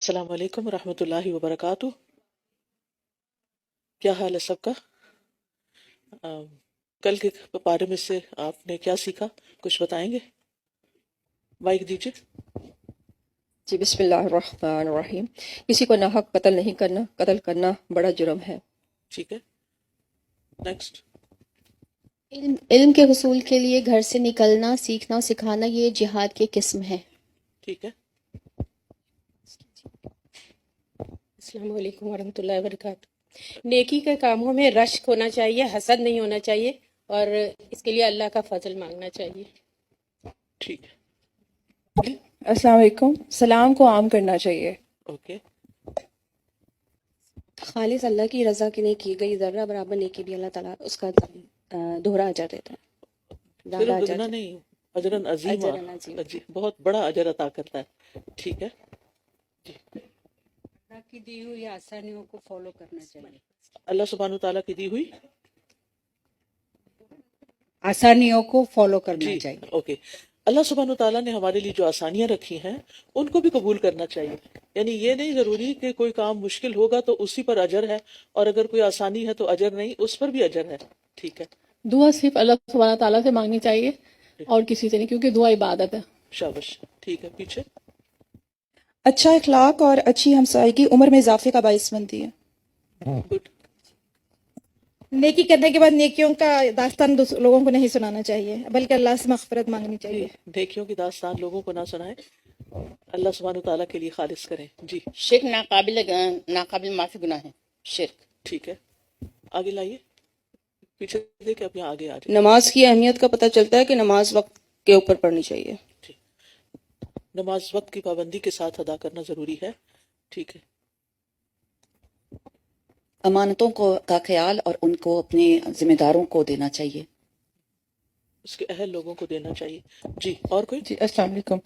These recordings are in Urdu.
السلام علیکم ورحمۃ اللہ وبرکاتہ۔ کیا حال ہے سب کا؟ آم، کل کے بارے میں سے آپ نے کیا سیکھا؟ کچھ بتائیں گے؟ مائک دیجیے۔ جی بسم اللہ الرحمن الرحیم۔ کسی کو ناحق قتل نہیں کرنا، قتل کرنا بڑا جرم ہے۔ ٹھیک ہے، نیکسٹ۔ علم کے حصول کے لیے گھر سے نکلنا، سیکھنا اور سکھانا یہ جہاد کی قسم ہے۔ ٹھیک ہے، السلام علیکم ورحمۃ اللہ وبرکاتہ۔ نیکی کے کاموں میں رشک ہونا چاہیے، حسد نہیں ہونا چاہیے، اور اس کے لیے اللہ کا فضل مانگنا چاہیے۔ ٹھیک ہے، السلام علیکم۔ سلام کو عام کرنا چاہیے۔ اوکے، خالص اللہ کی رضا کے لیے کی گئی ذرہ برابر نیکی بھی اللہ تعالیٰ اس کا دوہرا اجر دیتا ہے، زیادہ صرف اجر دگنا نہیں، اجرن عظیمہ، اجر عظیم۔ بہت بڑا اجر عطا کرتا ہے۔ ٹھیک ہے، اللہ کی دی ہوئی آسانیوں کو فالو کرنا چاہیے۔ اللہ سبحانہ تعالیٰ کی دی ہوئی آسانیوں کو فالو کرنا جی چاہیے۔ اوکے، اللہ سبحانہ تعالیٰ نے ہمارے لیے جو آسانیاں رکھی ہیں ان کو بھی قبول کرنا چاہیے۔ یعنی یہ نہیں ضروری کہ کوئی کام مشکل ہوگا تو اسی پر اجر ہے، اور اگر کوئی آسانی ہے تو اجر نہیں، اس پر بھی اجر ہے۔ ٹھیک ہے، دعا صرف اللہ سبحانہ تعالیٰ سے مانگنی چاہیے اور کسی سے نہیں، کیونکہ دعا عبادت ہے۔ شابش۔ ٹھیک ہے، پیچھے۔ اچھا اخلاق اور اچھی ہمسائیگی عمر میں اضافے کا باعث بنتی ہے۔ گڈ۔ نیکی کرنے کے بعد نیکیوں کا داستان لوگوں کو نہیں سنانا چاہیے، بلکہ اللہ سے مغفرت مانگنی جی، چاہیے۔ نیکیوں کی داستان لوگوں کو نہ سنائیں، اللہ سبحانہ تعالیٰ کے لیے خالص کریں۔ جی شرک ناقابل معافی گناہ ہے، شرک۔ ٹھیک ہے، آگے لائیے، پیچھے دیکھیں، اب یہاں آگے آ جائیں۔ نماز کی اہمیت کا پتہ چلتا ہے کہ نماز وقت کے اوپر پڑھنی چاہیے۔ ٹھیک، نماز وقت کی پابندی کے ساتھ ادا کرنا ضروری ہے۔ ٹھیک ہے، امانتوں کا خیال اور ان کو اپنے ذمہ داروں کو دینا چاہیے۔ اس کے اہل لوگوں کو دینا چاہیے۔ جی، اور کوئی؟ جی السلام علیکم۔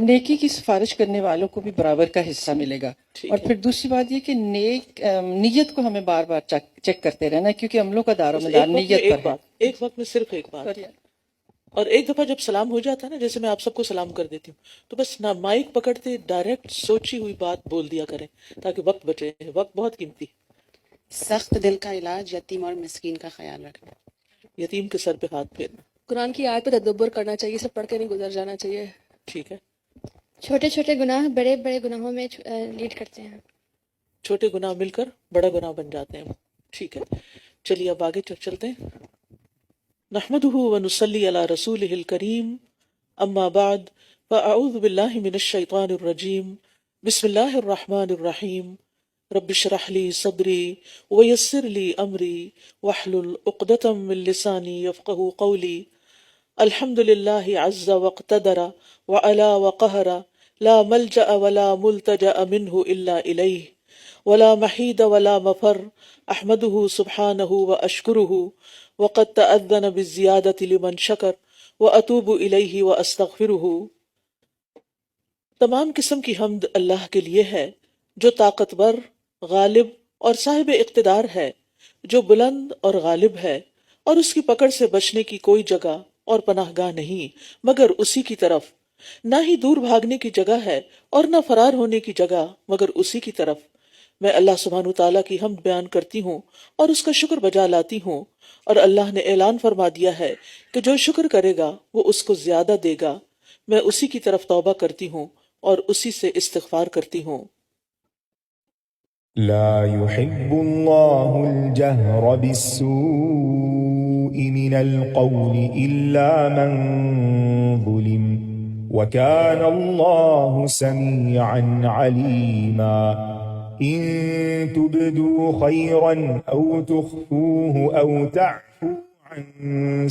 نیکی کی سفارش کرنے والوں کو بھی برابر کا حصہ ملے گا۔ اور پھر دوسری بات یہ کہ نیت کو ہمیں بار بار چیک کرتے رہنا ہے، کیونکہ عملوں کا دار و مدار نیت پر ہے۔ ایک وقت میں صرف ایک بات، اور ایک دفعہ جب سلام ہو جاتا ہے نا، جیسے میں آپ سب کو سلام کر دیتی ہوں، تو بس نہ مائک پکڑتے، ڈائریکٹ سوچی ہوئی بات بول دیا کریں تاکہ وقت بچے۔ وقت بہت قیمتی۔ سخت دل کا علاج یتیم اور مسکین کا خیال رکھنا۔ یتیم کے سر پہ ہاتھ پھیرنا۔ قرآن کی آیت پہ تدبر کرنا چاہیے، صرف پڑھ کے نہیں گزر جانا چاہیے۔ ٹھیک ہے، چھوٹے چھوٹے گناہ بڑے بڑے گناہوں میں لیڈ کرتے ہیں۔ چھوٹے گناہ مل کر بڑا گناہ بن جاتے ہیں۔ ٹھیک ہے، چلیے اب آگے چلتے ہیں۔ نحمده ونصلی علی رسولہ الکریم، اما بعد فاعوذ باللہ من الشیطان الرجیم، بسم اللہ الرحمن الرحیم، رب اشرح لی صدری ویسر لی امری واحلل عقدۃ من لسانی یفقہوا قولی، الحمد للہ عز واقتدر وعلا وقہر، لا ملجأ ولا ملتجأ منہ الا الیہ، ولا محید ولا مفر، احمدہ سبحانہ واشکرہ، وقد تأذن بالزیادۃ لمن شکر، واتوب الیہ واستغفرہ۔ تمام قسم کی حمد اللہ کے لیے ہے جو طاقتور، غالب اور صاحب اقتدار ہے، جو بلند اور غالب ہے، اور اس کی پکڑ سے بچنے کی کوئی جگہ اور پناہ گاہ نہیں مگر اسی کی طرف، نہ ہی دور بھاگنے کی جگہ ہے اور نہ فرار ہونے کی جگہ مگر اسی کی طرف۔ میں اللہ سبحانہ تعالیٰ کی حمد بیان کرتی ہوں اور اس کا شکر بجا لاتی ہوں، اور اللہ نے اعلان فرما دیا ہے کہ جو شکر کرے گا وہ اس کو زیادہ دے گا۔ میں اسی کی طرف توبہ کرتی ہوں اور اسی سے استغفار کرتی ہوں۔ لا يحب الله الجهر بالسوء من القول إلا من ظلم وكان الله سميعا عليما إن تبدوا خيرا أو تخفوه أو تعفوا عن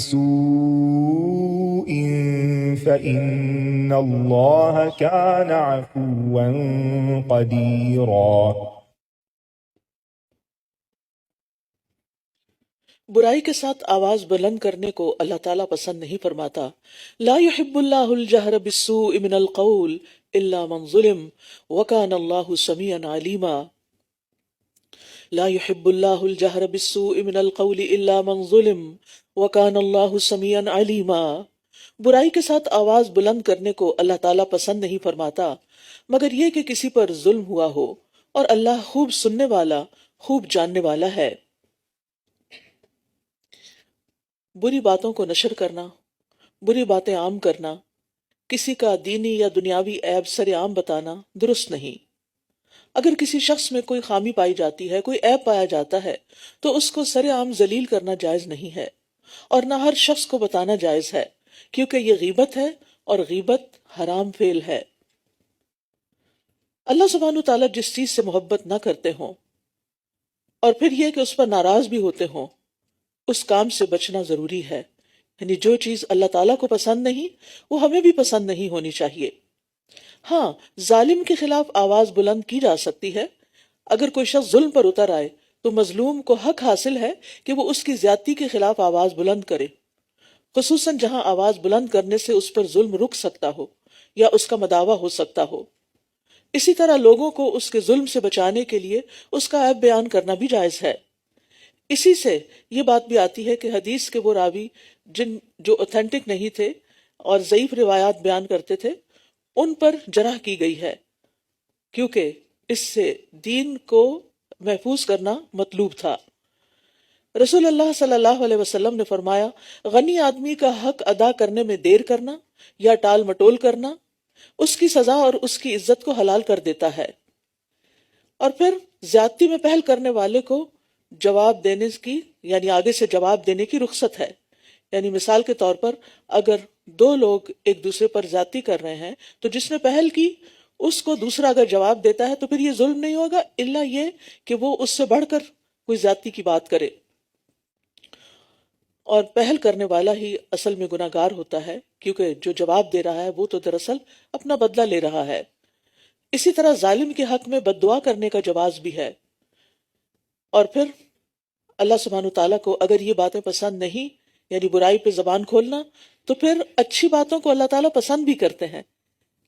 سوء فإن الله كان عفوا قديرا۔ برائی کے ساتھ آواز بلند کرنے کو اللہ تعالیٰ پسند نہیں فرماتا۔ لا يحب اللہ الجہر بالسوء من القول الا من ظلم وکان اللہ سمیعا علیما۔ لا يحب اللہ الجہر بالسوء من القول الا من ظلم وکان اللہ سمیعا علیما۔ برائی کے ساتھ آواز بلند کرنے کو اللہ تعالیٰ پسند نہیں فرماتا مگر یہ کہ کسی پر ظلم ہوا ہو، اور اللہ خوب سننے والا، خوب جاننے والا ہے۔ بری باتوں کو نشر کرنا، بری باتیں عام کرنا، کسی کا دینی یا دنیاوی عیب سر عام بتانا درست نہیں۔ اگر کسی شخص میں کوئی خامی پائی جاتی ہے، کوئی عیب پایا جاتا ہے، تو اس کو سر عام ذلیل کرنا جائز نہیں ہے، اور نہ ہر شخص کو بتانا جائز ہے، کیونکہ یہ غیبت ہے، اور غیبت حرام فعل ہے۔ اللہ سبحانہ وتعالیٰ جس چیز سے محبت نہ کرتے ہوں، اور پھر یہ کہ اس پر ناراض بھی ہوتے ہوں، اس کام سے بچنا ضروری ہے۔ یعنی جو چیز اللہ تعالیٰ کو پسند نہیں، وہ ہمیں بھی پسند نہیں ہونی چاہیے۔ ہاں، ظالم کے خلاف آواز بلند کی جا سکتی ہے۔ اگر کوئی شخص ظلم پر اتر آئے تو مظلوم کو حق حاصل ہے کہ وہ اس کی زیادتی کے خلاف آواز بلند کرے، خصوصاً جہاں آواز بلند کرنے سے اس پر ظلم رک سکتا ہو یا اس کا مداوع ہو سکتا ہو۔ اسی طرح لوگوں کو اس کے ظلم سے بچانے کے لیے اس کا عیب بیان کرنا بھی جائز ہے۔ اسی سے یہ بات بھی آتی ہے کہ حدیث کے وہ راوی جو اوتھینٹک نہیں تھے اور ضعیف روایات بیان کرتے تھے، ان پر جرح کی گئی ہے، کیونکہ اس سے دین کو محفوظ کرنا مطلوب تھا۔ رسول اللہ صلی اللہ علیہ وسلم نے فرمایا، غنی آدمی کا حق ادا کرنے میں دیر کرنا یا ٹال مٹول کرنا اس کی سزا اور اس کی عزت کو حلال کر دیتا ہے۔ اور پھر زیادتی میں پہل کرنے والے کو جواب دینے کی، یعنی آگے سے جواب دینے کی رخصت ہے۔ یعنی مثال کے طور پر اگر دو لوگ ایک دوسرے پر زیادتی کر رہے ہیں تو جس نے پہل کی اس کو دوسرا اگر جواب دیتا ہے تو پھر یہ ظلم نہیں ہوگا، الا یہ کہ وہ اس سے بڑھ کر کوئی زیادتی کی بات کرے، اور پہل کرنے والا ہی اصل میں گناہ گار ہوتا ہے، کیونکہ جو جواب دے رہا ہے وہ تو دراصل اپنا بدلہ لے رہا ہے۔ اسی طرح ظالم کے حق میں بد دعا کرنے کا جواز بھی ہے۔ اور پھر اللہ سبحانہ تعالیٰ کو اگر یہ باتیں پسند نہیں، یعنی برائی پہ زبان کھولنا، تو پھر اچھی باتوں کو اللہ تعالیٰ پسند بھی کرتے ہیں۔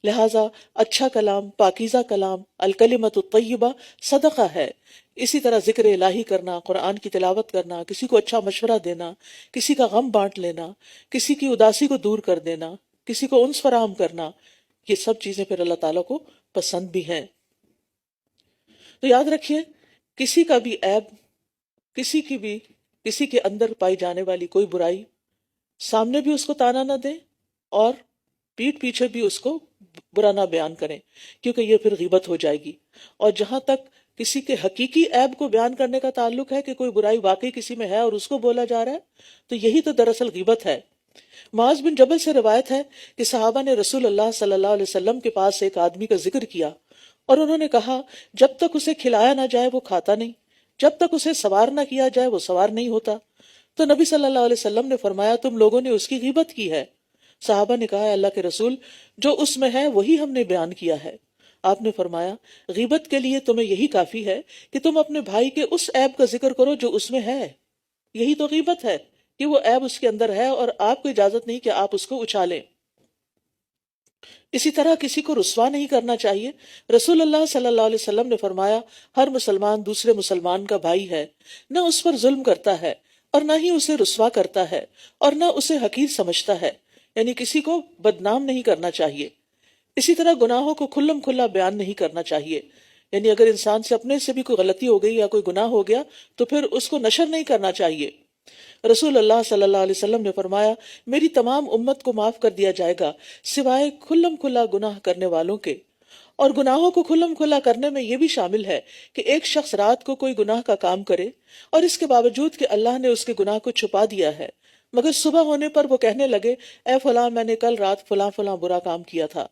لہٰذا اچھا کلام، پاکیزہ کلام، الکلمۃ الطیبہ صدقہ ہے۔ اسی طرح ذکر الہی کرنا، قرآن کی تلاوت کرنا، کسی کو اچھا مشورہ دینا، کسی کا غم بانٹ لینا، کسی کی اداسی کو دور کر دینا، کسی کو انس فراہم کرنا، یہ سب چیزیں پھر اللہ تعالیٰ کو پسند بھی ہیں۔ تو یاد رکھیے، کسی کا بھی عیب، کسی کے اندر پائی جانے والی کوئی برائی سامنے بھی اس کو تانا نہ دیں اور پیٹھ پیچھے بھی اس کو برا نہ بیان کریں، کیونکہ یہ پھر غیبت ہو جائے گی۔ اور جہاں تک کسی کے حقیقی عیب کو بیان کرنے کا تعلق ہے کہ کوئی برائی واقعی کسی میں ہے اور اس کو بولا جا رہا ہے، تو یہی تو دراصل غیبت ہے۔ معاذ بن جبل سے روایت ہے کہ صحابہ نے رسول اللہ صلی اللہ علیہ وسلم کے پاس ایک آدمی کا ذکر کیا اور انہوں نے کہا، جب تک اسے کھلایا نہ جائے وہ کھاتا نہیں، جب تک اسے سوار نہ کیا جائے وہ سوار نہیں ہوتا۔ تو نبی صلی اللہ علیہ وسلم نے فرمایا، تم لوگوں نے اس کی غیبت کی ہے۔ صحابہ نے کہا، اللہ کے رسول، جو اس میں ہے وہی ہم نے بیان کیا ہے۔ آپ نے فرمایا، غیبت کے لیے تمہیں یہی کافی ہے کہ تم اپنے بھائی کے اس عیب کا ذکر کرو جو اس میں ہے۔ یہی تو غیبت ہے کہ وہ عیب اس کے اندر ہے اور آپ کو اجازت نہیں کہ آپ اس کو اچھالیں۔ اسی طرح کسی کو رسوا نہیں کرنا چاہیے۔ رسول اللہ صلی اللہ علیہ وسلم نے فرمایا، ہر مسلمان دوسرے مسلمان کا بھائی ہے، نہ اس پر ظلم کرتا ہے اور نہ ہی اسے رسوا کرتا ہے اور نہ اسے حقیر سمجھتا ہے، یعنی کسی کو بدنام نہیں کرنا چاہیے۔ اسی طرح گناہوں کو کھلم کھلا بیان نہیں کرنا چاہیے، یعنی اگر انسان سے اپنے سے بھی کوئی غلطی ہو گئی یا کوئی گناہ ہو گیا تو پھر اس کو نشر نہیں کرنا چاہیے۔ رسول اللہ صلی اللہ علیہ وسلم نے فرمایا، میری تمام امت کو معاف کر دیا جائے گا سوائے کھلم کھلا گناہ کرنے والوں کے۔ اور گناہوں کو کھلم کھلا کرنے میں یہ بھی شامل ہے کہ ایک شخص رات کو کوئی گناہ کا کام کرے اور اس کے باوجود کہ اللہ نے اس کے گناہ کو چھپا دیا ہے، مگر صبح ہونے پر وہ کہنے لگے، اے فلاں، میں نے کل رات فلاں فلاں برا کام کیا تھا۔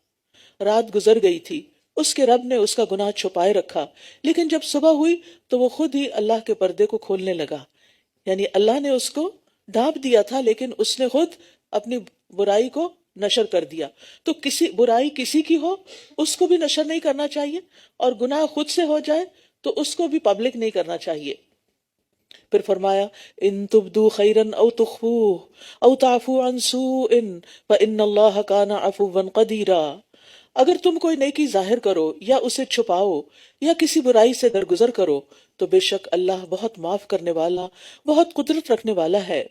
رات گزر گئی تھی، اس کے رب نے اس کا گناہ چھپائے رکھا، لیکن جب صبح ہوئی تو وہ خود ہی اللہ کے پردے کو کھولنے لگا۔ یعنی اللہ نے اس کو ڈھانپ دیا تھا لیکن اس نے خود اپنی برائی کو نشر کر دیا۔ تو برائی کسی کی ہو اس کو بھی نشر نہیں کرنا چاہیے، اور گناہ خود سے ہو جائے تو اس کو بھی پبلک نہیں کرنا چاہیے۔ پھر فرمایا، ان تبدو خیرا او تخفوہ او تعفو عن سوء فان اللہ کان عفوا قدیرا۔ اگر تم کوئی نیکی ظاہر کرو یا اسے چھپاؤ یا کسی برائی سے درگزر کرو تو بے شک اللہ بہت معاف کرنے والا، بہت قدرت رکھنے والا ہے۔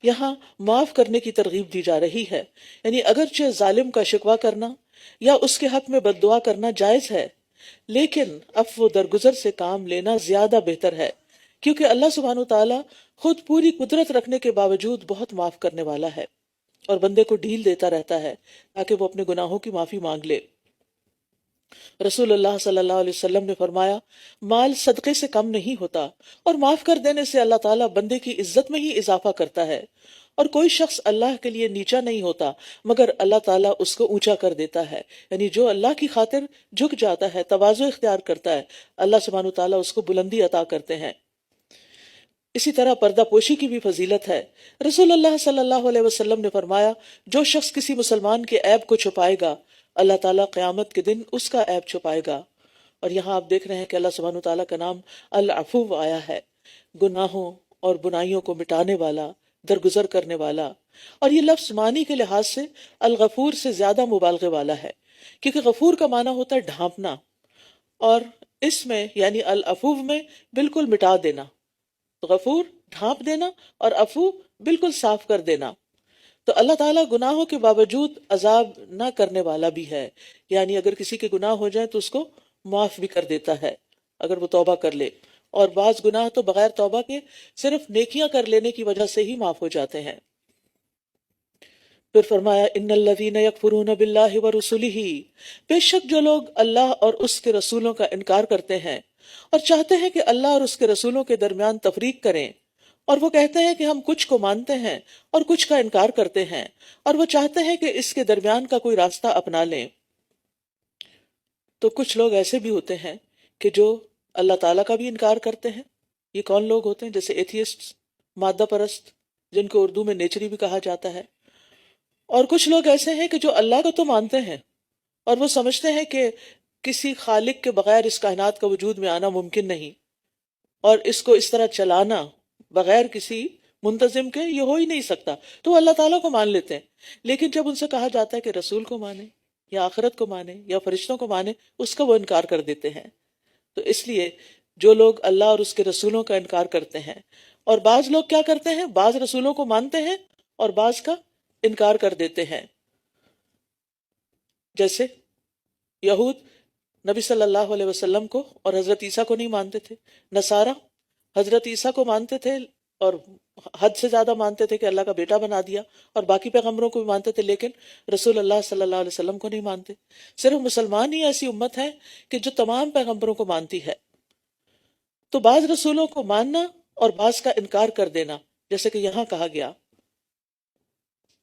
یہاں معاف کرنے کی ترغیب دی جا رہی ہے، یعنی اگرچہ ظالم کا شکوہ کرنا یا اس کے حق میں بد دعا کرنا جائز ہے، لیکن عفو و درگزر سے کام لینا زیادہ بہتر ہے، کیونکہ اللہ سبحانہ تعالیٰ خود پوری قدرت رکھنے کے باوجود بہت معاف کرنے والا ہے اور بندے کو ڈھیل دیتا رہتا ہے تاکہ وہ اپنے گناہوں کی معافی مانگ لے۔ رسول اللہ صلی اللہ علیہ وسلم نے فرمایا، مال صدقے سے کم نہیں ہوتا، اور معاف کر دینے سے اللہ تعالیٰ بندے کی عزت میں ہی اضافہ کرتا ہے، اور کوئی شخص اللہ کے لیے نیچا نہیں ہوتا مگر اللہ تعالیٰ اس کو اونچا کر دیتا ہے، یعنی جو اللہ کی خاطر جھک جاتا ہے، تواضع اختیار کرتا ہے، اللہ سبحانہ تعالیٰ اس کو بلندی عطا کرتے ہیں۔ اسی طرح پردہ پوشی کی بھی فضیلت ہے۔ رسول اللہ صلی اللہ علیہ وسلم نے فرمایا، جو شخص کسی مسلمان کے عیب کو چھپائے گا، اللہ تعالیٰ قیامت کے دن اس کا عیب چھپائے گا۔ اور یہاں آپ دیکھ رہے ہیں کہ اللہ سبحانہ تعالیٰ کا نام العفو آیا ہے، گناہوں اور بنائیوں کو مٹانے والا، درگزر کرنے والا۔ اور یہ لفظ معنی کے لحاظ سے الغفور سے زیادہ مبالغے والا ہے، کیونکہ غفور کا معنی ہوتا ہے ڈھانپنا، اور اس میں یعنی العفو میں بالکل مٹا دینا۔ غفور ڈھانپ دینا اور عفو بالکل صاف کر دینا۔ تو اللہ تعالیٰ گناہوں کے باوجود عذاب نہ کرنے والا بھی ہے، یعنی اگر کسی کے گناہ ہو جائیں تو اس کو معاف بھی کر دیتا ہے اگر وہ توبہ کر لے، اور بعض گناہ تو بغیر توبہ کے صرف نیکیاں کر لینے کی وجہ سے ہی معاف ہو جاتے ہیں۔ پھر فرمایا، ان الذین یکفرون باللہ ورسلہ، بے شک جو لوگ اللہ اور اس کے رسولوں کا انکار کرتے ہیں اور چاہتے ہیں کہ اللہ اور اس کے رسولوں کے درمیان تفریق کریں، اور وہ کہتے ہیں کہ ہم کچھ کو مانتے ہیں اور کچھ کا انکار کرتے ہیں، اور وہ چاہتے ہیں کہ اس کے درمیان کا کوئی راستہ اپنا لیں۔ تو کچھ لوگ ایسے بھی ہوتے ہیں کہ جو اللہ تعالیٰ کا بھی انکار کرتے ہیں۔ یہ کون لوگ ہوتے ہیں؟ جیسے ایتھیسٹ، مادہ پرست، جن کو اردو میں نیچری بھی کہا جاتا ہے۔ اور کچھ لوگ ایسے ہیں کہ جو اللہ کو تو مانتے ہیں اور وہ سمجھتے ہیں کہ کسی خالق کے بغیر اس کائنات کا وجود میں آنا ممکن نہیں، اور اس کو اس طرح چلانا بغیر کسی منتظم کے یہ ہو ہی نہیں سکتا، تو وہ اللہ تعالیٰ کو مان لیتے ہیں۔ لیکن جب ان سے کہا جاتا ہے کہ رسول کو مانے یا آخرت کو مانے یا فرشتوں کو مانے، اس کا وہ انکار کر دیتے ہیں۔ تو اس لیے جو لوگ اللہ اور اس کے رسولوں کا انکار کرتے ہیں، اور بعض لوگ کیا کرتے ہیں، بعض رسولوں کو مانتے ہیں اور بعض کا انکار کر دیتے ہیں۔ جیسے یہود نبی صلی اللہ علیہ وسلم کو اور حضرت عیسیٰ کو نہیں مانتے تھے، نصارہ حضرت عیسیٰ کو مانتے تھے اور حد سے زیادہ مانتے تھے کہ اللہ کا بیٹا بنا دیا، اور باقی پیغمبروں کو بھی مانتے تھے، لیکن رسول اللہ صلی اللہ علیہ وسلم کو نہیں مانتے۔ صرف مسلمان ہی ایسی امت ہے کہ جو تمام پیغمبروں کو مانتی ہے۔ تو بعض رسولوں کو ماننا اور بعض کا انکار کر دینا، جیسے کہ یہاں کہا گیا،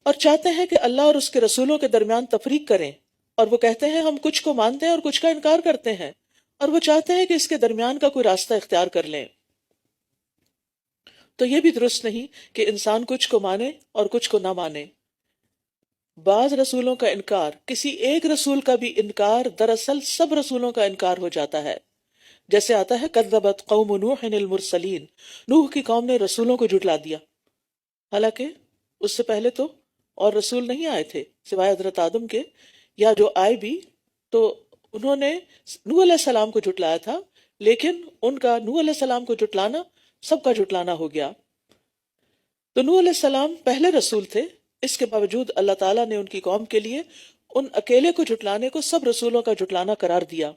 اور چاہتے ہیں کہ اللہ اور اس کے رسولوں کے درمیان تفریق کریں، اور وہ کہتے ہیں ہم کچھ کو مانتے ہیں اور کچھ کا انکار کرتے ہیں، اور وہ چاہتے ہیں کہ اس کے درمیان کا کوئی راستہ اختیار کر لیں۔ تو یہ بھی درست نہیں کہ انسان کچھ کو مانے اور کچھ کو نہ مانے۔ بعض رسولوں کا انکار، کسی ایک رسول کا بھی انکار دراصل سب رسولوں کا انکار ہو جاتا ہے۔ جیسے آتا ہے کذبت قوم نوح المرسلین، نوح کی قوم نے رسولوں کو جھٹلا دیا، حالانکہ اس سے پہلے تو اور رسول نہیں آئے تھے سوائے حضرت آدم کے، یا جو آئے بھی تو انہوں نے نوح علیہ السلام کو جھٹلایا تھا، لیکن ان کا نوح علیہ السلام کو جھٹلانا سب کا جھٹلانا ہو گیا۔ تو نوح علیہ السلام پہلے رسول تھے، اس کے باوجود اللہ تعالیٰ نے ان کی قوم کے لیے ان اکیلے کو جھٹلانے کو سب رسولوں کا جھٹلانا قرار دیا۔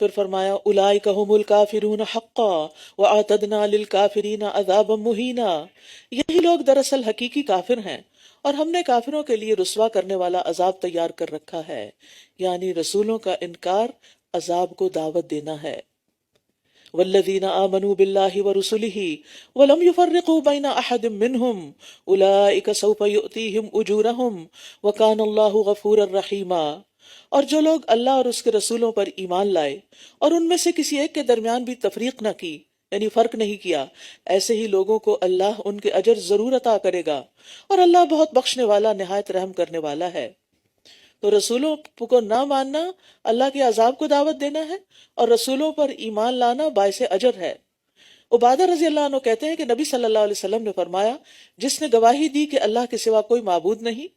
پھر فرمایا اولئک ھم الکافرون حقا واعتدنا للکافرین عذابا مہینا، یہی لوگ دراصل حقیقی کافر ہیں اور ہم نے کافروں کے لیے رسوا کرنے والا عذاب تیار کر رکھا ہے، یعنی رسولوں کا انکار عذاب کو دعوت دینا ہے۔ والذین آمنوا باللہ ورسلہ ولم یفرقوا بین احد منہم اولئک سوف یؤتیہم اجورہم وکان اللہ غفورا رحیما، اور جو لوگ اللہ اور اس کے رسولوں پر ایمان لائے اور ان میں سے کسی ایک کے درمیان بھی تفریق نہ کی، یعنی فرق نہیں کیا، ایسے ہی لوگوں کو اللہ ان کے اجر ضرور عطا کرے گا، اور اللہ بہت بخشنے والا، نہایت رحم کرنے والا ہے۔ تو رسولوں کو نہ ماننا اللہ کے عذاب کو دعوت دینا ہے، اور رسولوں پر ایمان لانا باعث اجر ہے۔ عبادہ رضی اللہ عنہ کہتے ہیں کہ نبی صلی اللہ علیہ وسلم نے فرمایا، جس نے گواہی دی کہ اللہ کے سوا کوئی معبود نہیں،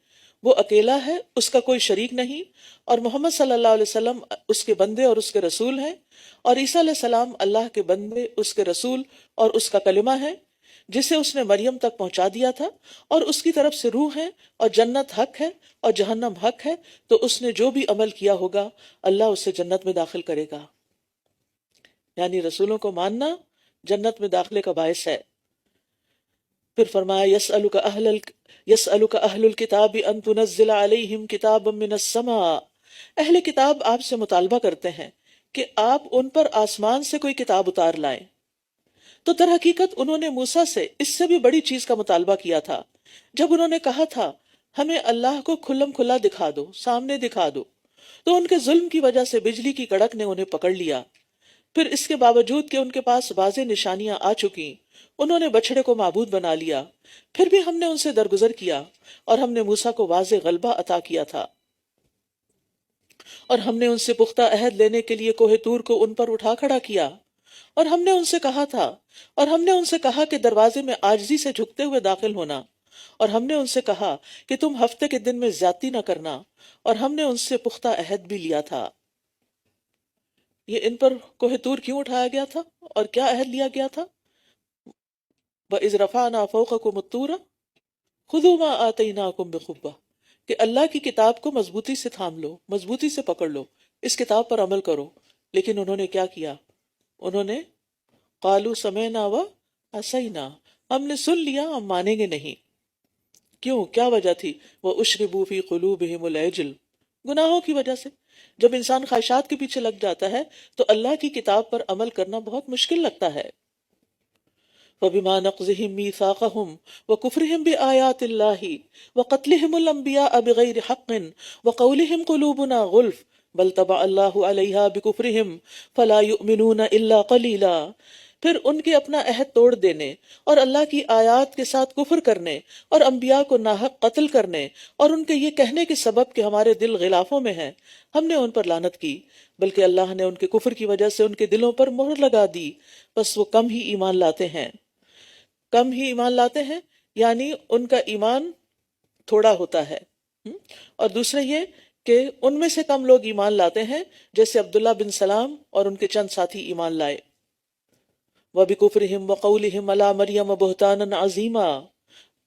وہ اکیلا ہے، اس کا کوئی شریک نہیں، اور محمد صلی اللہ علیہ وسلم اس کے بندے اور اس کے رسول ہیں، اور عیسیٰ علیہ السلام اللہ کے بندے، اس کے رسول اور اس کا کلمہ ہے، جسے اس نے مریم تک پہنچا دیا تھا، اور اس کی طرف سے روح ہے، اور جنت حق ہے اور جہنم حق ہے، تو اس نے جو بھی عمل کیا ہوگا اللہ اسے جنت میں داخل کرے گا۔ یعنی رسولوں کو ماننا جنت میں داخلے کا باعث ہے۔ پھر فرمایا یسألک اہل الکتاب ان تنزل علیہم کتابا من السماء، اہل کتاب آپ سے مطالبہ کرتے ہیں کہ آپ ان پر آسمان سے کوئی کتاب اتار لائیں۔ تو در حقیقت انہوں نے موسیٰ سے اس سے بھی بڑی چیز کا مطالبہ کیا تھا، جب انہوں نے کہا تھا ہمیں اللہ کو کھلم کھلا دکھا دو، سامنے دکھا دو، تو ان کے ظلم کی وجہ سے بجلی کی کڑک نے انہیں پکڑ لیا۔ پھر اس کے باوجود کہ ان کے پاس واضح نشانیاں آ چکی، انہوں نے بچڑے کو معبود بنا لیا، پھر بھی ہم نے ان سے درگزر کیا، اور ہم نے موسیٰ کو واضح غلبہ عطا کیا تھا، اور ہم نے ان سے پختہ عہد لینے کے لیے کوہ طور کو ان پر اٹھا کھڑا کیا، اور ہم نے ان سے کہا کہ دروازے میں عاجزی سے جھکتے ہوئے داخل ہونا، اور ہم نے ان سے کہا کہ تم ہفتے کے دن میں زیادتی نہ کرنا، اور ہم نے ان سے پختہ عہد بھی لیا تھا۔ یہ ان پر کوہ طور کیوں اٹھایا گیا تھا اور کیا عہد لیا گیا تھا؟ وَإِذْ رَفَعْنَا فَوْقَكُمُ الطُّورَ خُذُوا مَا آتَيْنَاكُمْ بِقُوَّةٍ، کہ اللہ کی کتاب کو مضبوطی سے تھام لو، مضبوطی سے پکڑ لو، اس کتاب پر عمل کرو۔ لیکن انہوں نے کیا کیا؟ انہوں نے قالوا سمعنا وعصینا، ہم نے سن لیا، ہم مانیں گے نہیں۔ کیوں؟ کیا وجہ تھی؟ وَأُشْرِبُوا فِي قُلُوبِهِمُ الْعِجْلَ، گناہوں کی وجہ سے۔ جب انسان خواہشات کے پیچھے لگ جاتا ہے تو اللہ کی کتاب پر عمل کرنا بہت مشکل لگتا ہے۔ وَبِمَا نَقْضِهِمْ مِيثَاقَهُمْ وَكُفْرِهِمْ بِآيَاتِ اللَّهِ وَقَتْلِهِمُ الْأَنْبِيَاءَ بِغَيْرِ حَقٍّ وَقَوْلِهِمْ قُلُوبُنَا غُلْفٌ بَلْ طَبَعَ اللَّهُ عَلَيْهَا بِكُفْرِهِمْ فَلَا يُؤْمِنُونَ إِلَّا قَلِيلًا، پھر ان کے اپنا عہد توڑ دینے اور اللہ کی آیات کے ساتھ کفر کرنے اور انبیاء کو ناحق قتل کرنے اور ان کے یہ کہنے کے سبب کہ ہمارے دل غلافوں میں ہیں، ہم نے ان پر لعنت کی، بلکہ اللہ نے ان کے کفر کی وجہ سے ان کے دلوں پر مہر لگا دی، بس وہ کم ہی ایمان لاتے ہیں۔ کم ہی ایمان لاتے ہیں یعنی ان کا ایمان تھوڑا ہوتا ہے۔ اور دوسرے یہ کہ ان میں سے کم لوگ ایمان لاتے ہیں، جیسے عبداللہ بن سلام اور ان کے چند ساتھی ایمان لائے۔ وَبِكُفْرِهِمْ وَقَوْلِهِمْ عَلَى مَرْيَمَ بُهْتَانًا عَظِيمًا،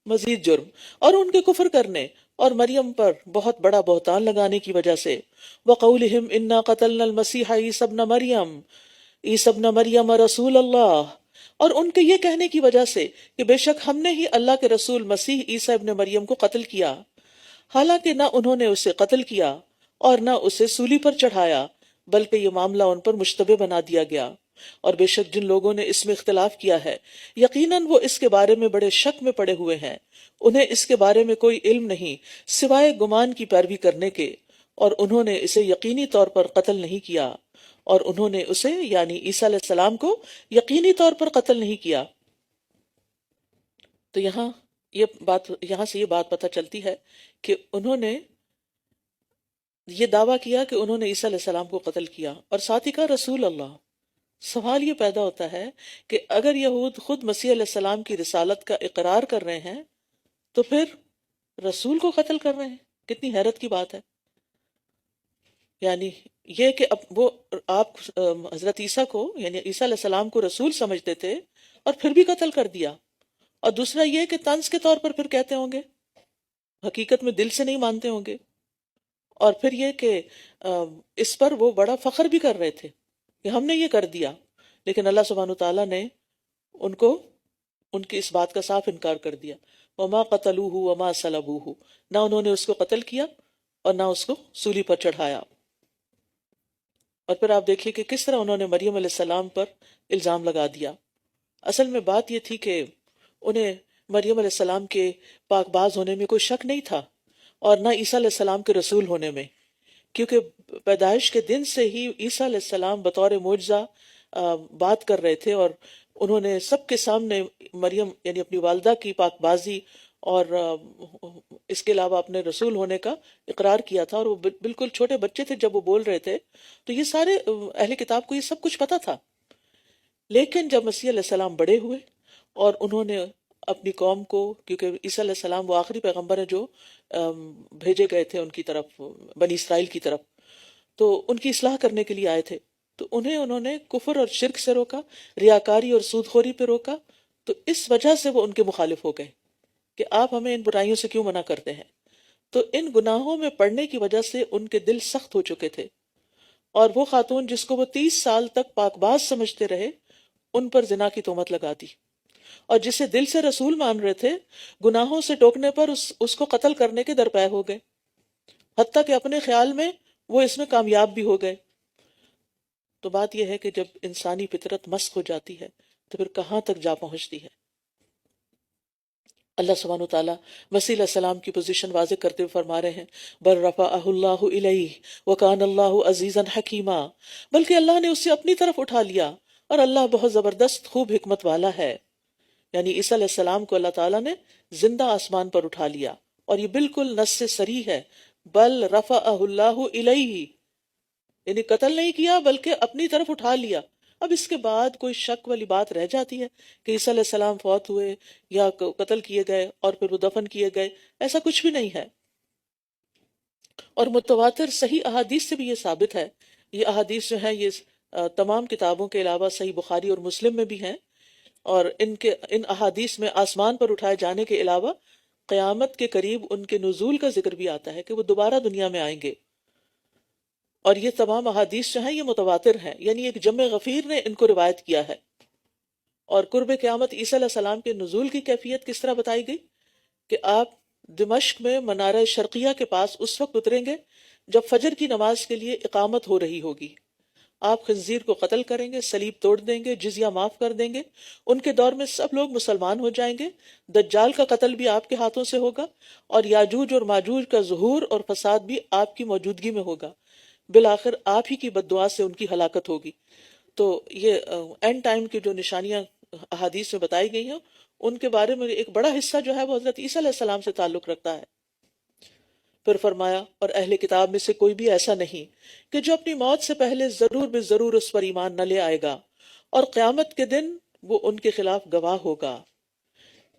مزید جرم، اور ان کے کفر کرنے اور مریم پر بہت بڑا بہتان لگانے کی وجہ سے۔ وَقَوْلِهِمْ إِنَّا قَتَلْنَا الْمَسِيحَ عِيسَى ابْنَ مَرْيَمَ رَسُولَ اللَّهِ، اور ان کے یہ کہنے کی وجہ سے کہ بے شک ہم نے ہی اللہ کے رسول مسیح عیسیٰ ابن مریم کو قتل کیا، حالانکہ نہ انہوں نے اسے قتل کیا اور نہ اسے سولی پر چڑھایا، بلکہ یہ معاملہ ان پر مشتبہ بنا دیا گیا۔ اور بے شک جن لوگوں نے اس میں اختلاف کیا ہے یقیناً وہ اس کے بارے میں بڑے شک میں پڑے ہوئے ہیں، انہیں اس کے بارے میں کوئی علم نہیں سوائے گمان کی پیروی کرنے کے، اور انہوں نے اسے یقینی طور پر قتل نہیں کیا، اور انہوں نے اسے یعنی عیسیٰ علیہ السلام کو یقینی طور پر قتل نہیں کیا۔ تو یہاں سے یہ بات پتہ چلتی ہے کہ انہوں نے یہ دعویٰ کیا کہ انہوں نے عیسیٰ علیہ السلام کو قتل کیا، اور ساتھ ہی کہا رسول اللہ۔ سوال یہ پیدا ہوتا ہے کہ اگر یہود خود مسیح علیہ السلام کی رسالت کا اقرار کر رہے ہیں تو پھر رسول کو قتل کر رہے ہیں، کتنی حیرت کی بات ہے۔ یعنی یہ کہ آپ حضرت عیسیٰ کو یعنی عیسیٰ علیہ السلام کو رسول سمجھتے تھے اور پھر بھی قتل کر دیا، اور دوسرا یہ کہ طنز کے طور پر پھر کہتے ہوں گے، حقیقت میں دل سے نہیں مانتے ہوں گے، اور پھر یہ کہ اس پر وہ بڑا فخر بھی کر رہے تھے کہ ہم نے یہ کر دیا، لیکن اللہ سبحانہ وتعالیٰ نے ان کی اس بات کا صاف انکار کر دیا۔ وما قتلوہ وما صلبوہ، نہ انہوں نے اس کو قتل کیا اور نہ اس کو سولی پر چڑھایا۔ اور پھر آپ دیکھیے کہ کس طرح انہوں نے مریم علیہ السلام پر الزام لگا دیا۔ اصل میں بات یہ تھی کہ انہیں مریم علیہ السلام کے پاک باز ہونے میں کوئی شک نہیں تھا، اور نہ عیسیٰ علیہ السلام کے رسول ہونے میں، کیونکہ پیدائش کے دن سے ہی عیسیٰ علیہ السلام بطور معجزہ بات کر رہے تھے، اور انہوں نے سب کے سامنے مریم یعنی اپنی والدہ کی پاک بازی اور اس کے علاوہ اپنے رسول ہونے کا اقرار کیا تھا، اور وہ بالکل چھوٹے بچے تھے جب وہ بول رہے تھے، تو یہ سارے اہل کتاب کو یہ سب کچھ پتا تھا۔ لیکن جب مسیح علیہ السلام بڑے ہوئے اور انہوں نے اپنی قوم کو، کیونکہ عیسیٰ علیہ السلام وہ آخری پیغمبر ہیں جو بھیجے گئے تھے ان کی طرف، بنی اسرائیل کی طرف، تو ان کی اصلاح کرنے کے لیے آئے تھے، تو انہوں نے کفر اور شرک سے روکا، ریاکاری اور سود خوری پہ روکا، تو اس وجہ سے وہ ان کے مخالف ہو گئے کہ آپ ہمیں ان برائیوں سے کیوں منع کرتے ہیں. تو ان گناہوں میں پڑنے کی وجہ سے ان کے دل سخت ہو چکے تھے، اور وہ خاتون جس کو وہ 30 سال تک پاک باز سمجھتے رہے ان پر زنا کی تہمت لگا دی، اور جسے دل سے رسول مان رہے تھے گناہوں سے ٹوکنے پر اس کو قتل کرنے کے درپے ہو گئے، حتیٰ کہ اپنے خیال میں وہ اس میں کامیاب بھی ہو گئے. تو بات یہ ہے کہ جب انسانی فطرت مسخ ہو جاتی ہے تو پھر کہاں تک جا پہنچتی ہے. اللہ سبحانہ و تعالیٰ مسیح علیہ السلام کی پوزیشن واضح کرتے ہوئے فرما رہے ہیں بل رفعہ اللہ الیہ وکان اللہ عزیزا حکیما، بلکہ اللہ نے اسے اپنی طرف اٹھا لیا اور اللہ بہت زبردست خوب حکمت والا ہے. یعنی عیسیٰ علیہ السلام کو اللہ تعالیٰ نے زندہ آسمان پر اٹھا لیا، اور یہ بالکل نص سے صریح ہے، بل رفعہ اللہ الیہ، یعنی قتل نہیں کیا بلکہ اپنی طرف اٹھا لیا. اب اس کے بعد کوئی شک والی بات رہ جاتی ہے کہ عیسیٰ علیہ السلام فوت ہوئے یا قتل کیے گئے اور پھر وہ دفن کیے گئے، ایسا کچھ بھی نہیں ہے. اور متواتر صحیح احادیث سے بھی یہ ثابت ہے. یہ احادیث جو ہیں یہ تمام کتابوں کے علاوہ صحیح بخاری اور مسلم میں بھی ہیں، اور ان احادیث میں آسمان پر اٹھائے جانے کے علاوہ قیامت کے قریب ان کے نزول کا ذکر بھی آتا ہے کہ وہ دوبارہ دنیا میں آئیں گے. اور یہ تمام احادیث جو ہیں یہ متواتر ہیں، یعنی ایک جمع غفیر نے ان کو روایت کیا ہے. اور قرب قیامت عیسیٰ علیہ السلام کے نزول کی کیفیت کس طرح بتائی گئی کہ آپ دمشق میں منارہ شرقیہ کے پاس اس وقت اتریں گے جب فجر کی نماز کے لیے اقامت ہو رہی ہوگی. آپ خنزیر کو قتل کریں گے، صلیب توڑ دیں گے، جزیہ معاف کر دیں گے. ان کے دور میں سب لوگ مسلمان ہو جائیں گے. دجال کا قتل بھی آپ کے ہاتھوں سے ہوگا، اور یاجوج اور ماجوج کا ظہور اور فساد بھی آپ کی موجودگی میں ہوگا. بالآخر آپ ہی کی بددعا سے ان کی ہلاکت ہوگی. تو یہ اینڈ ٹائم کی جو نشانیاں احادیث میں بتائی گئی ہیں ان کے بارے میں ایک بڑا حصہ جو ہے وہ حضرت عیسیٰ علیہ السلام سے تعلق رکھتا ہے. پھر فرمایا اور اہل کتاب میں سے کوئی بھی ایسا نہیں کہ جو اپنی موت سے پہلے ضرور بے ضرور اس پر ایمان نہ لے آئے گا، اور قیامت کے دن وہ ان کے خلاف گواہ ہوگا.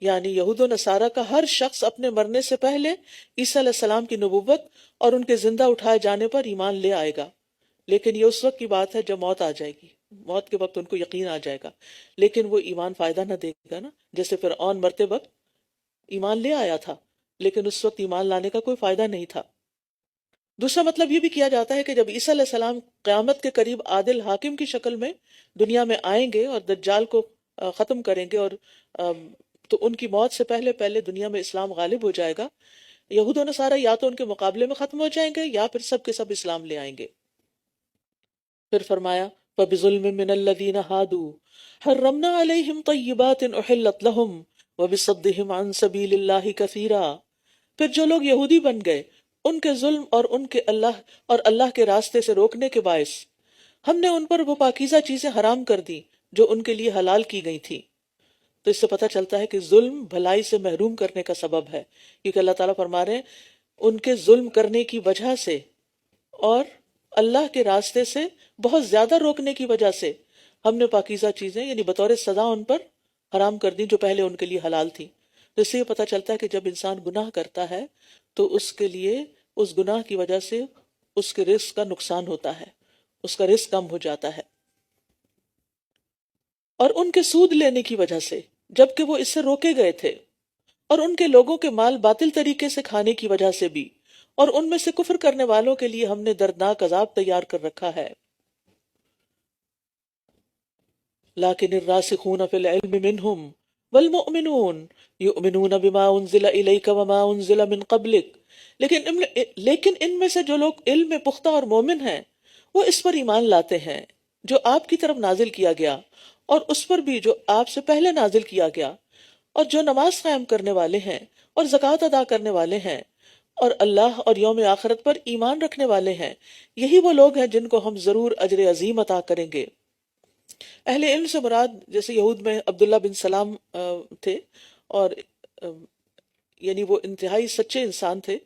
یعنی یہود و نصارہ کا ہر شخص اپنے مرنے سے پہلے عیسیٰ علیہ السلام کی نبوت اور ان کے زندہ اٹھائے جانے پر ایمان لے آئے گا. لیکن یہ اس وقت کی بات ہے جب موت آ جائے گی، موت کے وقت ان کو یقین آ جائے گا، لیکن وہ ایمان فائدہ نہ دے گا نا. جیسے فرعون مرتے وقت ایمان لے آیا تھا لیکن اس وقت ایمان لانے کا کوئی فائدہ نہیں تھا. دوسرا مطلب یہ بھی کیا جاتا ہے کہ جب عیسیٰ علیہ السلام قیامت کے قریب عادل حاکم کی شکل میں دنیا میں آئیں گے اور دجال کو ختم کریں گے، اور تو ان کی موت سے پہلے دنیا میں اسلام غالب ہو جائے گا. یہود و نصارہ یا تو ان کے مقابلے میں ختم ہو جائیں گے یا پھر سب کے سب اسلام لے آئیں گے. پھر فرمایا فَبِظُلْمٍ مِّنَ الَّذِينَ هَادُوا حَرَّمْنَا عَلَيْهِمْ طَيِّبَاتٍ أُحِلَّتْ لَهُمْ وَبِصَدِّهِمْ عَن سَبِيلِ اللَّهِ كَثِيرًا. پھر جو لوگ یہودی بن گئے ان کے ظلم اور ان کے اللہ کے راستے سے روکنے کے باعث ہم نے ان پر وہ پاکیزہ چیزیں حرام کر دی جو ان کے لیے حلال کی گئی تھی. تو اس سے پتہ چلتا ہے کہ ظلم بھلائی سے محروم کرنے کا سبب ہے، کیونکہ اللہ تعالیٰ فرما رہے ہیں ان کے ظلم کرنے کی وجہ سے اور اللہ کے راستے سے بہت زیادہ روکنے کی وجہ سے ہم نے پاکیزہ چیزیں یعنی بطور سزا ان پر حرام کر دی جو پہلے ان کے لیے حلال تھی. تو اس سے یہ پتہ چلتا ہے کہ جب انسان گناہ کرتا ہے تو اس کے لیے اس گناہ کی وجہ سے اس کے رزق کا نقصان ہوتا ہے، اس کا رزق کم ہو جاتا ہے. اور ان کے سود لینے کی وجہ سے جبکہ وہ اس سے روکے گئے تھے، اور ان کے لوگوں کے مال باطل طریقے سے کھانے کی وجہ سے بھی، اور ان میں سے کفر کرنے والوں کے لیے ہم نے دردناک عذاب تیار کر رکھا ہے. لیکن الراسخون فی العلم منہم والمؤمنون یؤمنون بما انزل الیک وما انزل من قبلک. لیکن ان میں سے جو لوگ علم میں پختہ اور مومن ہیں وہ اس پر ایمان لاتے ہیں جو آپ کی طرف نازل کیا گیا اور اس پر بھی جو آپ سے پہلے نازل کیا گیا، اور جو نماز قائم کرنے والے ہیں اور زکوٰۃ ادا کرنے والے ہیں اور اللہ اور یوم آخرت پر ایمان رکھنے والے ہیں. یہی وہ لوگ ہیں جن کو ہم ضرور اجر عظیم عطا کریں گے. اہل علم سے مراد جیسے یہود میں عبداللہ بن سلام تھے، اور یعنی وہ انتہائی سچے انسان تھے،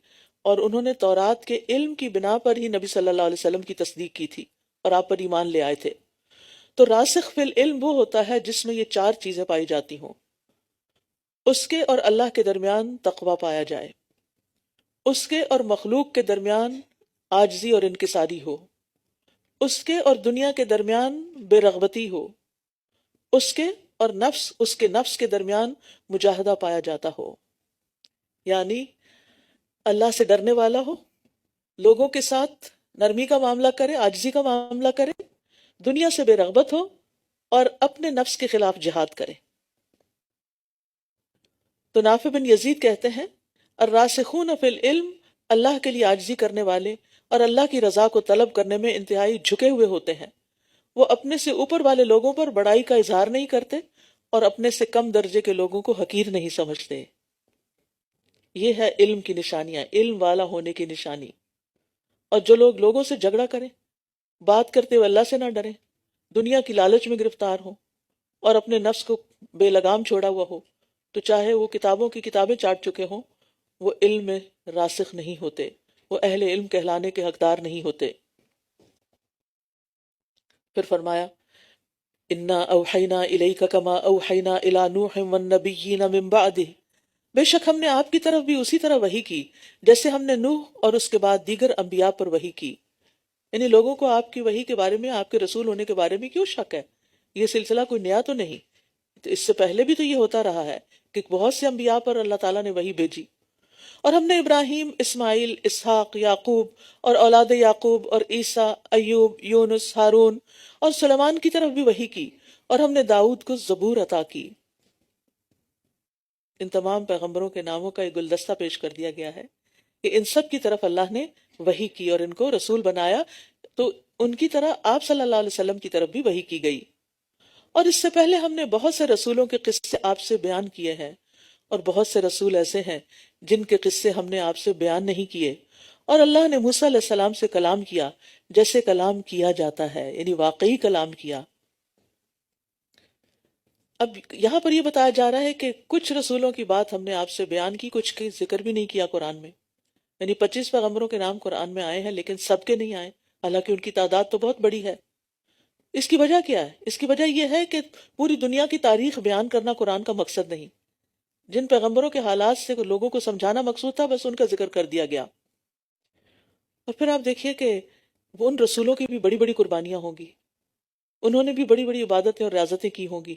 اور انہوں نے تورات کے علم کی بنا پر ہی نبی صلی اللہ علیہ وسلم کی تصدیق کی تھی اور آپ پر ایمان لے آئے تھے. تو راسخ فی العلم وہ ہوتا ہے جس میں یہ چار چیزیں پائی جاتی ہوں. اس کے اور اللہ کے درمیان تقوی پایا جائے، اس کے اور مخلوق کے درمیان عاجزی اور انکساری ہو، اس کے اور دنیا کے درمیان بے رغبتی ہو، اس کے اور نفس اس کے نفس کے درمیان مجاہدہ پایا جاتا ہو، یعنی اللہ سے ڈرنے والا ہو، لوگوں کے ساتھ نرمی کا معاملہ کرے، عاجزی کا معاملہ کرے، دنیا سے بے رغبت ہو اور اپنے نفس کے خلاف جہاد کرے۔ تو نافع بن یزید کہتے ہیں الراسخون فی العلم، اللہ کے لیے عاجزی کرنے والے اور اللہ کی رضا کو طلب کرنے میں انتہائی جھکے ہوئے ہوتے ہیں، وہ اپنے سے اوپر والے لوگوں پر بڑائی کا اظہار نہیں کرتے اور اپنے سے کم درجے کے لوگوں کو حقیر نہیں سمجھتے۔ یہ ہے علم کی نشانیاں، علم والا ہونے کی نشانی۔ اور جو لوگ لوگوں سے جھگڑا کریں، بات کرتے ہوئے اللہ سے نہ ڈریں، دنیا کی لالچ میں گرفتار ہوں اور اپنے نفس کو بے لگام چھوڑا ہوا ہو، تو چاہے وہ کتابوں کی کتابیں چاٹ چکے ہوں، وہ علم میں راسخ نہیں ہوتے، وہ اہل علم کہلانے کے حقدار نہیں ہوتے۔ پھر فرمایا انا اوحینا الیک کما اوحینا الی نوح والنبیین من بعدہ، بے شک ہم نے آپ کی طرف بھی اسی طرح وحی کی جیسے ہم نے نوح اور اس کے بعد دیگر انبیاء پر وحی کی۔ یعنی لوگوں کو آپ کی وحی کے بارے میں، آپ کے رسول ہونے کے بارے میں کیوں شک ہے؟ یہ سلسلہ کوئی نیا تو نہیں، تو اس سے پہلے بھی تو یہ ہوتا رہا ہے کہ بہت سے انبیاء پر اللہ تعالیٰ نے وحی بھیجی، اور ہم نے ابراہیم، اسماعیل، اسحاق، یعقوب اور اولاد یعقوب اور عیسیٰ، ایوب، یونس، ہارون اور سلیمان کی طرف بھی وحی کی، اور ہم نے داؤد کو زبور عطا کی۔ ان تمام پیغمبروں کے ناموں کا ایک گلدستہ پیش کر دیا گیا ہے کہ ان سب کی طرف اللہ نے وحی کی اور ان کو رسول بنایا، تو ان کی طرح آپ صلی اللہ علیہ وسلم کی طرف بھی وحی کی گئی۔ اور اس سے پہلے ہم نے بہت سے رسولوں کے قصے آپ سے بیان کیے ہیں، اور بہت سے رسول ایسے ہیں جن کے قصے ہم نے آپ سے بیان نہیں کیے، اور اللہ نے موسیٰ علیہ السلام سے کلام کیا جیسے کلام کیا جاتا ہے، یعنی واقعی کلام کیا۔ اب یہاں پر یہ بتایا جا رہا ہے کہ کچھ رسولوں کی بات ہم نے آپ سے بیان کی، کچھ کی ذکر بھی نہیں کیا قرآن میں، یعنی 25 پیغمبروں کے نام قرآن میں آئے ہیں لیکن سب کے نہیں آئے، حالانکہ ان کی تعداد تو بہت بڑی ہے۔ اس کی وجہ کیا ہے؟ اس کی وجہ یہ ہے کہ پوری دنیا کی تاریخ بیان کرنا قرآن کا مقصد نہیں، جن پیغمبروں کے حالات سے لوگوں کو سمجھانا مقصود تھا، بس ان کا ذکر کر دیا گیا۔ اور پھر آپ دیکھیے کہ ان رسولوں کی بھی بڑی بڑی قربانیاں ہوں گی، انہوں نے بھی بڑی بڑی عبادتیں اور ریاضتیں کی ہوں گی،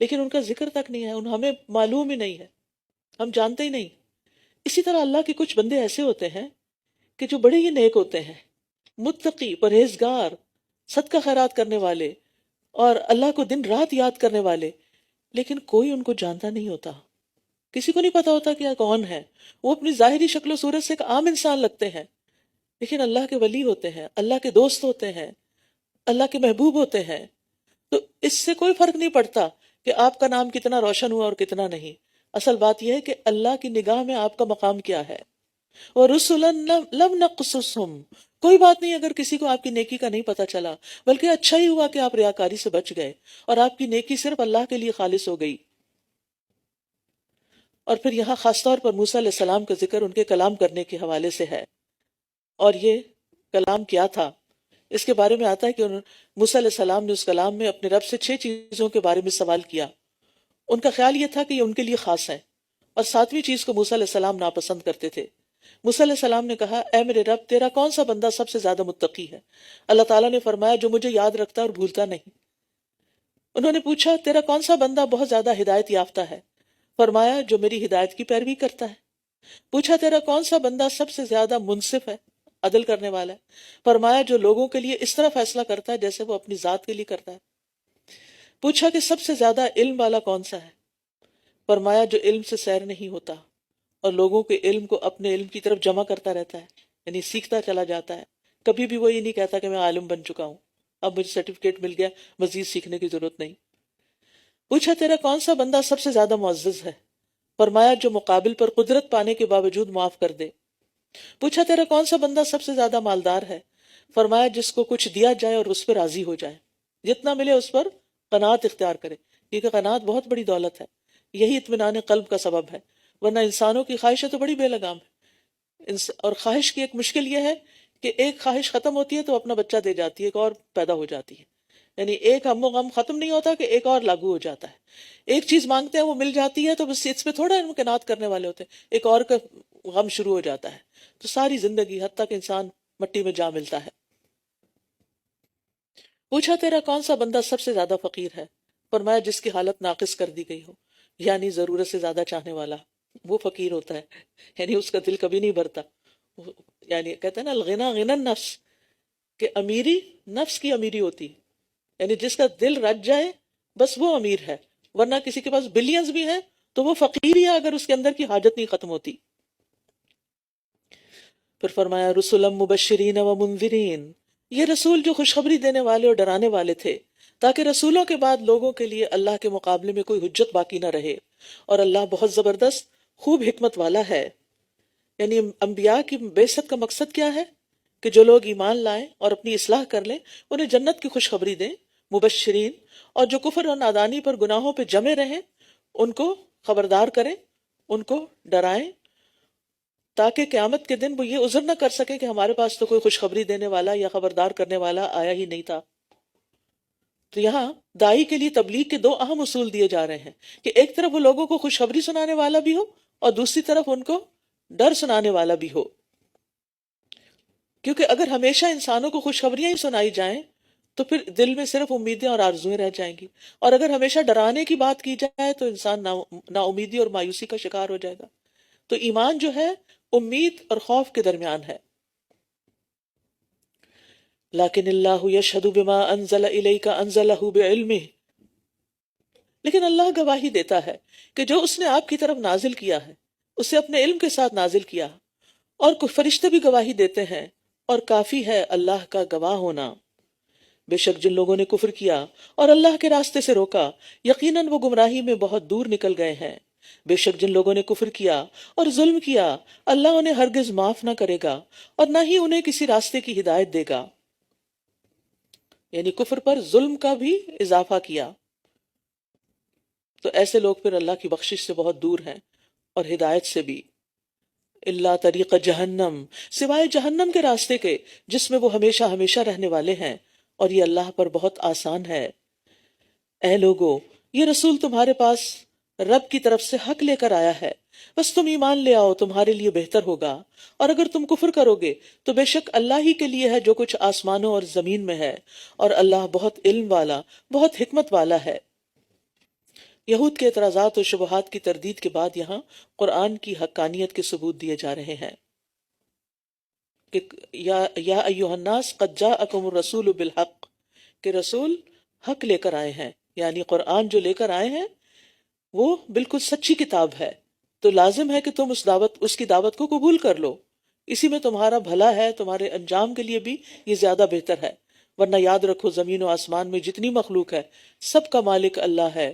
لیکن ان کا ذکر تک نہیں ہے، ہمیں معلوم ہی نہیں ہے، ہم جانتے ہی نہیں۔ اسی طرح اللہ کے کچھ بندے ایسے ہوتے ہیں کہ جو بڑے ہی نیک ہوتے ہیں، متقی، پرہیزگار، صدقہ خیرات کرنے والے اور اللہ کو دن رات یاد کرنے والے، لیکن کوئی ان کو جانتا نہیں ہوتا، کسی کو نہیں پتا ہوتا کہ کون ہے۔ وہ اپنی ظاہری شکل و صورت سے ایک عام انسان لگتے ہیں، لیکن اللہ کے ولی ہوتے ہیں، اللہ کے دوست ہوتے ہیں، اللہ کے محبوب ہوتے ہیں۔ تو اس سے کوئی فرق نہیں پڑتا کہ آپ کا نام کتنا روشن ہوا اور کتنا نہیں، اصل بات یہ ہے کہ اللہ کی نگاہ میں آپ کا مقام کیا ہے۔ وَرُسُلًا لَمْ نَقْصُصْهُمْ، کوئی بات نہیں اگر کسی کو آپ کی نیکی کا نہیں پتا چلا، بلکہ اچھا ہی ہوا کہ آپ ریاکاری سے بچ گئے اور آپ کی نیکی صرف اللہ کے لیے خالص ہو گئی۔ اور پھر یہاں خاص طور پر موسیٰ علیہ السلام کا ذکر ان کے کلام کرنے کے حوالے سے ہے، اور یہ کلام کیا تھا اس کے بارے میں آتا ہے کہ موسیٰ علیہ السلام نے اس کلام میں اپنے رب سے 6 چیزوں کے بارے میں سوال کیا۔ ان کا خیال یہ تھا کہ یہ ان کے لیے خاص ہے، اور 7ویں چیز کو موسیٰ علیہ السلام ناپسند کرتے تھے۔ موسیٰ علیہ السلام نے کہا اے میرے رب، تیرا کون سا بندہ سب سے زیادہ متقی ہے؟ اللہ تعالیٰ نے فرمایا جو مجھے یاد رکھتا اور بھولتا نہیں۔ انہوں نے پوچھا تیرا کون سا بندہ بہت زیادہ ہدایت یافتہ ہے؟ فرمایا جو میری ہدایت کی پیروی کرتا ہے۔ پوچھا تیرا کون سا بندہ سب سے زیادہ منصف ہے، عدل کرنے والا ہے؟ فرمایا جو لوگوں کے لیے اس طرح فیصلہ کرتا ہے جیسے وہ اپنی ذات کے لیے کرتا ہے۔ پوچھا کہ سب سے زیادہ علم والا کون سا ہے؟ فرمایا جو علم سے سیر نہیں ہوتا اور لوگوں کے علم کو اپنے علم کی طرف جمع کرتا رہتا ہے، یعنی سیکھتا چلا جاتا ہے، کبھی بھی وہ یہ نہیں کہتا کہ میں عالم بن چکا ہوں، اب مجھے سرٹیفکیٹ مل گیا، مزید سیکھنے کی ضرورت نہیں۔ پوچھا تیرا کون سا بندہ سب سے زیادہ معزز ہے؟ فرمایا جو مقابل پر قدرت پانے کے باوجود معاف کر دے۔ پوچھا تیرا کون سا بندہ سب سے زیادہ مالدار ہے؟ فرمایا جس کو کچھ دیا جائے اور اس پہ راضی ہو جائے، جتنا ملے اس پر قناعت اختیار کرے، کیونکہ قناعت بہت بڑی دولت ہے، یہی اطمینان قلب کا سبب ہے، ورنہ انسانوں کی خواہشیں تو بڑی بے لگام ہے، اور خواہش کی ایک مشکل یہ ہے کہ ایک خواہش ختم ہوتی ہے تو اپنا بچہ دے جاتی ہے، ایک اور پیدا ہو جاتی ہے، یعنی ایک ہم و غم ختم نہیں ہوتا کہ ایک اور لاگو ہو جاتا ہے۔ ایک چیز مانگتے ہیں وہ مل جاتی ہے تو بس اس پہ تھوڑا امکنات کرنے والے ہوتے ہیں، ایک اور کا غم شروع ہو جاتا ہے، تو ساری زندگی حد تک انسان مٹی میں جا ملتا ہے۔ پوچھا تیرا کون سا بندہ سب سے زیادہ فقیر ہے؟ فرمایا جس کی حالت ناقص کر دی گئی ہو، یعنی ضرورت سے زیادہ چاہنے والا، وہ فقیر ہوتا ہے، یعنی اس کا دل کبھی نہیں بھرتا. یعنی کہتے ہیں نا الغنا غنا النفس، کہ امیری نفس کی امیری ہوتی ہے، یعنی جس کا دل رج جائے بس وہ امیر ہے، ورنہ کسی کے پاس بلینز بھی ہیں تو وہ فقیر ہی ہے اگر اس کے اندر کی حاجت نہیں ختم ہوتی. پھر فرمایا رسلا مبشرین و منذرین، یہ رسول جو خوشخبری دینے والے اور ڈرانے والے تھے تاکہ رسولوں کے بعد لوگوں کے لیے اللہ کے مقابلے میں کوئی حجت باقی نہ رہے، اور اللہ بہت زبردست خوب حکمت والا ہے. یعنی انبیاء کی بعثت کا مقصد کیا ہے؟ کہ جو لوگ ایمان لائیں اور اپنی اصلاح کر لیں انہیں جنت کی خوشخبری دیں، مبشرین، اور جو کفر اور نادانی پر گناہوں پہ جمے رہیں ان کو خبردار کریں، ان کو ڈرائیں، تاکہ قیامت کے دن وہ یہ عذر نہ کر سکیں کہ ہمارے پاس تو کوئی خوشخبری دینے والا یا خبردار کرنے والا آیا ہی نہیں تھا. تو یہاں دائی کے لیے تبلیغ کے دو اہم اصول دیے جا رہے ہیں کہ ایک طرف وہ لوگوں کو خوشخبری سنانے والا بھی ہو اور دوسری طرف ان کو ڈر سنانے والا بھی ہو. کیونکہ اگر ہمیشہ انسانوں کو خوشخبریاں ہی سنائی جائیں تو پھر دل میں صرف امیدیں اور آرزویں رہ جائیں گی، اور اگر ہمیشہ ڈرانے کی بات کی جائے تو انسان نا امیدی اور مایوسی کا شکار ہو جائے گا. تو ایمان جو ہے امید اور خوف کے درمیان ہے. لیکن اللہ یشہد بما انزل الیک انزلہ بعلمہ، لیکن اللہ گواہی دیتا ہے کہ جو اس نے آپ کی طرف نازل کیا ہے اسے اپنے علم کے ساتھ نازل کیا، اور کچھ فرشتے بھی گواہی دیتے ہیں، اور کافی ہے اللہ کا گواہ ہونا. بے شک جن لوگوں نے کفر کیا اور اللہ کے راستے سے روکا یقیناً وہ گمراہی میں بہت دور نکل گئے ہیں. بے شک جن لوگوں نے کفر کیا اور ظلم کیا اللہ انہیں ہرگز معاف نہ کرے گا اور نہ ہی انہیں کسی راستے کی ہدایت دے گا. یعنی کفر پر ظلم کا بھی اضافہ کیا، تو ایسے لوگ پھر اللہ کی بخشش سے بہت دور ہیں اور ہدایت سے بھی. اللہ طریق جہنم، سوائے جہنم کے راستے کے جس میں وہ ہمیشہ ہمیشہ رہنے والے ہیں، اور یہ اللہ پر بہت آسان ہے. اے لوگو، یہ رسول تمہارے پاس رب کی طرف سے حق لے کر آیا ہے، بس تم ایمان لے آؤ تمہارے لیے بہتر ہوگا، اور اگر تم کفر کرو گے تو بے شک اللہ ہی کے لیے ہے جو کچھ آسمانوں اور زمین میں ہے، اور اللہ بہت علم والا بہت حکمت والا ہے. یہود کے اعتراضات اور شبہات کی تردید کے بعد یہاں قرآن کی حقانیت کے ثبوت دیے جا رہے ہیں کہ یا ایھا الناس قد جاءکم الرسول بالحق، کہ رسول حق لے کر آئے ہیں، یعنی قرآن جو لے کر آئے ہیں وہ بالکل سچی کتاب ہے، تو لازم ہے کہ تم اس کی دعوت کو قبول کر لو، اسی میں تمہارا بھلا ہے، تمہارے انجام کے لیے بھی یہ زیادہ بہتر ہے. ورنہ یاد رکھو زمین و آسمان میں جتنی مخلوق ہے سب کا مالک اللہ ہے،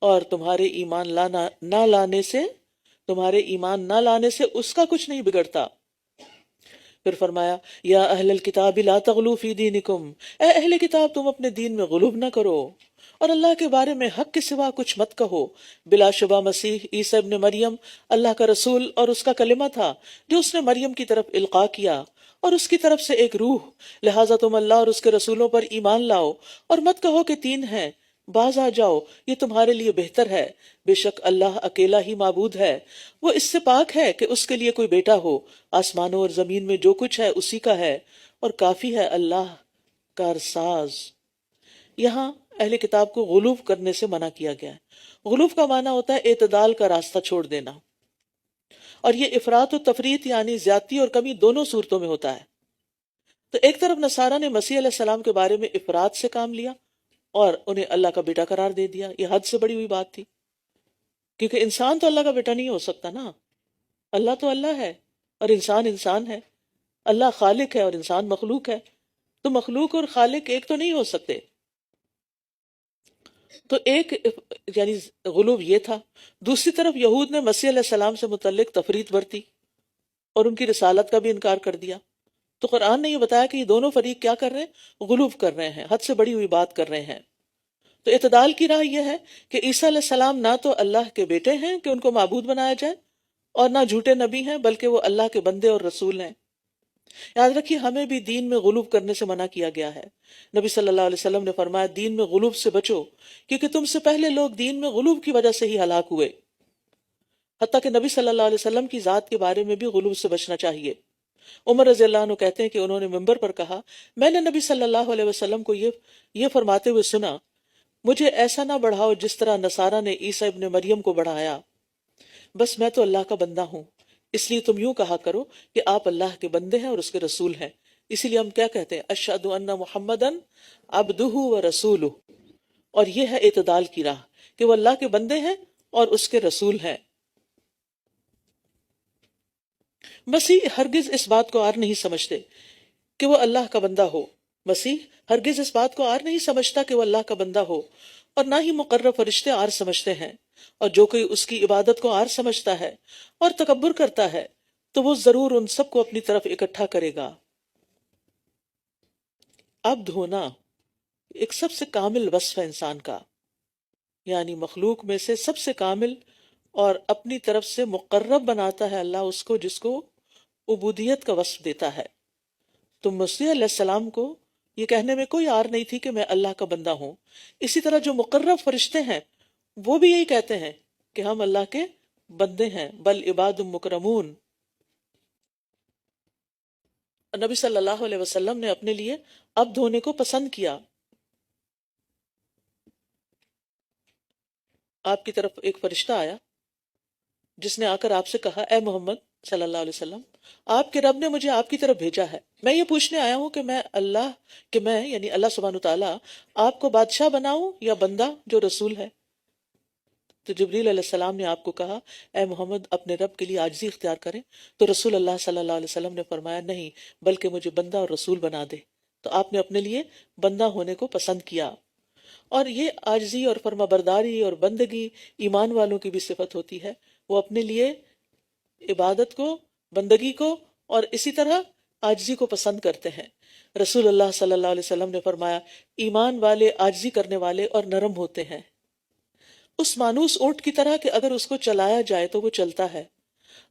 اور تمہارے ایمان نہ لانے سے اس کا کچھ نہیں بگڑتا. پھر فرمایا یا اہل الکتاب لا تغلوا فی دینکم، اے اہل کتاب تم اپنے دین میں غلو نہ کرو اور اللہ کے بارے میں حق کے سوا کچھ مت کہو. بلا شبہ مسیح عیسیٰ ابن مریم اللہ کا رسول اور اس کا کلمہ تھا جو اس نے مریم کی طرف القاء کیا، اور اس کی طرف سے ایک روح، لہٰذا تم اللہ اور اس کے رسولوں پر ایمان لاؤ اور مت کہو کہ تین ہیں، باز آ جاؤ، یہ تمہارے لیے بہتر ہے. بے شک اللہ اکیلا ہی معبود ہے، وہ اس سے پاک ہے کہ اس کے لیے کوئی بیٹا ہو. آسمانوں اور زمین میں جو کچھ ہے اسی کا ہے، اور کافی ہے اللہ کارساز. یہاں اہل کتاب کو غلو کرنے سے منع کیا گیا ہے. غلو کا معنی ہوتا ہے اعتدال کا راستہ چھوڑ دینا، اور یہ افراط و تفریط یعنی زیادتی اور کمی دونوں صورتوں میں ہوتا ہے. تو ایک طرف نصارہ نے مسیح علیہ السلام کے بارے میں افراط سے کام لیا اور انہیں اللہ کا بیٹا قرار دے دیا. یہ حد سے بڑی ہوئی بات تھی، کیونکہ انسان تو اللہ کا بیٹا نہیں ہو سکتا نا. اللہ تو اللہ ہے اور انسان انسان ہے. اللہ خالق ہے اور انسان مخلوق ہے، تو مخلوق اور خالق ایک تو نہیں ہو سکتے. تو ایک یعنی غلو یہ تھا. دوسری طرف یہود نے مسیح علیہ السلام سے متعلق تفریط برتی اور ان کی رسالت کا بھی انکار کر دیا. تو قرآن نے یہ بتایا کہ یہ دونوں فریق کیا کر رہے ہیں؟ غلو کر رہے ہیں، حد سے بڑی ہوئی بات کر رہے ہیں. تو اعتدال کی راہ یہ ہے کہ عیسیٰ علیہ السلام نہ تو اللہ کے بیٹے ہیں کہ ان کو معبود بنایا جائے، اور نہ جھوٹے نبی ہیں بلکہ وہ اللہ کے بندے اور رسول ہیں. یاد رکھیے ہمیں بھی دین میں غلو کرنے سے منع کیا گیا ہے. نبی صلی اللہ علیہ وسلم نے فرمایا دین میں غلو سے بچو، کیونکہ تم سے پہلے لوگ دین میں غلو کی وجہ سے ہی ہلاک ہوئے. حتیٰ کہ نبی صلی اللہ علیہ وسلم کی ذات کے بارے میں بھی غلو سے بچنا چاہیے. عمر رضی اللہ عنہ کہتے ہیں کہ انہوں نے منبر پر کہا میں نے نبی صلی اللہ علیہ وسلم کو یہ فرماتے ہوئے سنا مجھے ایسا نہ بڑھاؤ جس طرح نصارہ نے عیسیٰ ابن مریم کو بڑھایا، بس میں تو اللہ کا بندہ ہوں، اس لیے تم یوں کہا کرو کہ آپ اللہ کے بندے ہیں اور اس کے رسول ہیں۔ اسی لیے ہم کیا کہتے ہیں؟ اشہد ان محمدن عبدہ و رسولہ، اور یہ ہے اعتدال کی راہ کہ وہ اللہ کے بندے ہیں اور اس کے رسول ہیں۔ مسیح ہرگز اس بات کو عار نہیں سمجھتے کہ وہ اللہ کا بندہ ہو، مسیح ہرگز اس بات کو عار نہیں سمجھتا کہ وہ اللہ کا بندہ ہو، اور نہ ہی مقرب فرشتے عار سمجھتے ہیں، اور جو کوئی اس کی عبادت کو عار سمجھتا ہے اور تکبر کرتا ہے تو وہ ضرور ان سب کو اپنی طرف اکٹھا کرے گا۔ عبد ہونا ایک سب سے کامل وصف ہے انسان کا، یعنی مخلوق میں سے سب سے کامل، اور اپنی طرف سے مقرب بناتا ہے اللہ اس کو جس کو عبودیت کا وصف دیتا ہے۔ تو مسیح علیہ السلام کو یہ کہنے میں کوئی عار نہیں تھی کہ میں اللہ کا بندہ ہوں۔ اسی طرح جو مقرب فرشتے ہیں وہ بھی یہی کہتے ہیں کہ ہم اللہ کے بندے ہیں، بل عباد مکرمون۔ نبی صلی اللہ علیہ وسلم نے اپنے لیے عبد ہونے کو پسند کیا۔ آپ کی طرف ایک فرشتہ آیا جس نے آ کر آپ سے کہا، اے محمد صلی اللہ علیہ وسلم، آپ کے رب نے مجھے آپ کی طرف بھیجا ہے، میں یہ پوچھنے آیا ہوں کہ میں یعنی اللہ سبحانہ تعالیٰ آپ کو بادشاہ بناؤں یا بندہ جو رسول ہے؟ تو جبریل علیہ السلام نے آپ کو کہا، اے محمد اپنے رب کے لیے عاجزی اختیار کریں۔ تو رسول اللہ صلی اللہ علیہ وسلم نے فرمایا، نہیں بلکہ مجھے بندہ اور رسول بنا دے۔ تو آپ نے اپنے لیے بندہ ہونے کو پسند کیا، اور یہ عاجزی اور فرما برداری اور بندگی ایمان والوں کی بھی صفت ہوتی ہے۔ وہ اپنے لیے عبادت کو، بندگی کو اور اسی طرح عاجزی کو پسند کرتے ہیں۔ رسول اللہ صلی اللہ علیہ وسلم نے فرمایا، ایمان والے عاجزی کرنے والے اور نرم ہوتے ہیں، اس مانوس اونٹ کی طرح کہ اگر اس کو چلایا جائے تو وہ چلتا ہے،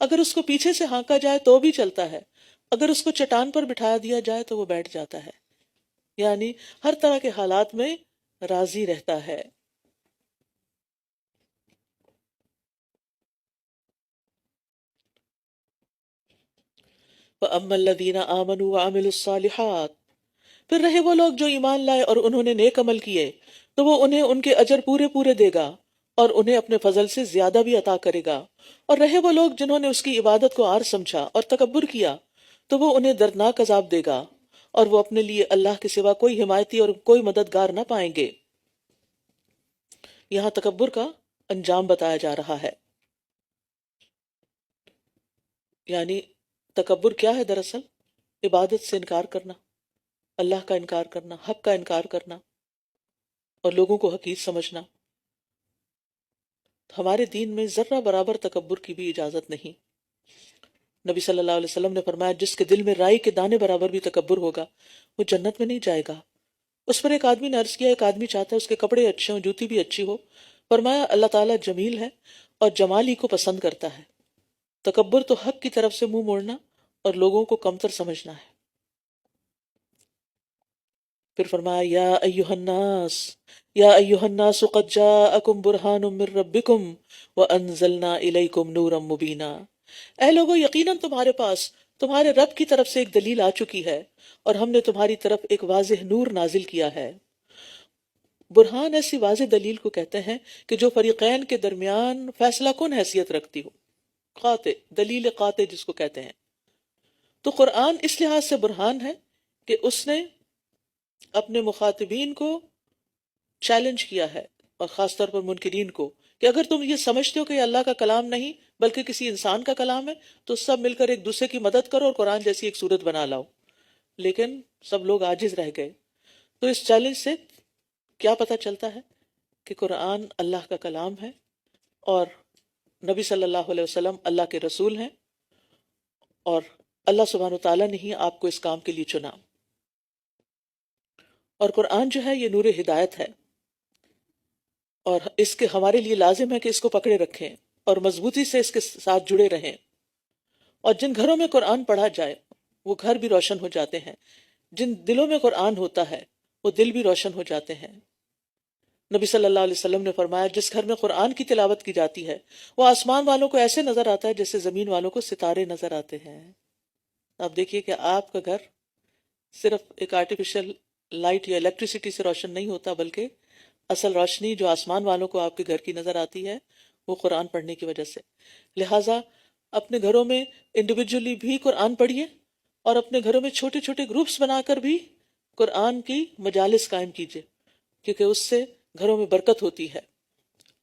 اگر اس کو پیچھے سے ہانکا جائے تو بھی چلتا ہے، اگر اس کو چٹان پر بٹھا دیا جائے تو وہ بیٹھ جاتا ہے، یعنی ہر طرح کے حالات میں راضی رہتا ہے۔ وَأَمَّا الَّذِينَ آمَنُوا وَعَمِلُوا الصَّالِحَاتِ، پھر رہے وہ لوگ جو ایمان لائے اور انہوں نے نیک عمل کیے تو وہ انہیں ان کے اجر پورے پورے دے گا اور انہیں اپنے فضل سے زیادہ بھی عطا کرے گا۔ اور رہے وہ لوگ جنہوں نے اس کی عبادت کو عار سمجھا اور تکبر کیا تو وہ انہیں دردناک عذاب دے گا، اور وہ اپنے لیے اللہ کے سوا کوئی حمایتی اور کوئی مددگار نہ پائیں گے۔ یہاں تکبر کا انجام بتایا جا رہا ہے، یعنی تکبر کیا ہے؟ دراصل عبادت سے انکار کرنا، اللہ کا انکار کرنا، حق کا انکار کرنا اور لوگوں کو حقیر سمجھنا۔ ہمارے دین میں ذرہ برابر تکبر کی بھی اجازت نہیں۔ نبی صلی اللہ علیہ وسلم نے فرمایا، جس کے دل میں رائی کے دانے برابر بھی تکبر ہوگا وہ جنت میں نہیں جائے گا۔ اس پر ایک آدمی نے عرض کیا، ایک آدمی چاہتا ہے اس کے کپڑے اچھے ہوں، جوتی بھی اچھی ہو۔ فرمایا، اللہ تعالیٰ جمیل ہے اور جمال ہی کو پسند کرتا ہے۔ تکبر تو حق کی طرف سے منہ موڑنا اور لوگوں کو کمتر سمجھنا ہے۔ پھر فرمایا، یا ایھا الناس قد جاءکم برہان من ربکم وانزلنا الیکم نورا مبینا، اے لوگو یقیناً تمہارے پاس تمہارے رب کی طرف سے ایک دلیل آ چکی ہے اور ہم نے تمہاری طرف ایک واضح نور نازل کیا ہے۔ برہان ایسی واضح دلیل کو کہتے ہیں کہ جو فریقین کے درمیان فیصلہ کن حیثیت رکھتی ہو، قاطع، دلیل قاطع جس کو کہتے ہیں۔ تو قرآن اس لحاظ سے برہان ہے کہ اس نے اپنے مخاطبین کو چیلنج کیا ہے، اور خاص طور پر منکرین کو، کہ اگر تم یہ سمجھتے ہو کہ یہ اللہ کا کلام نہیں بلکہ کسی انسان کا کلام ہے تو سب مل کر ایک دوسرے کی مدد کرو اور قرآن جیسی ایک صورت بنا لاؤ۔ لیکن سب لوگ عاجز رہ گئے۔ تو اس چیلنج سے کیا پتہ چلتا ہے کہ قرآن اللہ کا کلام ہے اور نبی صلی اللہ علیہ وسلم اللہ کے رسول ہیں، اور اللہ سبحانہ وتعالیٰ نے ہی آپ کو اس کام کے لیے چنا۔ اور قرآن جو ہے یہ نور ہدایت ہے، اور اس کے ہمارے لیے لازم ہے کہ اس کو پکڑے رکھیں اور مضبوطی سے اس کے ساتھ جڑے رہیں۔ اور جن گھروں میں قرآن پڑھا جائے وہ گھر بھی روشن ہو جاتے ہیں، جن دلوں میں قرآن ہوتا ہے وہ دل بھی روشن ہو جاتے ہیں۔ نبی صلی اللہ علیہ وسلم نے فرمایا، جس گھر میں قرآن کی تلاوت کی جاتی ہے وہ آسمان والوں کو ایسے نظر آتا ہے جیسے زمین والوں کو ستارے نظر آتے ہیں۔ آپ دیکھیے کہ آپ کا گھر صرف ایک آرٹیفیشل لائٹ یا الیکٹریسٹی سے روشن نہیں ہوتا، بلکہ اصل روشنی جو آسمان والوں کو آپ کے گھر کی نظر آتی ہے وہ قرآن پڑھنے کی وجہ سے. لہٰذا اپنے گھروں میں انڈیویجولی بھی قرآن پڑھیے اور اپنے گھروں میں چھوٹے چھوٹے گروپس بنا کر بھی قرآن کی مجالس قائم کیجیے، کیونکہ اس سے گھروں میں برکت ہوتی ہے،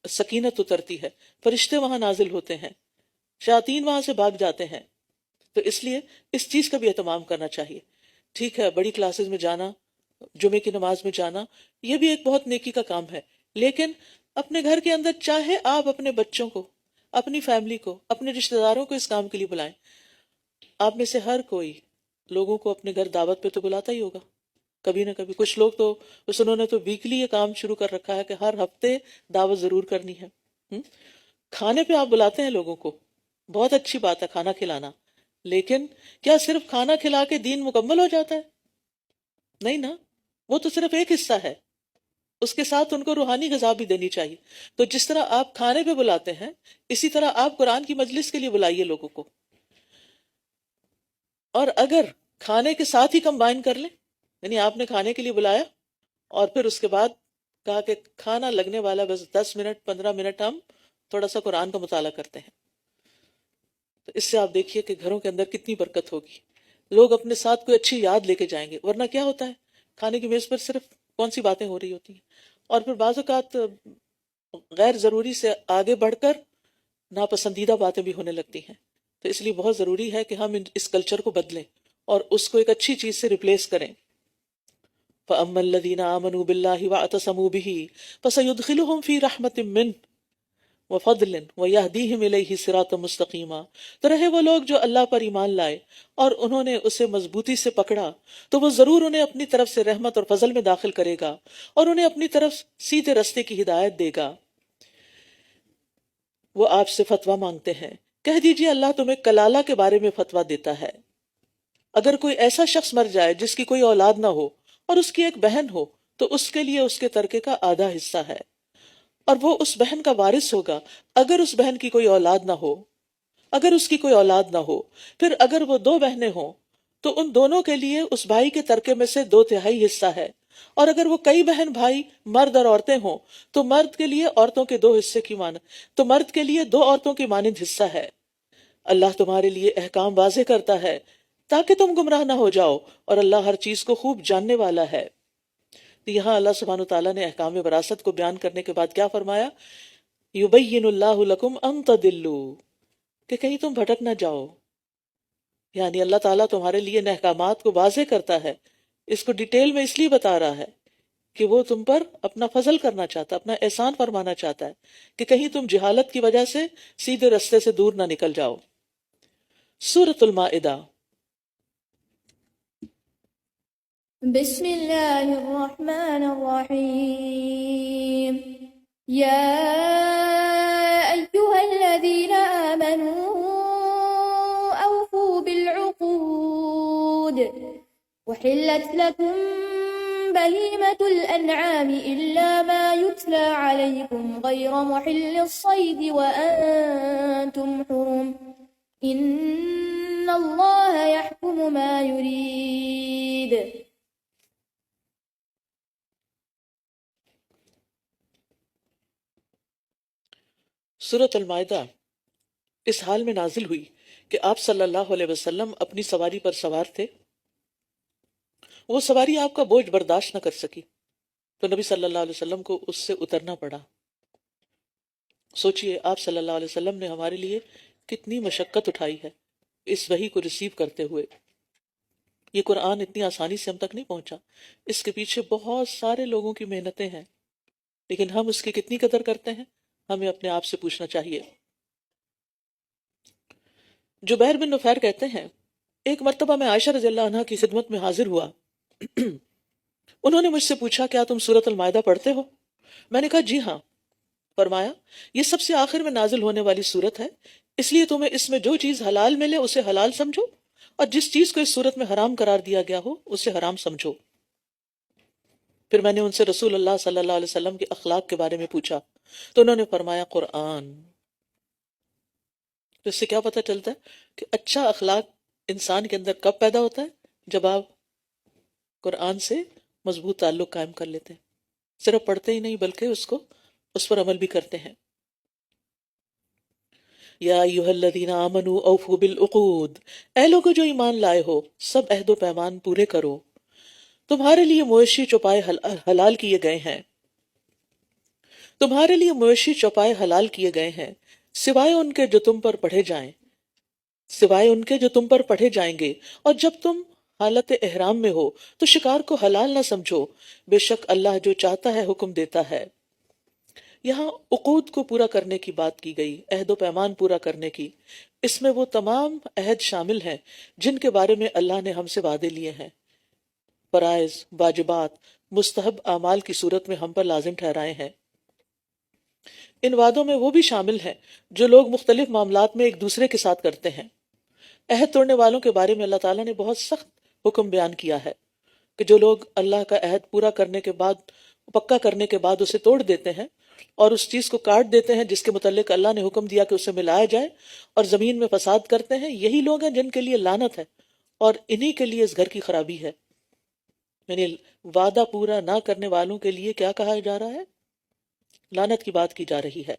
سکینت اترتی ہے، فرشتے وہاں نازل ہوتے ہیں، شیاطین وہاں سے بھاگ جاتے ہیں. تو اس لیے اس چیز کا بھی اہتمام کرنا چاہیے. ٹھیک ہے، بڑی کلاسز میں جانا، جمعے کی نماز میں جانا، یہ بھی ایک بہت نیکی کا کام ہے، لیکن اپنے گھر کے اندر چاہے آپ اپنے بچوں کو، اپنی فیملی کو، اپنے رشتہ داروں کو اس کام کے لیے بلائیں. آپ میں سے ہر کوئی لوگوں کو اپنے گھر دعوت پہ تو بلاتا ہی ہوگا کبھی نہ کبھی. کچھ لوگ تو بس انہوں نے تو ویکلی یہ کام شروع کر رکھا ہے کہ ہر ہفتے دعوت ضرور کرنی ہے. کھانے پہ آپ بلاتے ہیں لوگوں کو، بہت اچھی بات ہے کھانا کھلانا، لیکن کیا صرف کھانا کھلا کے دین مکمل ہو جاتا ہے؟ نہیں نا، وہ تو صرف ایک حصہ ہے، اس کے ساتھ ان کو روحانی غذا بھی دینی چاہیے. تو جس طرح آپ کھانے پہ بلاتے ہیں، اسی طرح آپ قرآن کی مجلس کے لیے بلائیے لوگوں کو. اور اگر کھانے کے ساتھ ہی کمبائن کر لیں، یعنی آپ نے کھانے کے لیے بلایا اور پھر اس کے بعد کہا کہ کھانا لگنے والا بس 10 منٹ 15 منٹ ہم تھوڑا سا قرآن کا مطالعہ کرتے ہیں، تو اس سے آپ دیکھیے کہ گھروں کے اندر کتنی برکت ہوگی. لوگ اپنے ساتھ کوئی اچھی یاد لے کے جائیں گے، ورنہ کیا ہوتا ہے کھانے کی میز پر صرف کون سی باتیں ہو رہی ہوتی ہیں، اور پھر بعض اوقات غیر ضروری سے آگے بڑھ کر ناپسندیدہ باتیں بھی ہونے لگتی ہیں. تو اس لیے بہت ضروری ہے کہ ہم اس کلچر کو بدلیں اور اس کو ایک اچھی چیز سے ریپلیس کریں. فَأَمَّا الَّذِينَ آمَنُوا بِاللَّهِ وَاعْتَصَمُوا بِهِ فَسَيُدْخِلُهُمْ فِي رَحْمَةٍ مِّنْهُ وَفَضْلٍ وَيَهْدِيهِمْ إِلَيْهِ صِرَاطًا مُسْتَقِيمًا. تو رہے وہ لوگ جو اللہ پر ایمان لائے اور انہوں نے اسے مضبوطی سے پکڑا، تو وہ ضرور انہیں اپنی طرف سے رحمت اور فضل میں داخل کرے گا اور انہیں اپنی طرف سیدھے رستے کی ہدایت دے گا. وہ آپ سے فتویٰ مانگتے ہیں، کہہ دیجئے اللہ تمہیں کلالہ کے بارے میں فتویٰ دیتا ہے. اگر کوئی ایسا شخص مر جائے جس کی کوئی اولاد نہ ہو اور اس کی ایک بہن ہو، تو اس کے لیے اس کے ترکے کا آدھا حصہ ہے، اور وہ اس بہن کا وارث ہوگا اگر اس بہن کی کوئی اولاد نہ ہو. اگر اس کی کوئی اولاد نہ ہو، پھر اگر وہ 2 بہنیں ہوں تو ان دونوں کے لیے اس بھائی کے ترکے میں سے 2/3 حصہ ہے. اور اگر وہ کئی بہن بھائی مرد اور عورتیں ہوں تو مرد کے لیے عورتوں کے 2 حصے کی مانند، تو مرد کے لیے 2 عورتوں کی مانند حصہ ہے. اللہ تمہارے لیے احکام واضح کرتا ہے تاکہ تم گمراہ نہ ہو جاؤ، اور اللہ ہر چیز کو خوب جاننے والا ہے. یہاں اللہ سبحانہ وتعالیٰ نے احکام وراثت کو بیان کرنے کے بعد کیا فرمایا؟ یبین اللہ لکم ان تضلوا، کہ کہیں تم بھٹک نہ جاؤ. یعنی اللہ تعالیٰ تمہارے لیے ان احکامات کو واضح کرتا ہے، اس کو ڈیٹیل میں اس لیے بتا رہا ہے کہ وہ تم پر اپنا فضل کرنا چاہتا ہے، اپنا احسان فرمانا چاہتا ہے کہ کہیں تم جہالت کی وجہ سے سیدھے رستے سے دور نہ نکل جاؤ. سورۃ المائدہ. بسم اللہ الرحمن الرحیم. یا ایہا الذین آمنوا اوفوا بالعقود وحلت لکم بہیمة الانعام الا ما یتلی علیکم غیر محل الصید وانتم حرم ان اللہ یحکم ما یرید. سورۃ المائدہ اس حال میں نازل ہوئی کہ آپ صلی اللہ علیہ وسلم اپنی سواری پر سوار تھے. وہ سواری آپ کا بوجھ برداشت نہ کر سکی تو نبی صلی اللہ علیہ وسلم کو اس سے اترنا پڑا. سوچئے آپ صلی اللہ علیہ وسلم نے ہمارے لیے کتنی مشقت اٹھائی ہے اس وحی کو ریسیو کرتے ہوئے. یہ قرآن اتنی آسانی سے ہم تک نہیں پہنچا، اس کے پیچھے بہت سارے لوگوں کی محنتیں ہیں، لیکن ہم اس کی کتنی قدر کرتے ہیں ہمیں اپنے آپ سے پوچھنا چاہیے. جبیر بن نفیر کہتے ہیں ایک مرتبہ میں عائشہ رضی اللہ عنہ کی خدمت میں حاضر ہوا. انہوں نے مجھ سے پوچھا کیا تم سورۃ المائدہ پڑھتے ہو؟ میں نے کہا جی ہاں. فرمایا یہ سب سے آخر میں نازل ہونے والی سورت ہے، اس لیے تمہیں اس میں جو چیز حلال ملے اسے حلال سمجھو، اور جس چیز کو اس سورت میں حرام قرار دیا گیا ہو اسے حرام سمجھو. پھر میں نے ان سے رسول اللہ صلی اللہ علیہ وسلم کے اخلاق کے بارے میں پوچھا تو انہوں نے فرمایا قرآن. تو اس سے کیا پتہ چلتا ہے کہ اچھا اخلاق انسان کے اندر کب پیدا ہوتا ہے؟ جب آپ قرآن سے مضبوط تعلق قائم کر لیتے ہیں. صرف پڑھتے ہی نہیں بلکہ اس پر عمل بھی کرتے ہیں. یا ایھا الذین آمنوا اوفوا بالعقود، اے لوگو جو ایمان لائے ہو سب عہد و پیمان پورے کرو. تمہارے لیے مویشی چوپائے حلال کیے گئے ہیں، تمہارے لیے مویشی چوپائے حلال کیے گئے ہیں سوائے ان کے جو تم پر پڑھے جائیں، سوائے ان کے جو تم پر پڑھے جائیں گے. اور جب تم حالت احرام میں ہو تو شکار کو حلال نہ سمجھو، بے شک اللہ جو چاہتا ہے حکم دیتا ہے. یہاں عقود کو پورا کرنے کی بات کی گئی، عہد و پیمان پورا کرنے کی. اس میں وہ تمام عہد شامل ہیں جن کے بارے میں اللہ نے ہم سے وعدے لیے ہیں، فرائض، واجبات، مستحب اعمال کی صورت میں ہم پر لازم ٹھہرائے ہیں. ان وعدوں میں وہ بھی شامل ہیں جو لوگ مختلف معاملات میں ایک دوسرے کے ساتھ کرتے ہیں. عہد توڑنے والوں کے بارے میں اللہ تعالیٰ نے بہت سخت حکم بیان کیا ہے کہ جو لوگ اللہ کا عہد پورا کرنے کے بعد، پکا کرنے کے بعد اسے توڑ دیتے ہیں اور اس چیز کو کاٹ دیتے ہیں جس کے متعلق اللہ نے حکم دیا کہ اسے ملایا جائے، اور زمین میں فساد کرتے ہیں، یہی لوگ ہیں جن کے لیے لعنت ہے اور انہی کے لیے اس گھر کی خرابی ہے. یعنی وعدہ پورا نہ کرنے والوں کے لیے کیا کہا جا رہا ہے؟ لعنت کی بات کی جا رہی ہے.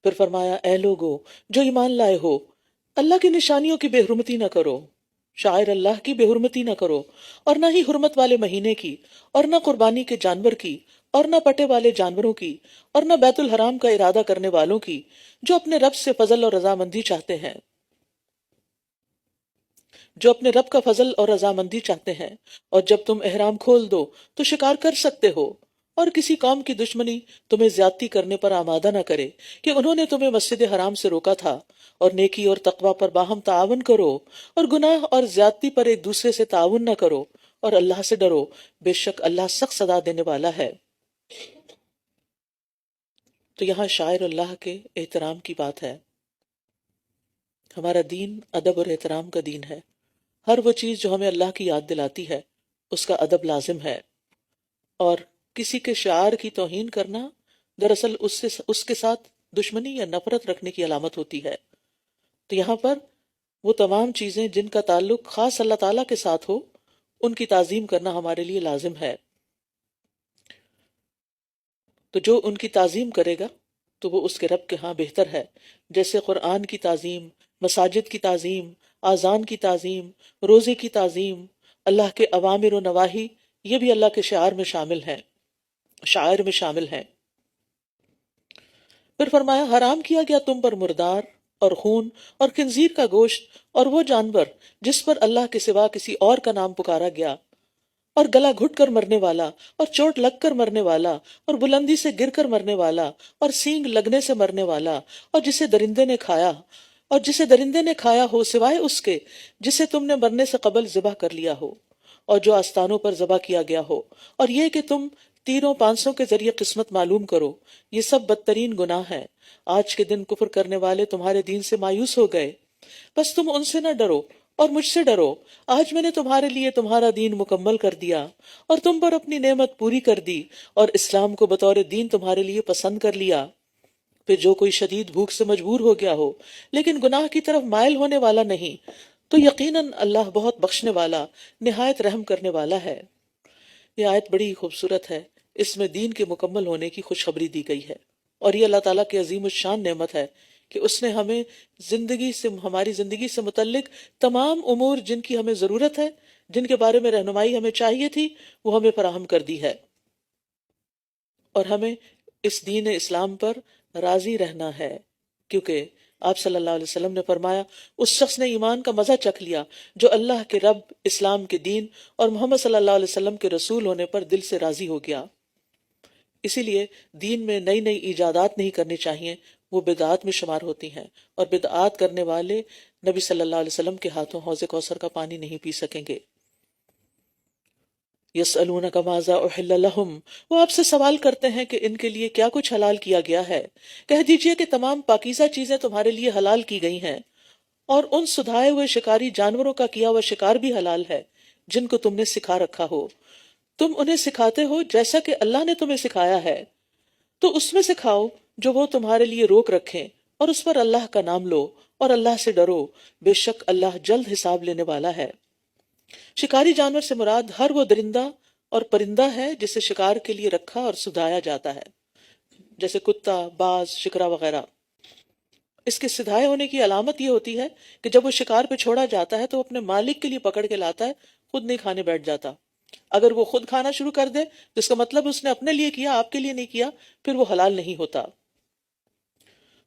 پھر فرمایا اے لوگو جو ایمان لائے ہو اللہ کی نشانیوں کی بے حرمتی نہ کرو، شاعر اللہ کی بے حرمتی نہ کرو، اور نہ ہی حرمت والے مہینے کی، اور نہ قربانی کے جانور کی، اور نہ پٹے والے جانوروں کی، اور نہ بیت الحرام کا ارادہ کرنے والوں کی، جو اپنے رب سے فضل اور رضامندی چاہتے ہیں، جو اپنے رب کا فضل اور رضامندی چاہتے ہیں. اور جب تم احرام کھول دو تو شکار کر سکتے ہو، اور کسی قوم کی دشمنی تمہیں زیادتی کرنے پر آمادہ نہ کرے کہ انہوں نے تمہیں مسجد حرام سے روکا تھا. اور نیکی اور تقوی پر باہم تعاون کرو، اور گناہ اور زیادتی پر ایک دوسرے سے تعاون نہ کرو، اور اللہ سے ڈرو، بے شک اللہ سخت سزا دینے والا ہے. تو یہاں شاعر اللہ کے احترام کی بات ہے. ہمارا دین ادب اور احترام کا دین ہے. ہر وہ چیز جو ہمیں اللہ کی یاد دلاتی ہے اس کا ادب لازم ہے، اور کسی کے شعار کی توہین کرنا دراصل اس کے ساتھ دشمنی یا نفرت رکھنے کی علامت ہوتی ہے. تو یہاں پر وہ تمام چیزیں جن کا تعلق خاص اللہ تعالیٰ کے ساتھ ہو ان کی تعظیم کرنا ہمارے لیے لازم ہے. تو جو ان کی تعظیم کرے گا تو وہ اس کے رب کے ہاں بہتر ہے. جیسے قرآن کی تعظیم، مساجد کی تعظیم، آذان کی تعظیم، روزے کی تعظیم، اللہ کے اوامر و نواہی، یہ بھی اللہ کے شعائر میں شامل ہیں. پھر فرمایا حرام کیا گیا تم پر مردار اور خون اور خنزیر کا گوشت اور وہ جانور جس پر اللہ کے سوا کسی اور کا نام پکارا گیا، اور گلا گھٹ کر مرنے والا، اور چوٹ لگ کر مرنے والا، اور بلندی سے گر کر مرنے والا، اور سینگ لگنے سے مرنے والا، اور جسے درندے نے کھایا ہو سوائے اس کے جسے تم نے مرنے سے قبل ذبح کر لیا ہو، اور جو آستانوں پر ذبح کیا گیا ہو، اور یہ کہ تم تیروں پانسوں کے ذریعے قسمت معلوم کرو، یہ سب بدترین گناہ ہیں. آج کے دن کفر کرنے والے تمہارے دین سے مایوس ہو گئے، بس تم ان سے نہ ڈرو اور مجھ سے ڈرو. آج میں نے تمہارے لیے تمہارا دین مکمل کر دیا اور تم پر اپنی نعمت پوری کر دی، اور اسلام کو بطور دین تمہارے لیے پسند کر لیا. پھر جو کوئی شدید بھوک سے مجبور ہو گیا ہو لیکن گناہ کی طرف مائل ہونے والا نہیں، تو یقیناً اللہ بہت بخشنے والا، نہایت رحم کرنے والا ہے. یہ آیت بڑی خوبصورت ہے. اس میں دین کے مکمل ہونے کی خوشخبری دی گئی ہے، اور یہ اللہ تعالیٰ کی عظیم الشان نعمت ہے کہ اس نے ہمیں ہماری زندگی سے متعلق تمام امور جن کی ہمیں ضرورت ہے، جن کے بارے میں رہنمائی ہمیں چاہیے تھی، وہ ہمیں فراہم کر دی ہے. اور ہمیں اس دین اسلام پر راضی رہنا ہے، کیونکہ آپ صلی اللہ علیہ وسلم نے فرمایا اس شخص نے ایمان کا مزہ چکھ لیا جو اللہ کے رب، اسلام کے دین اور محمد صلی اللہ علیہ وسلم کے رسول ہونے پر دل سے راضی ہو گیا. اسی لیے دین میں نئی نئی ایجادات نہیں کرنی چاہیے، وہ بدعات میں شمار ہوتی ہیں، اور بدعات کرنے والے نبی صلی اللہ علیہ وسلم کے ہاتھوں حوض کوثر کا پانی نہیں پی سکیں گے. یسألونک ماذا احل لہم، وہ آپ سے سوال کرتے ہیں کہ ان کے لیے کیا کچھ حلال کیا گیا ہے. کہہ دیجئے کہ تمام پاکیزہ چیزیں تمہارے لیے حلال کی گئی ہیں، اور ان سدھائے ہوئے شکاری جانوروں کا کیا ہوا شکار بھی حلال ہے جن کو تم نے سکھا رکھا ہو. تم انہیں سکھاتے ہو جیسا کہ اللہ نے تمہیں سکھایا ہے، تو اس میں سے کھاؤ جو وہ تمہارے لیے روک رکھیں، اور اس پر اللہ کا نام لو اور اللہ سے ڈرو، بے شک اللہ جلد حساب لینے والا ہے. شکاری جانور سے مراد ہر وہ درندہ اور پرندہ ہے جسے شکار کے لیے رکھا اور سدھایا جاتا ہے، جیسے کتا، باز، شکرا وغیرہ۔ اس کے سدھائے ہونے کی علامت یہ ہوتی ہے کہ جب وہ شکار پہ چھوڑا جاتا ہے تو وہ اپنے مالک کے لیے پکڑ کے لاتا ہے، خود نہیں کھانے بیٹھ جاتا۔ اگر وہ خود کھانا شروع کر دے تو اس کا مطلب اس نے اپنے لیے کیا، آپ کے لیے نہیں کیا، پھر وہ حلال نہیں ہوتا۔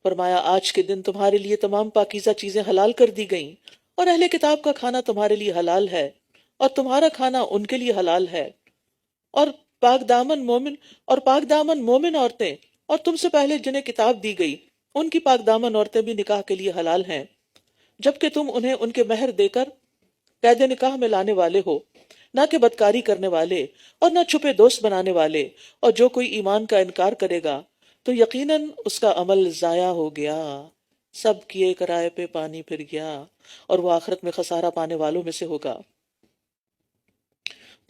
فرمایا آج کے دن تمہارے لیے تمام پاکیزہ چیزیں حلال کر دی گئیں، اور اہل کتاب کا کھانا تمہارے لیے حلال ہے اور تمہارا کھانا ان کے لیے حلال ہے، اور پاک دامن مومن عورتیں اور تم سے پہلے جنہیں کتاب دی گئی ان کی پاک دامن عورتیں بھی نکاح کے لیے حلال ہیں، جبکہ تم انہیں ان کے مہر دے کر قید نکاح میں لانے والے ہو، نہ کہ بدکاری کرنے والے اور نہ چھپے دوست بنانے والے، اور جو کوئی ایمان کا انکار کرے گا تو یقیناً اس کا عمل ضائع ہو گیا، سب کیے کرائے پہ پانی پھر گیا، اور وہ آخرت میں خسارہ پانے والوں میں سے ہوگا۔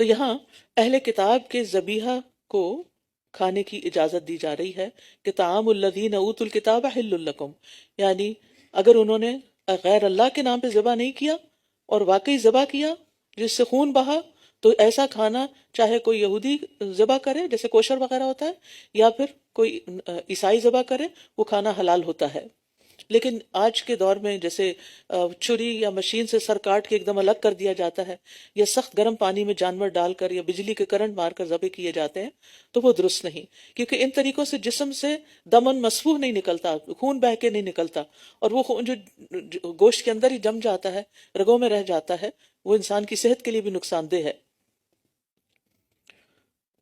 تو یہاں اہل کتاب کے ذبیحہ کو کھانے کی اجازت دی جا رہی ہے کہ طعام الذین اوتوا الکتاب حل لکم، یعنی اگر انہوں نے غیر اللہ کے نام پہ ذبح نہیں کیا اور واقعی ذبح کیا جس سے خون بہا، تو ایسا کھانا چاہے کوئی یہودی ذبح کرے جیسے کوشر وغیرہ ہوتا ہے، یا پھر کوئی عیسائی ذبح کرے، وہ کھانا حلال ہوتا ہے۔ لیکن آج کے دور میں جیسے چھری یا مشین سے سر کاٹ کے ایک دم الگ کر دیا جاتا ہے، یا سخت گرم پانی میں جانور ڈال کر یا بجلی کے کرنٹ مار کر ذبح کیے جاتے ہیں، تو وہ درست نہیں، کیونکہ ان طریقوں سے جسم سے دمن مسفوح نہیں نکلتا، خون بہہ کے نہیں نکلتا، اور وہ خون جو گوشت کے اندر ہی جم جاتا ہے، رگوں میں رہ جاتا ہے، وہ انسان کی صحت کے لیے بھی نقصان دہ ہے۔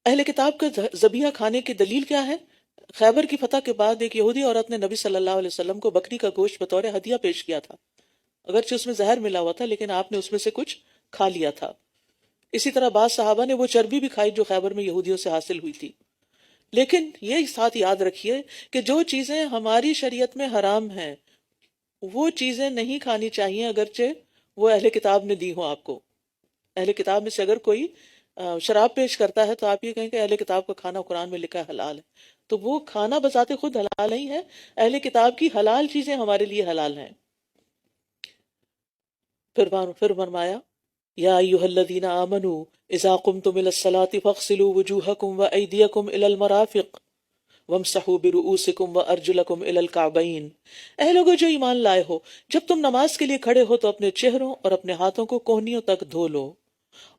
اہل کتاب کا ذبیحہ کھانے کی دلیل کیا ہے؟ خیبر کی فتح کے بعد ایک یہودی عورت نے نبی صلی اللہ علیہ وسلم کو بکری کا گوشت بطور ہدیہ پیش کیا تھا، اگرچہ اس میں زہر ملا ہوا تھا، لیکن آپ نے اس میں سے کچھ کھا لیا تھا۔ اسی طرح بعض صحابہ نے وہ چربی بھی کھائی جو خیبر میں یہودیوں سے حاصل ہوئی تھی۔ لیکن یہ ساتھ یاد رکھیے کہ جو چیزیں ہماری شریعت میں حرام ہیں وہ چیزیں نہیں کھانی چاہیے، اگرچہ وہ اہل کتاب نے دی ہوں آپ کو۔ اہل کتاب میں سے اگر کوئی شراب پیش کرتا ہے تو آپ یہ کہیں کہ اہل کتاب کا کھانا قرآن میں لکھا ہے حلال ہے، تو وہ کھانا بذات خود حلال نہیں ہے، اہل کتاب کی حلال چیزیں ہمارے لیے حلال ہیں۔ پھر فرمایا یا ایھا الذین آمنوا اذا قمتم الى الصلاۃ فاغسلوا وجوہکم وایدیکم الى المرافق وامسحوا برؤوسکم وارجلکم الى الکعبین۔ اے لوگو جو ایمان لائے ہو، جب تم نماز کے لیے کھڑے ہو تو اپنے چہروں اور اپنے ہاتھوں کو کہنیوں تک دھو لو،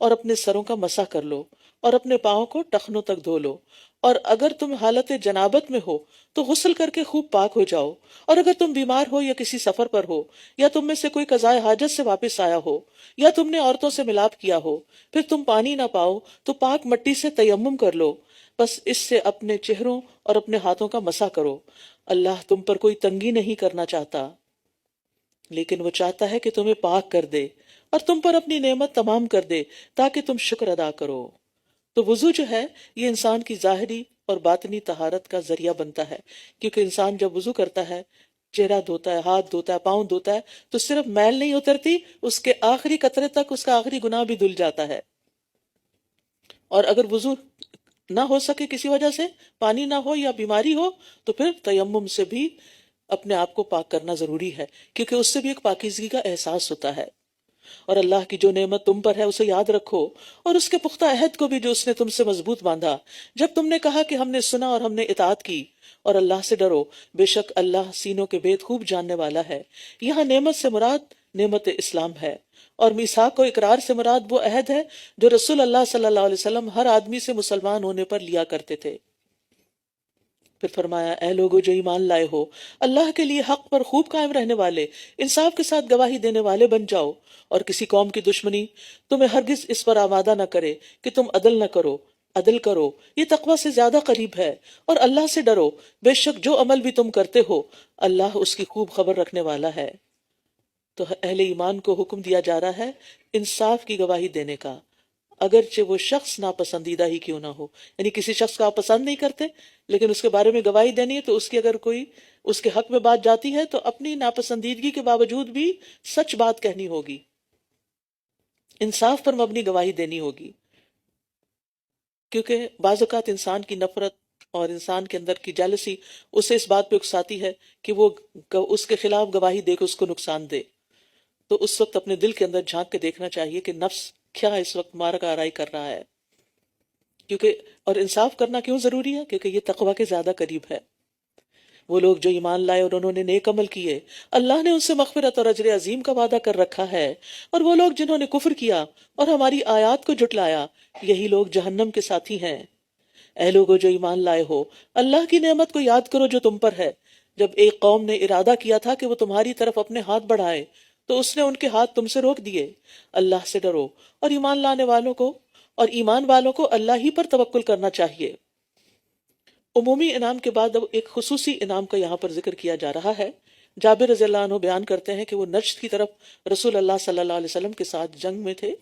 اور اپنے سروں کا مسح کر لو، اور اپنے پاؤں کو ٹخنوں تک دھو لو، اور اگر تم حالت جنابت میں ہو تو غسل کر کے خوب پاک ہو جاؤ، اور اگر تم بیمار ہو یا کسی سفر پر ہو، یا تم میں سے کوئی قضائے حاجت سے واپس آیا ہو، یا تم نے عورتوں سے ملاپ کیا ہو، پھر تم پانی نہ پاؤ تو پاک مٹی سے تیمم کر لو، بس اس سے اپنے چہروں اور اپنے ہاتھوں کا مسح کرو۔ اللہ تم پر کوئی تنگی نہیں کرنا چاہتا، لیکن وہ چاہتا ہے کہ تمہیں پاک کر دے اور تم پر اپنی نعمت تمام کر دے تاکہ تم شکر ادا کرو۔ تو وضو جو ہے یہ انسان کی ظاہری اور باطنی طہارت کا ذریعہ بنتا ہے، کیونکہ انسان جب وضو کرتا ہے، چہرہ دھوتا ہے، ہاتھ دھوتا ہے، پاؤں دھوتا ہے، تو صرف میل نہیں اترتی، اس کے آخری قطرے تک اس کا آخری گناہ بھی دھل جاتا ہے۔ اور اگر وضو نہ ہو سکے کسی وجہ سے، پانی نہ ہو یا بیماری ہو، تو پھر تیمم سے بھی اپنے آپ کو پاک کرنا ضروری ہے، کیونکہ اس سے بھی ایک پاکیزگی کا احساس ہوتا ہے۔ اور اللہ کی جو نعمت تم پر ہے اسے یاد رکھو، اور اس کے پختہ عہد کو بھی جو اس نے تم سے مضبوط باندھا، جب تم نے کہا کہ ہم نے سنا اور ہم نے اطاعت کی، اور اللہ سے ڈرو، بے شک اللہ سینوں کے بھید خوب جاننے والا ہے۔ یہاں نعمت سے مراد نعمت اسلام ہے، اور میثاق و اقرار سے مراد وہ عہد ہے جو رسول اللہ صلی اللہ علیہ وسلم ہر آدمی سے مسلمان ہونے پر لیا کرتے تھے۔ پھر فرمایا اے لوگو جو ایمان لائے ہو، اللہ کے لیے حق پر خوب قائم رہنے والے، انصاف کے ساتھ گواہی دینے والے بن جاؤ، اور کسی قوم کی دشمنی تمہیں ہرگز اس پر آمادہ نہ کرے کہ تم عدل نہ کرو، عدل کرو، یہ تقوی سے زیادہ قریب ہے، اور اللہ سے ڈرو، بے شک جو عمل بھی تم کرتے ہو اللہ اس کی خوب خبر رکھنے والا ہے۔ تو اہل ایمان کو حکم دیا جا رہا ہے انصاف کی گواہی دینے کا، اگرچہ وہ شخص ناپسندیدہ ہی کیوں نہ ہو، یعنی کسی شخص کو آپ پسند نہیں کرتے لیکن اس کے بارے میں گواہی دینی ہے، تو اس کی اگر کوئی اس کے حق میں بات جاتی ہے تو اپنی ناپسندیدگی کے باوجود بھی سچ بات کہنی ہوگی، انصاف پر مبنی گواہی دینی ہوگی، کیونکہ بعض اوقات انسان کی نفرت اور انسان کے اندر کی جیلسی اسے اس بات پہ اکساتی ہے کہ وہ اس کے خلاف گواہی دے کے اس کو نقصان دے۔ تو اس وقت اپنے دل کے اندر جھانک کے دیکھنا چاہیے کہ نفس کیا اس وقت مارکہ آرائی کر رہا ہے۔ کیونکہ اور انصاف کرنا کیوں ضروری ہے؟ کیونکہ یہ تقوی کے زیادہ قریب ہے. وہ لوگ جو ایمان لائے اور انہوں نے نیک عمل کیے، اللہ نے ان سے مغفرت اور اجر عظیم کا وعدہ کر رکھا ہے. اور وہ لوگ جنہوں نے کفر کیا اور ہماری آیات کو جھٹلایا، یہی لوگ جہنم کے ساتھی ہیں. اے لوگو جو ایمان لائے ہو، اللہ کی نعمت کو یاد کرو جو تم پر ہے. جب ایک قوم نے ارادہ کیا تھا کہ وہ تمہاری طرف اپنے ہاتھ بڑھائے تو اس نے ان کے ہاتھ تم سے روک دیے. اللہ سے ڈرو اور ایمان والوں کو اللہ ہی پر توکل کرنا چاہیے. عمومی انعام کے بعد اب ایک خصوصی انعام کا یہاں پر ذکر کیا جا رہا ہے. جابر رضی اللہ عنہ بیان کرتے ہیں کہ وہ نجد کی طرف رسول اللہ صلی اللہ علیہ وسلم کے ساتھ جنگ میں تھے.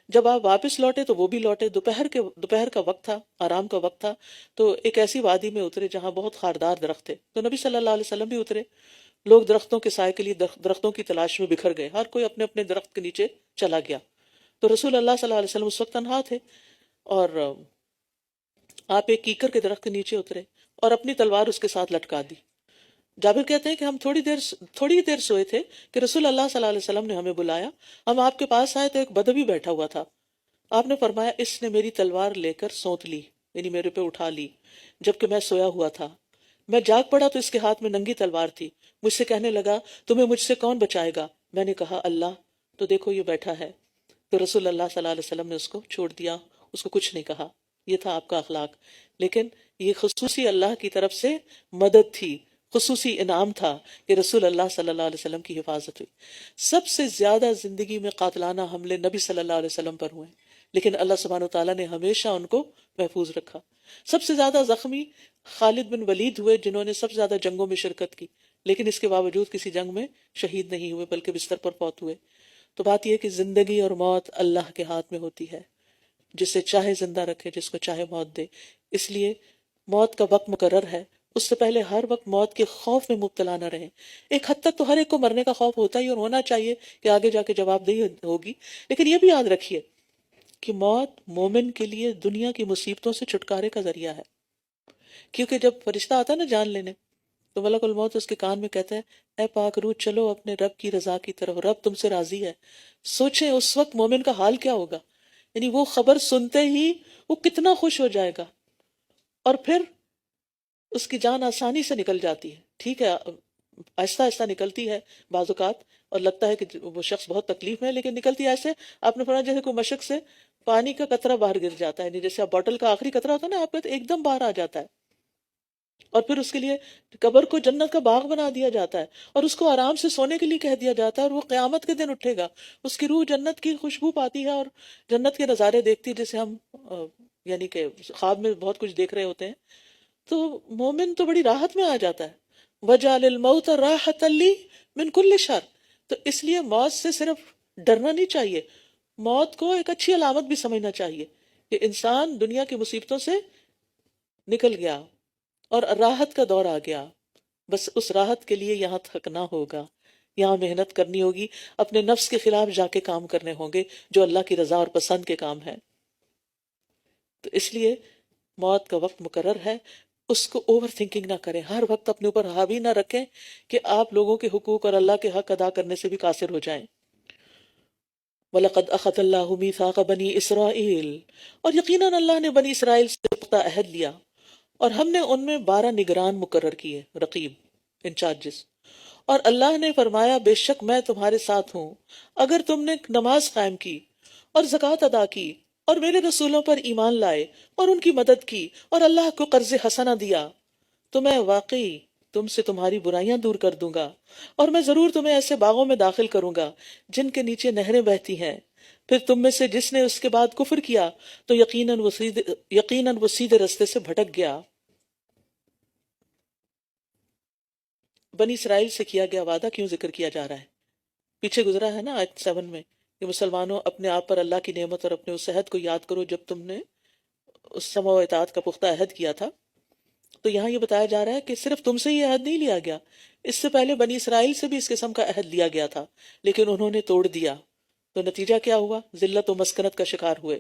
جب آپ واپس لوٹے تو وہ بھی لوٹے. دوپہر کا وقت تھا، آرام کا وقت تھا. تو ایک ایسی وادی میں اترے جہاں بہت خاردار درخت تھے. تو نبی صلی اللہ علیہ وسلم بھی اترے. لوگ درختوں کے سائے کے لیے درختوں کی تلاش میں بکھر گئے. ہر کوئی اپنے اپنے درخت کے نیچے چلا گیا. تو رسول اللہ صلی اللہ علیہ وسلم اس وقت تنہا تھے اور آپ ایک کیکر کے درخت کے نیچے اترے اور اپنی تلوار اس کے ساتھ لٹکا دی. جابر کہتے ہیں کہ ہم تھوڑی دیر سوئے تھے کہ رسول اللہ صلی اللہ علیہ وسلم نے ہمیں بلایا. ہم آپ کے پاس آئے تو ایک بدوی بیٹھا ہوا تھا. آپ نے فرمایا اس نے میری تلوار لے کر سونت لی، یعنی میرے پہ اٹھا لی، جبکہ میں سویا ہوا تھا. میں جاگ پڑا تو اس کے ہاتھ میں ننگی تلوار تھی. مجھ سے کہنے لگا تمہیں مجھ سے کون بچائے گا؟ میں نے کہا اللہ. تو دیکھو یہ بیٹھا ہے. تو رسول اللہ صلی اللہ علیہ وسلم نے اس کو چھوڑ دیا، اس کو کچھ نہیں کہا. یہ تھا آپ کا اخلاق. لیکن یہ خصوصی اللہ کی طرف سے مدد تھی، خصوصی انعام تھا کہ رسول اللہ صلی اللہ علیہ وسلم کی حفاظت ہوئی. سب سے زیادہ زندگی میں قاتلانہ حملے نبی صلی اللہ علیہ وسلم پر ہوئے، لیکن اللہ سبحانہ وتعالیٰ نے ہمیشہ ان کو محفوظ رکھا. سب سے زیادہ زخمی خالد بن ولید ہوئے جنہوں نے سب سے زیادہ جنگوں میں شرکت کی، لیکن اس کے باوجود کسی جنگ میں شہید نہیں ہوئے بلکہ بستر پر فوت ہوئے. تو بات یہ کہ زندگی اور موت اللہ کے ہاتھ میں ہوتی ہے، جسے چاہے زندہ رکھے، جس کو چاہے موت دے. اس لیے موت کا وقت مقرر ہے. اس سے پہلے ہر وقت موت کے خوف میں مبتلا نہ رہیں. ایک حد تک تو ہر ایک کو مرنے کا خوف ہوتا ہی اور ہونا چاہیے کہ آگے جا کے جواب دہی ہوگی. لیکن یہ بھی یاد رکھیے کہ موت مومن کے لیے دنیا کی مصیبتوں سے چھٹکارے کا ذریعہ ہے. کیونکہ جب فرشتہ آتا ہے نا جان لینے، تو ملک الموت اس کے کان میں کہتا ہے اے پاک روح چلو اپنے رب کی رضا کی طرف، رب تم سے راضی ہے. سوچیں اس وقت مومن کا حال کیا ہوگا. یعنی وہ خبر سنتے ہی وہ کتنا خوش ہو جائے گا، اور پھر اس کی جان آسانی سے نکل جاتی ہے. ٹھیک ہے آہستہ آہستہ نکلتی ہے بعض اوقات، اور لگتا ہے کہ وہ شخص بہت تکلیف میں ہے، لیکن نکلتی ہے ایسے آپ نے فرمایا جیسے کوئی مشق سے پانی کا قطرہ باہر گر جاتا ہے. یعنی جیسے آپ بوٹل کا آخری قطرہ ہوتا ہے نا، آپ کا ایک دم باہر آ جاتا ہے. اور پھر اس کے لیے قبر کو جنت کا باغ بنا دیا جاتا ہے، اور اس کو آرام سے سونے کے لیے کہہ دیا جاتا ہے، اور وہ قیامت کے دن اٹھے گا. اس کی روح جنت کی خوشبو پاتی ہے اور جنت کے نظارے دیکھتی ہے، جیسے ہم یعنی کہ خواب میں بہت کچھ دیکھ رہے ہوتے ہیں. تو مومن تو بڑی راحت میں آ جاتا ہے. وَجَعَلَ الْمَوْتَ رَاحَةً لِّي مِن كُلِّ شَرٍ. تو اس لیے موت سے صرف ڈرنا نہیں چاہیے، موت کو ایک اچھی علامت بھی سمجھنا چاہیے کہ انسان دنیا کی مصیبتوں سے نکل گیا اور راحت کا دور آ گیا. بس اس راحت کے لیے یہاں تھکنا ہوگا، یہاں محنت کرنی ہوگی، اپنے نفس کے خلاف جا کے کام کرنے ہوں گے جو اللہ کی رضا اور پسند کے کام ہیں. تو اس لیے موت کا وقت مقرر ہے، اس کو اوور تھنکنگ نہ کریں. ہر وقت اپنے اوپر حاوی نہ رکھیں کہ آپ لوگوں کے حقوق اور اللہ کے حق ادا کرنے سے بھی قاصر ہو جائیں. وَلَقَدْ أَخَذَ اللَّهُ مِيثَاقَ بَنِي إِسْرَائِيلَ. اور یقیناً اللہ نے بنی اسرائیل سے پختہ عہد لیا، اور ہم نے ان میں 12 نگران مقرر کیے، رقیب، انچارجز. اور اللہ نے فرمایا بے شک میں تمہارے ساتھ ہوں اگر تم نے نماز قائم کی اور زکوٰۃ ادا کی اور میرے رسولوں پر ایمان لائے اور ان کی مدد کی اور اللہ کو قرض حسنہ دیا، تو میں واقعی تم سے تمہاری برائیاں دور کر دوں گا، اور میں ضرور تمہیں ایسے باغوں میں داخل کروں گا جن کے نیچے نہریں بہتی ہیں. پھر تم میں سے جس نے اس کے بعد کفر کیا تو یقیناً وہ سیدھے رستے سے بھٹک گیا. بنی اسرائیل سے کیا گیا وعدہ کیوں ذکر کیا جا رہا ہے؟ پیچھے گزرا ہے نا آیت 7 میں کہ مسلمانوں اپنے آپ پر اللہ کی نعمت اور اپنے اس عہد کو یاد کرو جب تم نے اس سمع و اطاعت کا پختہ عہد کیا تھا. تو یہاں یہ بتایا جا رہا ہے کہ صرف تم سے یہ عہد نہیں لیا گیا، اس سے پہلے بنی اسرائیل سے بھی اس قسم کا عہد لیا گیا تھا، لیکن انہوں نے توڑ دیا. تو نتیجہ کیا ہوا؟ ذلت و مسکنت کا شکار ہوئے.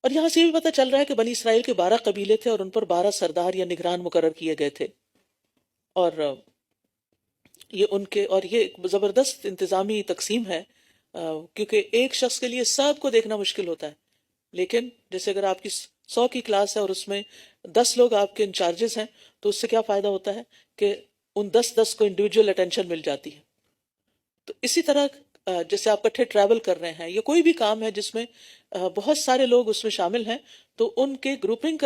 اور یہاں سے یہ بھی پتہ چل رہا ہے کہ بنی اسرائیل کے 12 قبیلے تھے اور ان پر 12 سردار یا نگران مقرر کیے گئے تھے. اور یہ ان کے اور یہ ایک زبردست انتظامی تقسیم ہے، کیونکہ ایک شخص کے لیے سب کو دیکھنا مشکل ہوتا ہے. لیکن جیسے اگر آپ کی 100 کی کلاس ہے اور اس میں 10 لوگ آپ کے انچارجز ہیں، تو اس سے کیا فائدہ ہوتا ہے کہ ان 10 کو انڈیویجول اٹینشن مل جاتی ہے. تو اسی طرح جیسے آپ کٹھے ٹریول کر رہے ہیں یا کوئی بھی کام ہے جس میں بہت سارے لوگ اس میں شامل ہیں، تو ان کے گروپنگ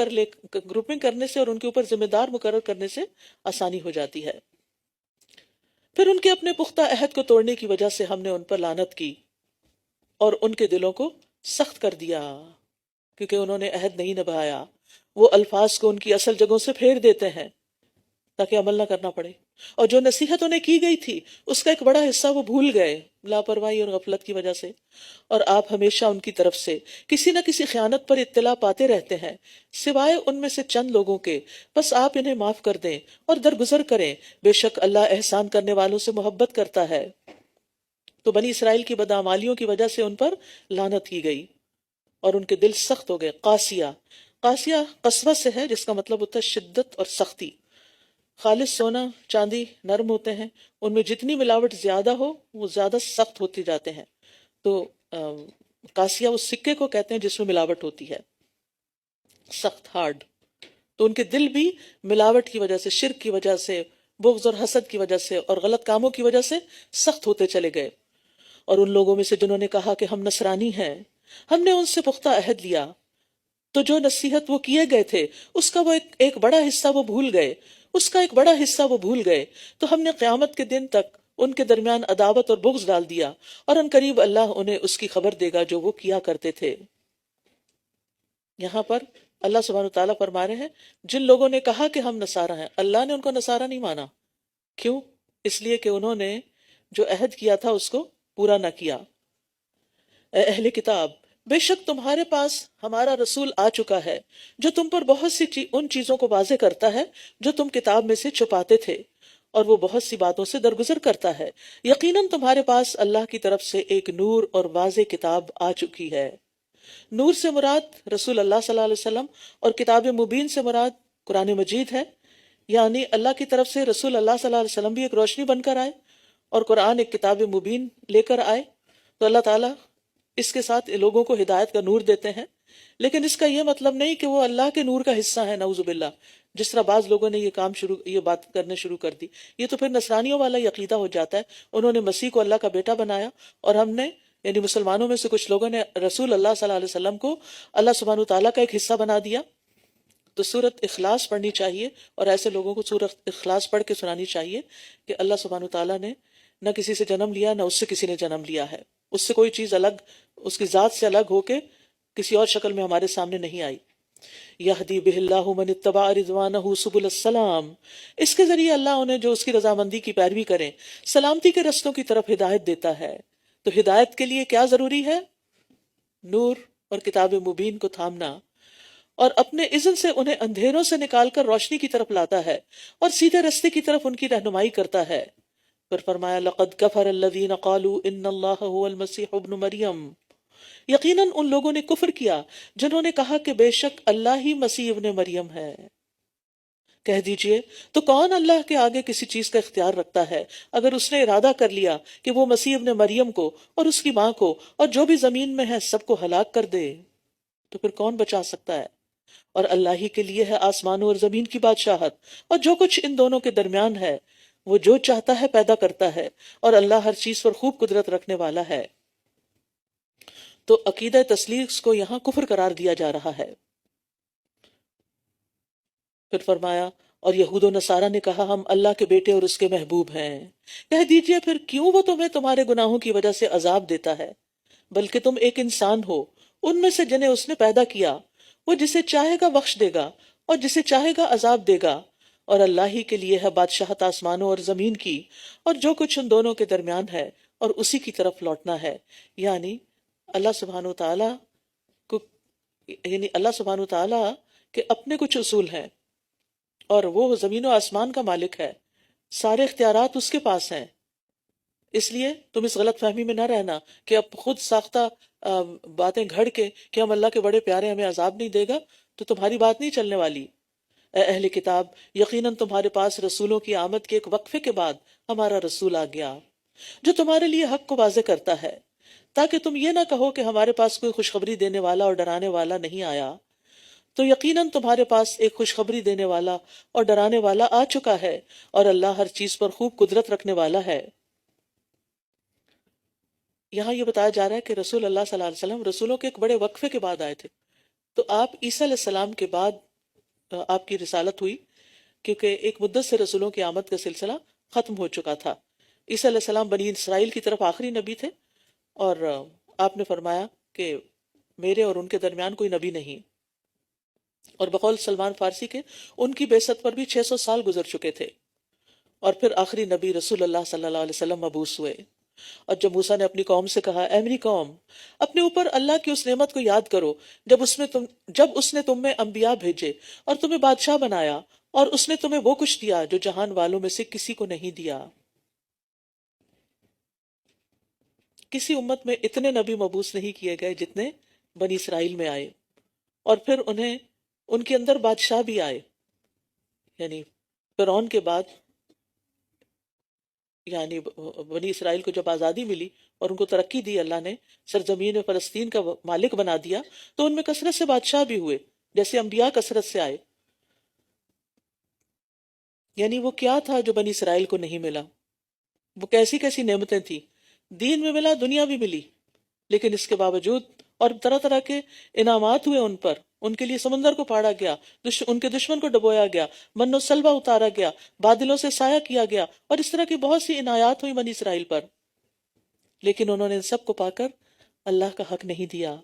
کرنے سے اور ان کے اوپر ذمہ دار مقرر کرنے سے آسانی ہو جاتی ہے. پھر ان کے اپنے پختہ عہد کو توڑنے کی وجہ سے ہم نے ان پر لعنت کی اور ان کے دلوں کو سخت کر دیا کیونکہ انہوں نے عہد نہیں نبھایا. وہ الفاظ کو ان کی اصل جگہوں سے پھیر دیتے ہیں تاکہ عمل نہ کرنا پڑے، اور جو نصیحت انہیں کی گئی تھی اس کا ایک بڑا حصہ وہ بھول گئے لاپرواہی اور غفلت کی وجہ سے. اور آپ ہمیشہ ان کی طرف سے کسی نہ کسی خیانت پر اطلاع پاتے رہتے ہیں سوائے ان میں سے چند لوگوں کے. بس آپ انہیں معاف کر دیں اور درگزر کریں، بے شک اللہ احسان کرنے والوں سے محبت کرتا ہے. تو بنی اسرائیل کی بدعمالیوں کی وجہ سے ان پر لعنت کی گئی اور ان کے دل سخت ہو گئے. قاسیہ قسوہ سے ہے جس کا مطلب ہوتا ہے شدت اور سختی. خالص سونا چاندی نرم ہوتے ہیں، ان میں جتنی ملاوٹ زیادہ ہو وہ زیادہ سخت ہوتے جاتے ہیں. تو قاسیہ اس سکے کو کہتے ہیں جس میں ملاوٹ ہوتی ہے، سخت ہارڈ. تو ان کے دل بھی ملاوٹ کی وجہ سے، شرک کی وجہ سے، بغض اور حسد کی وجہ سے اور غلط کاموں کی وجہ سے سخت ہوتے چلے گئے. اور ان لوگوں میں سے جنہوں نے کہا کہ ہم نصرانی ہیں، ہم نے ان سے پختہ عہد لیا، تو جو نصیحت وہ کیے گئے تھے اس کا وہ ایک بڑا حصہ وہ بھول گئے. تو ہم نے قیامت کے دن تک ان کے درمیان عداوت اور بغض ڈال دیا، اور ان قریب اللہ انہیں اس کی خبر دے گا جو وہ کیا کرتے تھے. یہاں پر اللہ سبحانہ وتعالیٰ فرما رہے ہیں جن لوگوں نے کہا کہ ہم نصارہ ہیں، اللہ نے ان کو نصارہ نہیں مانا. کیوں؟ اس لیے کہ انہوں نے جو عہد کیا تھا اس کو پورا نہ کیا. اے اہل کتاب، بے شک تمہارے پاس ہمارا رسول آ چکا ہے جو تم پر بہت سی ان چیزوں کو واضح کرتا ہے جو تم کتاب میں سے چھپاتے تھے، اور وہ بہت سی باتوں سے درگزر کرتا ہے. یقیناً تمہارے پاس اللہ کی طرف سے ایک نور اور واضح کتاب آ چکی ہے. نور سے مراد رسول اللہ صلی اللہ علیہ وسلم اور کتاب مبین سے مراد قرآن مجید ہے. یعنی اللہ کی طرف سے رسول اللہ صلی اللہ علیہ وسلم بھی ایک روشنی بن کر آئے اور قرآن ایک کتاب مبین لے کر آئے. تو اللہ تعالیٰ اس کے ساتھ لوگوں کو ہدایت کا نور دیتے ہیں، لیکن اس کا یہ مطلب نہیں کہ وہ اللہ کے نور کا حصہ ہے. نعوذ باللہ، جس طرح بعض لوگوں نے یہ بات کرنے شروع کر دی. یہ تو پھر نصرانیوں والا یہ عقیدہ ہو جاتا ہے. انہوں نے مسیح کو اللہ کا بیٹا بنایا، اور ہم نے یعنی مسلمانوں میں سے کچھ لوگوں نے رسول اللہ صلی اللہ علیہ وسلم کو اللہ سبحانہ تعالیٰ کا ایک حصہ بنا دیا. تو سورۃ اخلاص پڑھنی چاہیے، اور ایسے لوگوں کو سورۃ اخلاص پڑھ کے سنانی چاہیے کہ اللہ سبحانہ تعالیٰ نے نہ کسی سے جنم لیا، نہ اس سے کسی نے جنم لیا ہے. اس سے کوئی چیز الگ، اس کی ذات سے الگ ہو کے کسی اور شکل میں ہمارے سامنے نہیں آئی. یہدی بہ اللہ من اتبع رضوانہ سبل السلام، اس کے ذریعے اللہ انہیں جو اس کی رضامندی کی پیروی کریں سلامتی کے رستوں کی طرف ہدایت دیتا ہے. تو ہدایت کے لیے کیا ضروری ہے؟ نور اور کتاب مبین کو تھامنا، اور اپنے اذن سے انہیں اندھیروں سے نکال کر روشنی کی طرف لاتا ہے اور سیدھے رستے کی طرف ان کی رہنمائی کرتا ہے. پھر فرمایا لقد کفر الذین قالوا ان اللہ هو المسیح ابن مریم، یقیناً ان لوگوں نے کفر کیا جنہوں نے کہا کہ بے شک اللہ ہی مسیح ابن مریم ہے. کہہ دیجئے تو کون اللہ کے آگے کسی چیز کا اختیار رکھتا ہے اگر اس نے ارادہ کر لیا کہ وہ مسیح ابن مریم کو اور اس کی ماں کو اور جو بھی زمین میں ہے سب کو ہلاک کر دے، تو پھر کون بچا سکتا ہے؟ اور اللہ ہی کے لیے ہے آسمانوں اور زمین کی بادشاہت اور جو کچھ ان دونوں کے درمیان ہے. وہ جو چاہتا ہے پیدا کرتا ہے، اور اللہ ہر چیز پر خوب قدرت رکھنے والا ہے. تو عقیدہ تسلیس کو یہاں کفر قرار دیا جا رہا ہے. پھر فرمایا اور یہود و نصارہ نے کہا ہم اللہ کے بیٹے اور اس کے محبوب ہیں. کہہ دیجئے پھر کیوں وہ تمہیں تمہارے گناہوں کی وجہ سے عذاب دیتا ہے؟ بلکہ تم ایک انسان ہو ان میں سے جنہیں اس نے پیدا کیا. وہ جسے چاہے گا بخش دے گا اور جسے چاہے گا عذاب دے گا، اور اللہ ہی کے لیے ہے بادشاہت آسمانوں اور زمین کی اور جو کچھ ان دونوں کے درمیان ہے، اور اسی کی طرف لوٹنا ہے. یعنی اللہ سبحانہ تعالیٰ کو، یعنی اللہ سبحانہ تعالیٰ کے اپنے کچھ اصول ہیں، اور وہ زمین و آسمان کا مالک ہے، سارے اختیارات اس کے پاس ہیں. اس لیے تم اس غلط فہمی میں نہ رہنا کہ اب خود ساختہ باتیں گھڑ کے کہ ہم اللہ کے بڑے پیارے ہمیں عذاب نہیں دے گا، تو تمہاری بات نہیں چلنے والی. اے اہل کتاب، یقیناً تمہارے پاس رسولوں کی آمد کے ایک وقفے کے بعد ہمارا رسول آ گیا جو تمہارے لیے حق کو واضح کرتا ہے، تاکہ تم یہ نہ کہو کہ ہمارے پاس کوئی خوشخبری دینے والا اور ڈرانے والا نہیں آیا. تو یقیناً تمہارے پاس ایک خوشخبری دینے والا اور ڈرانے والا آ چکا ہے، اور اللہ ہر چیز پر خوب قدرت رکھنے والا ہے۔ یہاں یہ بتایا جا رہا ہے کہ رسول اللہ صلی اللہ علیہ وسلم رسولوں کے ایک بڑے وقفے کے بعد آئے تھے، تو آپ عیسیٰ علیہ السلام کے بعد آپ کی رسالت ہوئی، کیونکہ ایک مدت سے رسولوں کی آمد کا سلسلہ ختم ہو چکا تھا۔ عیسیٰ علیہ السلام بنی اسرائیل کی طرف آخری نبی تھے، اور آپ نے فرمایا کہ میرے اور ان کے درمیان کوئی نبی نہیں، اور بقول سلمان فارسی کے ان کی بعثت پر بھی 600 سال گزر چکے تھے، اور پھر آخری نبی رسول اللہ صلی اللہ علیہ وسلم مبعوث ہوئے۔ اور جب موسیٰ نے اپنی قوم سے کہا، اے میری قوم، اپنے اوپر اللہ کی اس نعمت کو یاد کرو جب اس نے تم میں انبیاء بھیجے اور تمہیں بادشاہ بنایا، اور اس نے تمہیں وہ کچھ دیا جو جہان والوں میں سے کسی کو نہیں دیا۔ کسی امت میں اتنے نبی مبعوث نہیں کیے گئے جتنے بنی اسرائیل میں آئے، اور پھر ان کے اندر بادشاہ بھی آئے، یعنی فرعون کے بعد، یعنی بنی اسرائیل کو جب آزادی ملی اور ان کو ترقی دی، اللہ نے سرزمین فلسطین کا مالک بنا دیا، تو ان میں کثرت سے بادشاہ بھی ہوئے، جیسے انبیاء کثرت سے آئے۔ یعنی وہ کیا تھا جو بنی اسرائیل کو نہیں ملا؟ وہ کیسی کیسی نعمتیں تھیں، دین میں ملا، دنیا بھی ملی، لیکن اس کے باوجود اور طرح طرح کے انعامات ہوئے ان پر، ان کے لیے سمندر کو پھاڑا گیا، ان کے دشمن کو ڈبویا گیا، من و سلوہ اتارا گیا، بادلوں سے سایہ کیا گیا، اور اس طرح کی بہت سی عنایات ہوئی بنی اسرائیل پر، لیکن انہوں نے ان سب کو پا کر اللہ کا حق نہیں دیا۔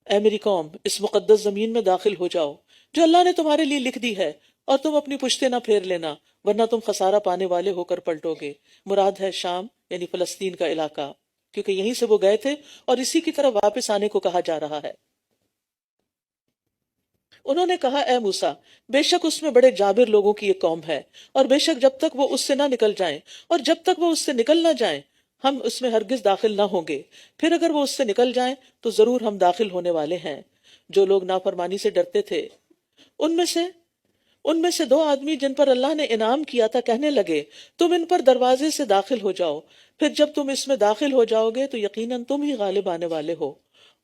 اے میری قوم، اس مقدس زمین میں داخل ہو جاؤ جو اللہ نے تمہارے لیے لکھ دی ہے، اور تم اپنی پشتیں نہ پھیر لینا، ورنہ تم خسارہ پانے والے ہو کر پلٹو گے۔ مراد ہے شام، یعنی فلسطین کا علاقہ، کیونکہ یہیں سے وہ گئے تھے اور اسی کی طرف واپس آنے کو کہا جا رہا ہے۔ انہوں نے کہا، اے موسیٰ، بے شک اس میں بڑے جابر لوگوں کی ایک قوم ہے، اور بے شک جب تک وہ اس سے نہ نکل جائیں، اور جب تک وہ اس سے نکل نہ جائیں، ہم اس میں ہرگز داخل نہ ہوں گے، پھر اگر وہ اس سے نکل جائیں تو ضرور ہم داخل ہونے والے ہیں۔ جو لوگ نافرمانی سے ڈرتے تھے ان میں سے 2 آدمی جن پر اللہ نے انعام کیا تھا کہنے لگے، تم ان پر دروازے سے داخل ہو جاؤ، پھر جب تم اس میں داخل ہو جاؤ گے تو یقیناً تم ہی غالب آنے والے ہو،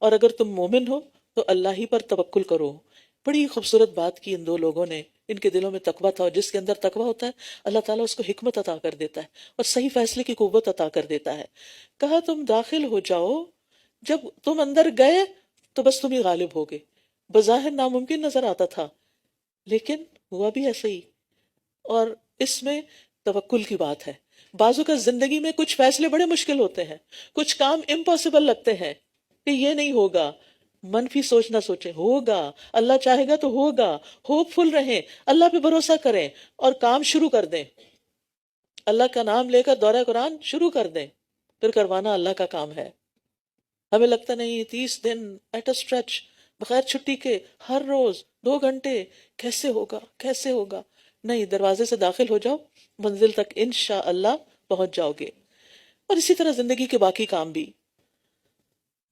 اور اگر تم مومن ہو تو اللہ ہی پر توکل کرو۔ بڑی خوبصورت بات کی ان 2 لوگوں نے، ان کے دلوں میں تقویٰ تھا، اور جس کے اندر تقویٰ ہوتا ہے اللہ تعالیٰ اس کو حکمت عطا کر دیتا ہے اور صحیح فیصلے کی قوت عطا کر دیتا ہے۔ کہا تم داخل ہو جاؤ، جب تم اندر گئے تو بس تم ہی غالب ہوگے۔ بظاہر ناممکن نظر آتا تھا، لیکن ہوا بھی ایسے ہی، اور اس میں توکل کی بات ہے۔ بعضوں کا زندگی میں کچھ فیصلے بڑے مشکل ہوتے ہیں، کچھ کام امپاسبل لگتے ہیں کہ یہ نہیں ہوگا، منفی سوچ نہ سوچیں، ہوگا، اللہ چاہے گا تو ہوگا، ہوپ فل رہیں، اللہ پہ بھروسہ کریں اور کام شروع کر دیں، اللہ کا نام لے کر دورہ قرآن شروع کر دیں، پھر کروانا اللہ کا کام ہے۔ ہمیں لگتا نہیں 30 دن ایٹ اے اسٹریچ بغیر چھٹی کے ہر روز 2 گھنٹے کیسے ہوگا؟ نہیں، دروازے سے داخل ہو جاؤ، منزل تک انشاءاللہ پہنچ جاؤ گے۔ اور اسی طرح زندگی کے باقی کام بھی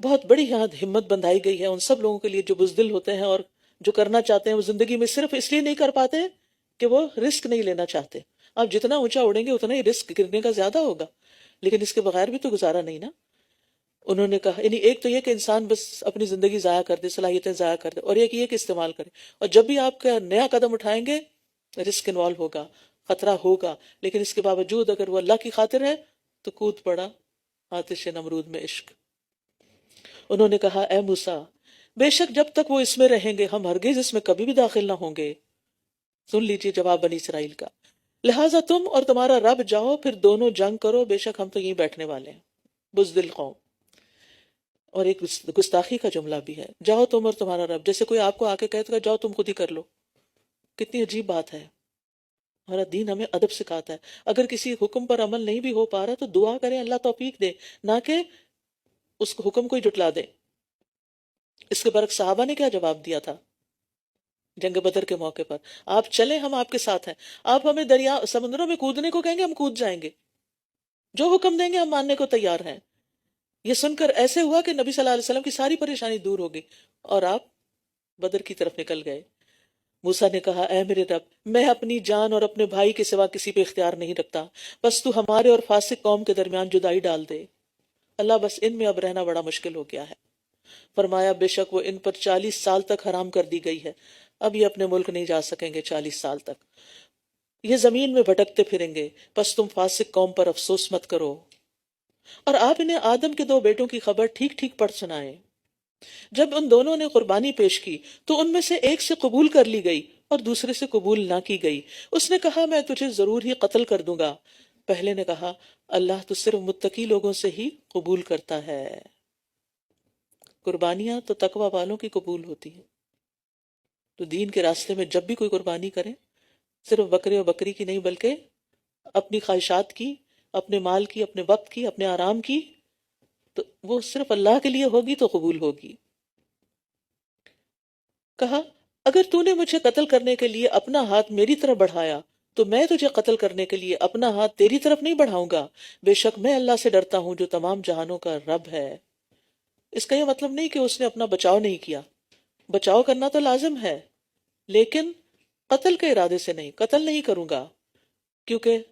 بہت بڑی یہاں ہمت بندھائی گئی ہے ان سب لوگوں کے لیے جو بزدل ہوتے ہیں اور جو کرنا چاہتے ہیں وہ زندگی میں صرف اس لیے نہیں کر پاتے کہ وہ رسک نہیں لینا چاہتے۔ آپ جتنا اونچا اڑیں گے اتنا ہی رسک گرنے کا زیادہ ہوگا، لیکن اس کے بغیر بھی تو گزارا نہیں نا۔ انہوں نے کہا، یعنی ایک تو یہ کہ انسان بس اپنی زندگی ضائع کر دے، صلاحیتیں ضائع کر دے، اور ایک یہ کہ استعمال کرے، اور جب بھی آپ کا نیا قدم اٹھائیں گے رسک انوالو ہوگا، خطرہ ہوگا، لیکن اس کے باوجود اگر وہ اللہ کی خاطر ہے تو کود پڑا آتش نمرود میں عشق۔ انہوں نے کہا، اے موسیٰ، بے شک جب تک وہ اس میں رہیں گے ہم ہرگز اس میں کبھی بھی داخل نہ ہوں گے۔ سن لیجئے جواب بنی اسرائیل کا، لہٰذا تم اور تمہارا رب جاؤ، پھر دونوں جنگ کرو، بے شک ہم تو یہیں بیٹھنے والے ہیں۔ بزدل قوم۔ اور ایک گستاخی کا جملہ بھی ہے، جاؤ تم اور تمہارا رب، جیسے کوئی آپ کو آ کے کہتا ہے جاؤ تم خود ہی کر لو۔ کتنی عجیب بات ہے۔ ہمارا دین ہمیں ادب سکھاتا ہے، اگر کسی حکم پر عمل نہیں بھی ہو پا رہا تو دعا کریں اللہ توفیق دے، نہ کہ اس کو حکم کو ہی جھٹلا دے۔ اس کے برعکس صحابہ نے کیا جواب دیا تھا جنگ بدر کے موقع پر؟ آپ چلیں، ہم آپ کے ساتھ ہیں، آپ ہمیں دریا سمندروں میں کودنے کو کہیں گے ہم کود جائیں گے، جو حکم دیں گے ہم ماننے کو تیار ہیں۔ یہ سن کر ایسے ہوا کہ نبی صلی اللہ علیہ وسلم کی ساری پریشانی دور ہو گئی اور آپ بدر کی طرف نکل گئے۔ موسیٰ نے کہا، اے میرے رب، میں اپنی جان اور اپنے بھائی کے سوا کسی پہ اختیار نہیں رکھتا، بس تو ہمارے اور فاسق قوم کے درمیان جدائی ڈال دے۔ اللہ، بس ان میں اب رہنا بڑا مشکل ہو گیا ہے۔ فرمایا بے شک وہ ان پر 40 سال تک حرام کر دی گئی ہے، اب یہ اپنے ملک نہیں جا سکیں گے 40 سال تک، یہ زمین میں بھٹکتے پھریں گے، پس تم فاسق قوم پر افسوس مت کرو۔ اور آپ انہیں آدم کے 2 بیٹوں کی خبر ٹھیک ٹھیک پڑھ سنائیں۔ جب ان دونوں نے قربانی پیش کی تو ان میں سے ایک سے قبول کر لی گئی اور دوسرے سے قبول نہ کی گئی۔ اس نے کہا میں تجھے ضرور ہی قتل کر دوں گا۔ پہلے نے کہا اللہ تو صرف متقی لوگوں سے ہی قبول کرتا ہے۔ قربانیاں تو تقوی والوں کی قبول ہوتی ہیں، تو دین کے راستے میں جب بھی کوئی قربانی کرے صرف بکرے اور بکری کی نہیں بلکہ اپنی خواہشات کی، اپنے مال کی، اپنے وقت کی، اپنے آرام کی، تو وہ صرف اللہ کے لیے ہوگی تو قبول ہوگی۔ کہا اگر تو نے مجھے قتل کرنے کے لیے اپنا ہاتھ میری طرف بڑھایا تو میں تجھے قتل کرنے کے لیے اپنا ہاتھ تیری طرف نہیں بڑھاؤں گا، بے شک میں اللہ سے ڈرتا ہوں جو تمام جہانوں کا رب ہے۔ اس کا یہ مطلب نہیں کہ اس نے اپنا بچاؤ نہیں کیا، بچاؤ کرنا تو لازم ہے، لیکن قتل کے ارادے سے نہیں، قتل نہیں کروں گا، کیونکہ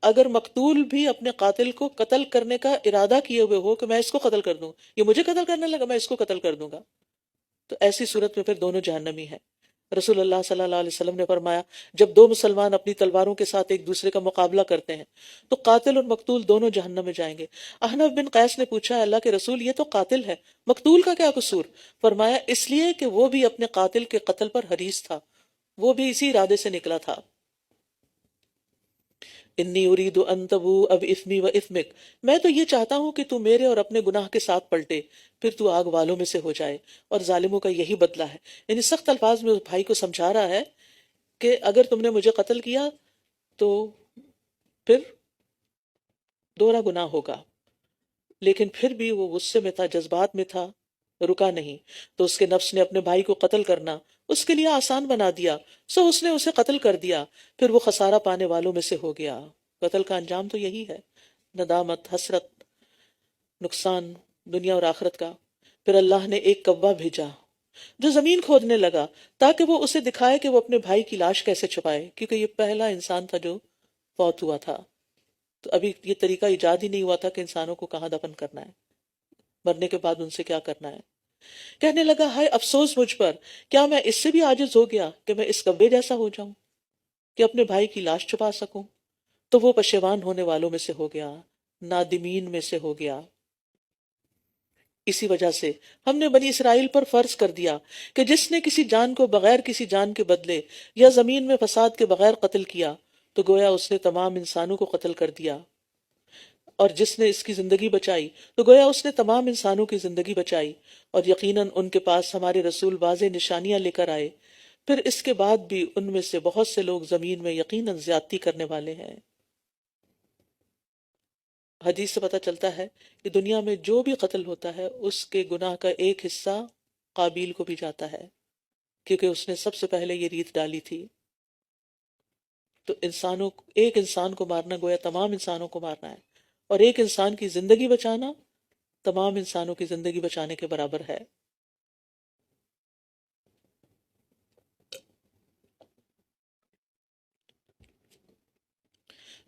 اگر مقتول بھی اپنے قاتل کو قتل کرنے کا ارادہ کیے ہوئے ہو کہ میں اس کو قتل کر دوں، یہ مجھے قتل کرنے لگا میں اس کو قتل کر دوں گا، تو ایسی صورت میں پھر دونوں جہنمی ہیں۔ رسول اللہ صلی اللہ علیہ وسلم نے فرمایا جب 2 مسلمان اپنی تلواروں کے ساتھ ایک دوسرے کا مقابلہ کرتے ہیں تو قاتل اور مقتول دونوں جہنم میں جائیں گے۔ احنف بن قیس نے پوچھا اللہ کے رسول یہ تو قاتل ہے، مقتول کا کیا قصور؟ فرمایا اس لیے کہ وہ بھی اپنے قاتل کے قتل پر حریص تھا، وہ بھی اسی ارادے سے نکلا تھا۔ انی ارید ان تبوء باسمی و اسمک، میں تو یہ چاہتا ہوں کہ تو میرے اور اپنے گناہ کے ساتھ پلٹے، پھر تو آگ والوں میں سے ہو جائے، اور ظالموں کا یہی بدلہ ہے۔ یعنی سخت الفاظ میں اس بھائی کو سمجھا رہا ہے کہ اگر تم نے مجھے قتل کیا تو پھر دوہرا گناہ ہوگا، لیکن پھر بھی وہ غصے میں تھا، جذبات میں تھا، رکا نہیں، تو اس کے نفس نے اپنے بھائی کو قتل کرنا اس کے لیے آسان بنا دیا، سو اس نے اسے قتل کر دیا، پھر وہ خسارہ پانے والوں میں سے ہو گیا۔ قتل کا انجام تو یہی ہے، ندامت، حسرت، نقصان دنیا اور آخرت کا۔ پھر اللہ نے ایک کوا بھیجا جو زمین کھودنے لگا تاکہ وہ اسے دکھائے کہ وہ اپنے بھائی کی لاش کیسے چھپائے، کیونکہ یہ پہلا انسان تھا جو فوت ہوا تھا، تو ابھی یہ طریقہ ایجاد ہی نہیں ہوا تھا کہ انسانوں کو کہاں دفن کرنا ہے، مرنے کے بعد ان سے کیا کرنا ہے۔ کہنے لگا ہائے افسوس مجھ پر، کیا میں اس سے بھی عاجز ہو گیا کہ میں اس کوے جیسا ہو جاؤں کہ اپنے بھائی کی لاش چھپا سکوں؟ تو وہ پشیمان ہونے والوں میں سے ہو گیا، نادمین میں سے ہو گیا۔ اسی وجہ سے ہم نے بنی اسرائیل پر فرض کر دیا کہ جس نے کسی جان کو بغیر کسی جان کے بدلے یا زمین میں فساد کے بغیر قتل کیا تو گویا اس نے تمام انسانوں کو قتل کر دیا، اور جس نے اس کی زندگی بچائی تو گویا اس نے تمام انسانوں کی زندگی بچائی، اور یقیناً ان کے پاس ہمارے رسول واضح نشانیاں لے کر آئے، پھر اس کے بعد بھی ان میں سے بہت سے لوگ زمین میں یقیناً زیادتی کرنے والے ہیں۔ حدیث سے پتہ چلتا ہے کہ دنیا میں جو بھی قتل ہوتا ہے اس کے گناہ کا ایک حصہ قابیل کو بھی جاتا ہے، کیونکہ اس نے سب سے پہلے یہ ریت ڈالی تھی۔ تو ایک انسان کو مارنا گویا تمام انسانوں کو مارنا ہے، اور ایک انسان کی زندگی بچانا تمام انسانوں کی زندگی بچانے کے برابر ہے۔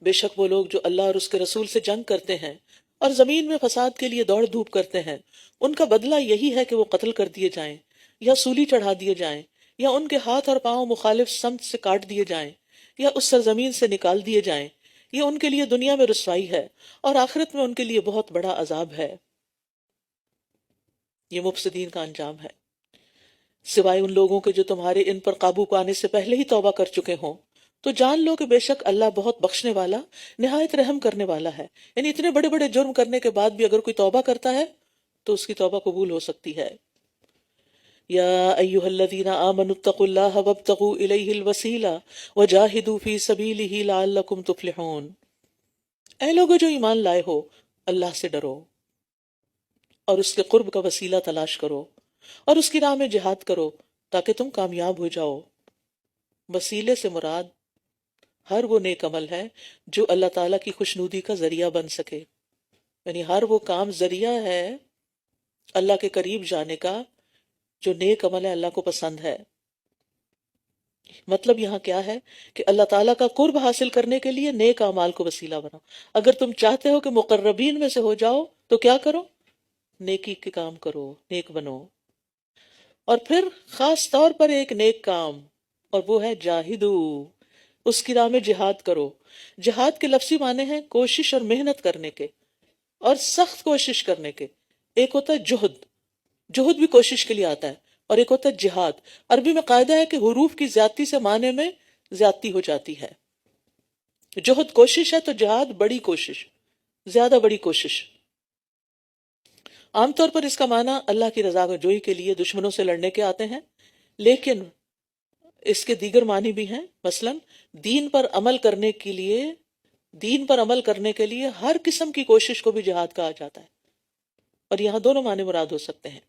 بے شک وہ لوگ جو اللہ اور اس کے رسول سے جنگ کرتے ہیں اور زمین میں فساد کے لیے دوڑ دھوپ کرتے ہیں، ان کا بدلہ یہی ہے کہ وہ قتل کر دیے جائیں یا سولی چڑھا دیے جائیں، یا ان کے ہاتھ اور پاؤں مخالف سمت سے کاٹ دیے جائیں، یا اس سرزمین سے نکال دیے جائیں۔ یہ ان کے لیے دنیا میں رسوائی ہے اور آخرت میں ان کے لیے بہت بڑا عذاب ہے۔ یہ مفسدین کا انجام ہے، سوائے ان لوگوں کے جو تمہارے ان پر قابو پانے سے پہلے ہی توبہ کر چکے ہوں، تو جان لو کہ بے شک اللہ بہت بخشنے والا، نہایت رحم کرنے والا ہے۔ یعنی اتنے بڑے بڑے جرم کرنے کے بعد بھی اگر کوئی توبہ کرتا ہے تو اس کی توبہ قبول ہو سکتی ہے۔ یا ایھا الذین آمنوا اتقوا اللہ وابتغوا الیہ الوسیلہ وجاہدوا فی سبیلہ لعلکم تفلحون۔ اے لوگو جو ایمان لائے ہو، اللہ سے ڈرو اور اس کے قرب کا وسیلہ تلاش کرو اور اس کی راہ میں جہاد کرو تاکہ تم کامیاب ہو جاؤ۔ وسیلے سے مراد ہر وہ نیک عمل ہے جو اللہ تعالیٰ کی خوشنودی کا ذریعہ بن سکے، یعنی ہر وہ کام ذریعہ ہے اللہ کے قریب جانے کا جو نیک عمل ہے، اللہ کو پسند ہے۔ مطلب یہاں کیا ہے کہ اللہ تعالیٰ کا قرب حاصل کرنے کے لیے نیک اعمال کو وسیلہ بناؤ۔ اگر تم چاہتے ہو کہ مقربین میں سے ہو جاؤ تو کیا کرو؟ نیکی کے کام کرو، نیک بنو. اور پھر خاص طور پر ایک نیک کام، اور وہ ہے جاہدو، اس کی راہ میں جہاد کرو. جہاد کے لفظی معنی ہیں کوشش اور محنت کرنے کے، اور سخت کوشش کرنے کے. ایک ہوتا ہے جہد، جہد بھی کوشش کے لیے آتا ہے، اور ایک ہوتا ہے جہاد. عربی میں قاعدہ ہے کہ حروف کی زیادتی سے معنی میں زیادتی ہو جاتی ہے. جہد کوشش ہے تو جہاد بڑی کوشش، زیادہ بڑی کوشش. عام طور پر اس کا معنی اللہ کی رضا جوئی کے لیے دشمنوں سے لڑنے کے آتے ہیں، لیکن اس کے دیگر معنی بھی ہیں. مثلا دین پر عمل کرنے کے لیے ہر قسم کی کوشش کو بھی جہاد کہا جاتا ہے، اور یہاں دونوں معنی مراد ہو سکتے ہیں.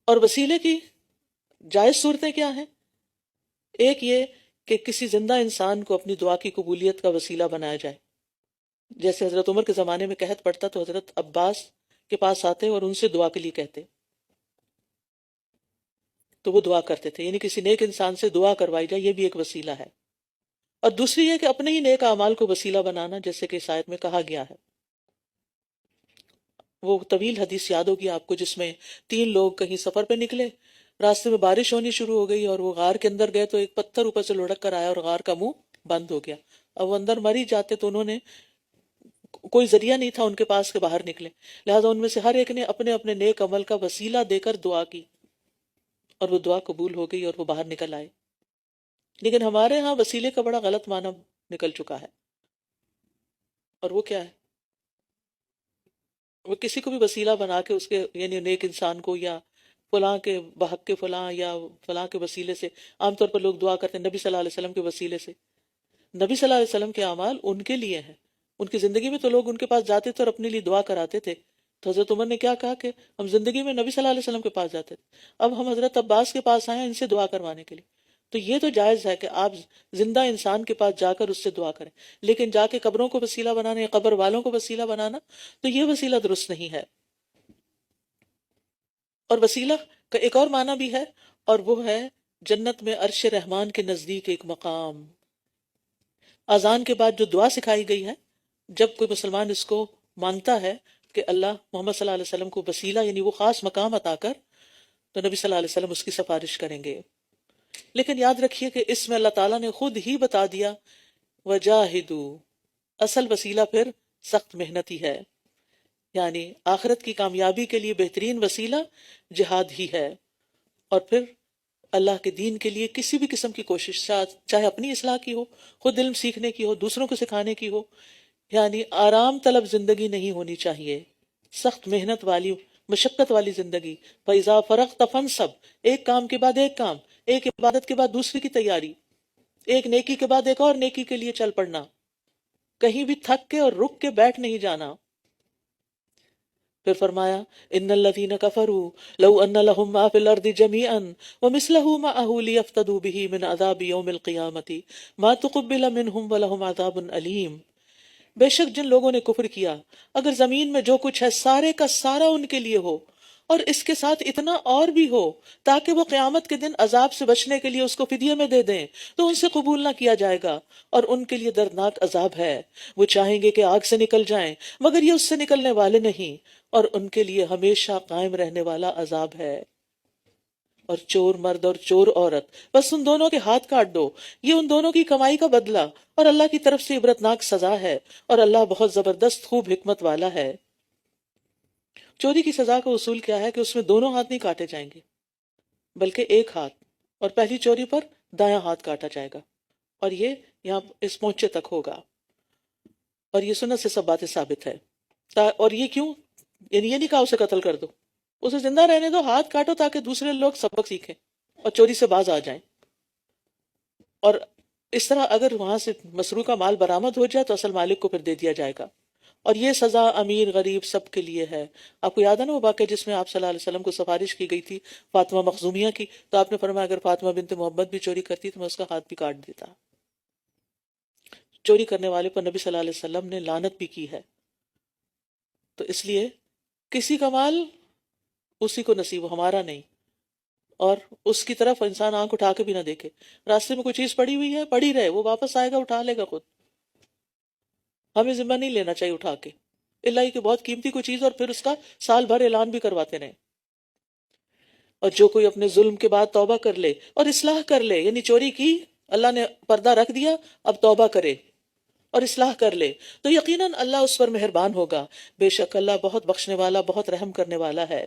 اور وسیلے کی جائز صورتیں کیا ہیں؟ ایک یہ کہ کسی زندہ انسان کو اپنی دعا کی قبولیت کا وسیلہ بنایا جائے. جیسے حضرت عمر کے زمانے میں قحط پڑتا تو حضرت عباس کے پاس آتے اور ان سے دعا کے لیے کہتے، تو وہ دعا کرتے تھے. یعنی کسی نیک انسان سے دعا کروائی جائے، یہ بھی ایک وسیلہ ہے. اور دوسری یہ کہ اپنے ہی نیک اعمال کو وسیلہ بنانا، جیسے کہ اس آیت میں کہا گیا ہے. وہ طویل حدیث یاد ہوگی آپ کو جس میں 3 لوگ کہیں سفر پہ نکلے، راستے میں بارش ہونی شروع ہو گئی اور وہ غار کے اندر گئے تو ایک پتھر اوپر سے لڑک کر آیا اور غار کا منہ بند ہو گیا. اب وہ اندر مر ہی جاتے تو انہوں نے کوئی ذریعہ نہیں تھا ان کے پاس کہ باہر نکلے، لہٰذا ان میں سے ہر ایک نے اپنے اپنے نیک عمل کا وسیلہ دے کر دعا کی، اور وہ دعا قبول ہو گئی اور وہ باہر نکل آئے. لیکن ہمارے ہاں وسیلے کا بڑا غلط معنی نکل چکا ہے. اور وہ کیا ہے؟ وہ کسی کو بھی وسیلہ بنا کے اس کے، یعنی نیک انسان کو، یا فلاں کے بحق کے فلاں یا فلاں کے وسیلے سے. عام طور پر لوگ دعا کرتے ہیں نبی صلی اللہ علیہ وسلم کے وسیلے سے. نبی صلی اللہ علیہ وسلم کے اعمال ان کے لیے ہیں. ان کی زندگی میں تو لوگ ان کے پاس جاتے تھے اور اپنے لیے دعا کراتے تھے. تو حضرت عمر نے کیا کہا کہ ہم زندگی میں نبی صلی اللہ علیہ وسلم کے پاس جاتے تھے، اب ہم حضرت عباس کے پاس آئے ہیں ان سے دعا کروانے کے لیے. تو یہ تو جائز ہے کہ آپ زندہ انسان کے پاس جا کر اس سے دعا کریں، لیکن جا کے قبروں کو وسیلہ بنانا یا قبر والوں کو وسیلہ بنانا، تو یہ وسیلہ درست نہیں ہے. اور وسیلہ کا ایک اور معنی بھی ہے، اور وہ ہے جنت میں عرش رحمان کے نزدیک ایک مقام. اذان کے بعد جو دعا سکھائی گئی ہے، جب کوئی مسلمان اس کو مانگتا ہے کہ اللہ محمد صلی اللہ علیہ وسلم کو وسیلہ، یعنی وہ خاص مقام عطا کر، تو نبی صلی اللہ علیہ وسلم اس کی سفارش کریں گے. لیکن یاد رکھیے کہ اس میں اللہ تعالیٰ نے خود ہی بتا دیا وجاہدوا، اصل وسیلہ پھر سخت محنت ہی ہے. یعنی آخرت کی کامیابی کے لیے بہترین وسیلہ جہاد ہی ہے. اور پھر اللہ کے دین کے لیے کسی بھی قسم کی کوشش، چاہے اپنی اصلاح کی ہو، خود علم سیکھنے کی ہو، دوسروں کو سکھانے کی ہو، یعنی آرام طلب زندگی نہیں ہونی چاہیے، سخت محنت والی، مشقت والی زندگی. فَإِذَا فَرَغْتَ فَانْصَبْ، ایک کام کے بعد ایک کام، ایک عبادت کے بعد دوسری کی تیاری، ایک نیکی کے بعد ایک اور نیکی کے لیے چل پڑنا، کہیں بھی تھک کے اور رک کے بیٹھ نہیں جانا. پھر فرمایا ان الذین کفروا لو ان لهم ما فی الارض جميعا ومثله معه لیفتدوا به من عذاب یوم القیامة ما تقبل منهم ولهم عذاب علیم. بے شک جن لوگوں نے کفر کیا، اگر زمین میں جو کچھ ہے سارے کا سارا ان کے لیے ہو، اور اس کے ساتھ اتنا اور بھی ہو تاکہ وہ قیامت کے دن عذاب سے بچنے کے لیے اس کو فدیے میں دے دیں، تو ان سے قبول نہ کیا جائے گا، اور ان کے لیے دردناک عذاب ہے. وہ چاہیں گے کہ آگ سے نکل جائیں مگر یہ اس سے نکلنے والے نہیں، اور ان کے لیے ہمیشہ قائم رہنے والا عذاب ہے. اور چور مرد اور چور عورت، بس ان دونوں کے ہاتھ کاٹ دو، یہ ان دونوں کی کمائی کا بدلہ اور اللہ کی طرف سے عبرتناک سزا ہے، اور اللہ بہت زبردست خوب حکمت والا ہے. چوری کی سزا کا اصول کیا ہے کہ اس میں دونوں ہاتھ نہیں کاٹے جائیں گے بلکہ ایک ہاتھ، اور پہلی چوری پر دایاں ہاتھ کاٹا جائے گا، اور یہ یہاں اس پہنچے تک ہوگا. اور یہ سنت سے سب باتیں ثابت ہے. اور یہ کیوں؟ یعنی یہ نہیں کہا اسے قتل کر دو، اسے زندہ رہنے دو، ہاتھ کاٹو تاکہ دوسرے لوگ سبق سیکھیں اور چوری سے باز آ جائیں. اور اس طرح اگر وہاں سے مسروقہ مال برآمد ہو جائے تو اصل مالک کو پھر دے دیا جائے گا. اور یہ سزا امیر غریب سب کے لیے ہے. آپ کو یاد ہے نا وہ واقعہ جس میں آپ صلی اللہ علیہ وسلم کو سفارش کی گئی تھی فاطمہ مخزومیہ کی، تو آپ نے فرمایا اگر فاطمہ بنت محمد بھی چوری کرتی تو میں اس کا ہاتھ بھی کاٹ دیتا. چوری کرنے والے پر نبی صلی اللہ علیہ وسلم نے لعنت بھی کی ہے. تو اس لیے کسی کا مال اسی کو نصیب ہو، ہمارا نہیں. اور اس کی طرف انسان آنکھ اٹھا کے بھی نہ دیکھے. راستے میں کوئی چیز پڑی ہوئی ہے پڑی رہے، وہ واپس آئے گا اٹھا لے گا خود، ہمیں ذمہ نہیں لینا چاہیے اٹھا کے. اللہ ہی کہ بہت قیمتی کوئی چیز اور پھر اس کا سال بھر اعلان بھی کرواتے رہیں. اور جو کوئی اپنے ظلم کے بعد توبہ کر لے اور اصلاح کر لے، یعنی چوری کی، اللہ نے پردہ رکھ دیا، اب توبہ کرے اور اصلاح کر لے، تو یقیناً اللہ اس پر مہربان ہوگا. بے شک اللہ بہت بخشنے والا، بہت رحم کرنے والا ہے.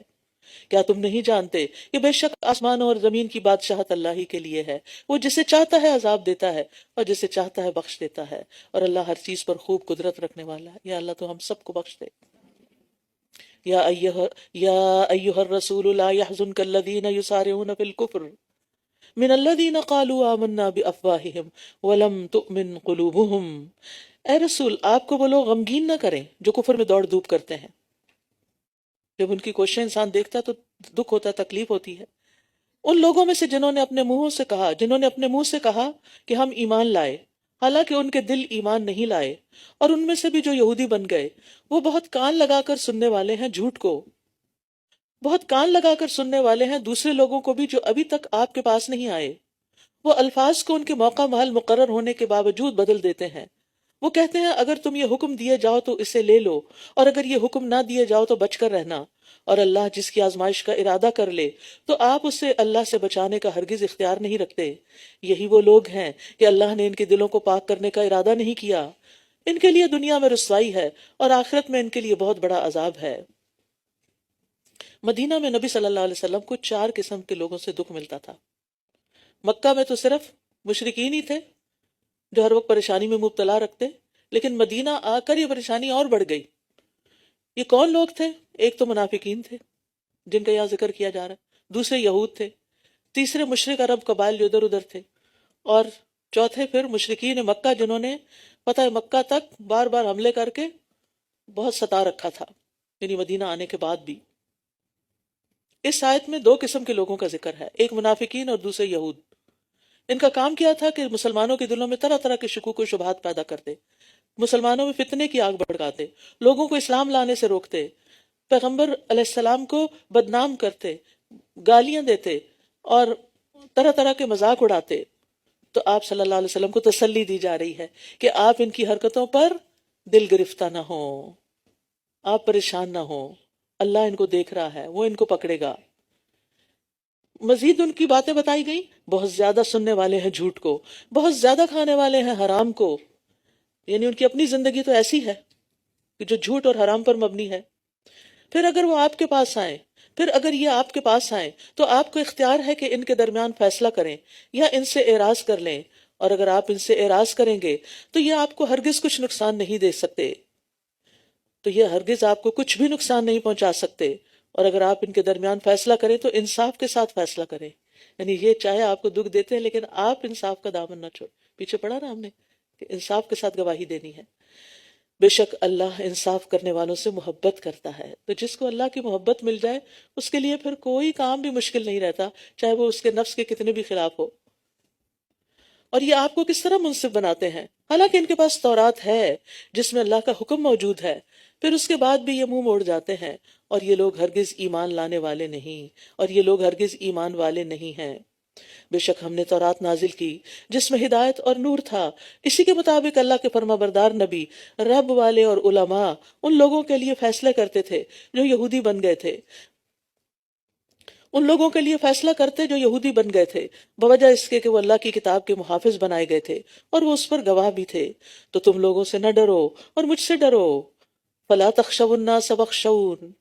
کیا تم نہیں جانتے کہ بے شک آسمانوں اور زمین کی بادشاہت اللہ ہی کے لیے ہے؟ وہ جسے چاہتا ہے عذاب دیتا ہے اور جسے چاہتا ہے بخش دیتا ہے، اور اللہ ہر چیز پر خوب قدرت رکھنے والا ہے. یا اللہ تو ہم سب کو بخش دے. یا ایھا الرسول لا يحزنك الذين يسارعون في الكفر من الذين قالوا آمنا بافواہہم ولم تؤمن قلوبهم. اے رسول، آپ کو وہ لوگ غمگین نہ کریں جو کفر میں دوڑ دھوپ کرتے ہیں. جب ان کی کوششیں انسان دیکھتا ہے تو دکھ ہوتا ہے، تکلیف ہوتی ہے. ان لوگوں میں سے جنہوں نے اپنے منہ سے کہا کہ ہم ایمان لائے، حالانکہ ان کے دل ایمان نہیں لائے. اور ان میں سے بھی جو یہودی بن گئے، وہ بہت کان لگا کر سننے والے ہیں جھوٹ کو، بہت کان لگا کر سننے والے ہیں دوسرے لوگوں کو بھی جو ابھی تک آپ کے پاس نہیں آئے. وہ الفاظ کو ان کے موقع محل مقرر ہونے کے باوجود بدل دیتے ہیں. وہ کہتے ہیں اگر تم یہ حکم دیے جاؤ تو اسے لے لو، اور اگر یہ حکم نہ دیے جاؤ تو بچ کر رہنا. اور اللہ جس کی آزمائش کا ارادہ کر لے تو آپ اسے اللہ سے بچانے کا ہرگز اختیار نہیں رکھتے. یہی وہ لوگ ہیں کہ اللہ نے ان کے دلوں کو پاک کرنے کا ارادہ نہیں کیا. ان کے لیے دنیا میں رسوائی ہے اور آخرت میں ان کے لیے بہت بڑا عذاب ہے. مدینہ میں نبی صلی اللہ علیہ وسلم کو 4 قسم کے لوگوں سے دکھ ملتا تھا. مکہ میں تو صرف مشرکین ہی تھے جو ہر وقت پریشانی میں مبتلا رکھتے، لیکن مدینہ آ کر یہ پریشانی اور بڑھ گئی. یہ کون لوگ تھے؟ ایک تو منافقین تھے جن کا یہاں ذکر کیا جا رہا ہے، دوسرے یہود تھے، تیسرے مشرک عرب قبائل جو ادھر ادھر تھے، اور چوتھے پھر مشرکین مکہ جنہوں نے فتح مکہ تک بار بار حملے کر کے بہت ستا رکھا تھا، یعنی مدینہ آنے کے بعد بھی. اس آیت میں 2 قسم کے لوگوں کا ذکر ہے، ایک منافقین اور دوسرے یہود. ان کا کام کیا تھا کہ مسلمانوں کے دلوں میں طرح طرح کے شکوک و شبہات پیدا کرتے، مسلمانوں میں فتنے کی آگ بھڑکاتے، لوگوں کو اسلام لانے سے روکتے، پیغمبر علیہ السلام کو بدنام کرتے، گالیاں دیتے اور طرح طرح کے مذاق اڑاتے. تو آپ صلی اللہ علیہ وسلم کو تسلی دی جا رہی ہے کہ آپ ان کی حرکتوں پر دل گرفتہ نہ ہوں، آپ پریشان نہ ہوں، اللہ ان کو دیکھ رہا ہے، وہ ان کو پکڑے گا. مزید ان کی باتیں بتائی گئی، بہت زیادہ سننے والے ہیں جھوٹ کو، بہت زیادہ کھانے والے ہیں حرام کو، یعنی ان کی اپنی زندگی تو ایسی ہے کہ جو جھوٹ اور حرام پر مبنی ہے. پھر اگر وہ آپ کے پاس آئیں، پھر اگر یہ آپ کے پاس آئیں تو آپ کو اختیار ہے کہ ان کے درمیان فیصلہ کریں یا ان سے اعراض کر لیں، اور اگر آپ ان سے اعراض کریں گے تو یہ آپ کو ہرگز کچھ نقصان نہیں دے سکتے، تو یہ ہرگز آپ کو کچھ بھی نقصان نہیں پہنچا سکتے. اور اگر آپ ان کے درمیان فیصلہ کریں تو انصاف کے ساتھ فیصلہ کریں، یعنی یہ چاہے آپ کو دکھ دیتے ہیں لیکن آپ انصاف کا دامن نہ چھوڑ. پیچھے پڑھا نا ہم نے کہ انصاف کے ساتھ گواہی دینی ہے. بے شک اللہ انصاف کرنے والوں سے محبت کرتا ہے. تو جس کو اللہ کی محبت مل جائے اس کے لیے پھر کوئی کام بھی مشکل نہیں رہتا، چاہے وہ اس کے نفس کے کتنے بھی خلاف ہو. اور یہ آپ کو کس طرح منصف بناتے ہیں، حالانکہ ان کے پاس تورات ہے جس میں اللہ کا حکم موجود ہے، پھر اس کے بعد بھی یہ منہ موڑ جاتے ہیں. اور یہ لوگ ہرگز ایمان لانے والے نہیں، اور یہ لوگ ہرگز ایمان والے نہیں ہیں. بے شک ہم نے تورات نازل کی جس میں ہدایت اور نور تھا، اسی کے مطابق اللہ کے فرما بردار نبی، رب والے اور علماء ان لوگوں کے لیے فیصلے کرتے تھے جو یہودی بن گئے تھے، ان لوگوں کے لیے فیصلہ کرتے جو یہودی بن گئے تھے، بوجہ اس کے کہ وہ اللہ کی کتاب کے محافظ بنائے گئے تھے اور وہ اس پر گواہ بھی تھے. تو تم لوگوں سے نہ ڈرو اور مجھ سے ڈرو. فلا تخشوا الناس واخشون،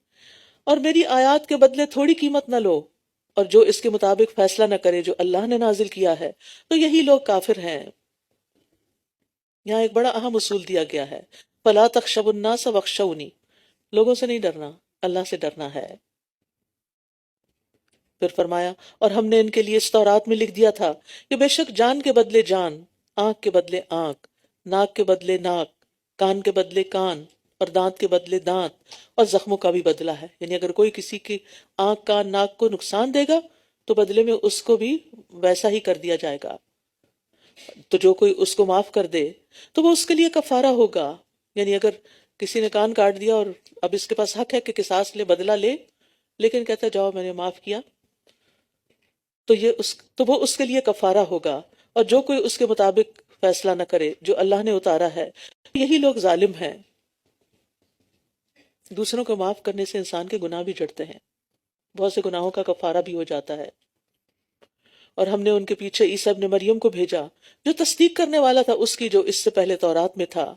اور میری آیات کے بدلے تھوڑی قیمت نہ لو. اور جو اس کے مطابق فیصلہ نہ کرے جو اللہ نے نازل کیا ہے تو یہی لوگ کافر ہیں. یہاں ایک بڑا اہم اصول دیا گیا ہے، فلا تخشوا الناس واخشونی، لوگوں سے نہیں ڈرنا، اللہ سے ڈرنا ہے. پھر فرمایا اور ہم نے ان کے لیے اس تورات میں لکھ دیا تھا کہ بے شک جان کے بدلے جان، آنکھ کے بدلے آنکھ، ناک کے بدلے ناک، کان کے بدلے کان، اور دانت کے بدلے دانت، اور زخموں کا بھی بدلہ ہے. یعنی اگر کوئی کسی کی آنکھ کان ناک کو نقصان دے گا تو بدلے میں اس کو بھی ویسا ہی کر دیا جائے گا. تو جو کوئی اس کو معاف کر دے تو وہ اس کے لیے کفارہ ہوگا. یعنی اگر کسی نے کان کاٹ دیا اور اب اس کے پاس حق ہے کہ قصاص لے، بدلہ لے، لیکن کہتا ہے جاؤ میں نے معاف کیا، تو وہ اس کے لیے کفارہ ہوگا. اور جو کوئی اس کے مطابق فیصلہ نہ کرے جو اللہ نے اتارا ہے، یہی لوگ ظالم ہیں. دوسروں کو معاف کرنے سے انسان کے گناہ بھی جڑتے ہیں، بہت سے گناہوں کا کفارہ بھی ہو جاتا ہے۔ اور ہم نے ان کے پیچھے عیسیٰ ابن مریم کو بھیجا جو تصدیق کرنے والا تھا اس کی جو اس سے پہلے تورات میں تھا،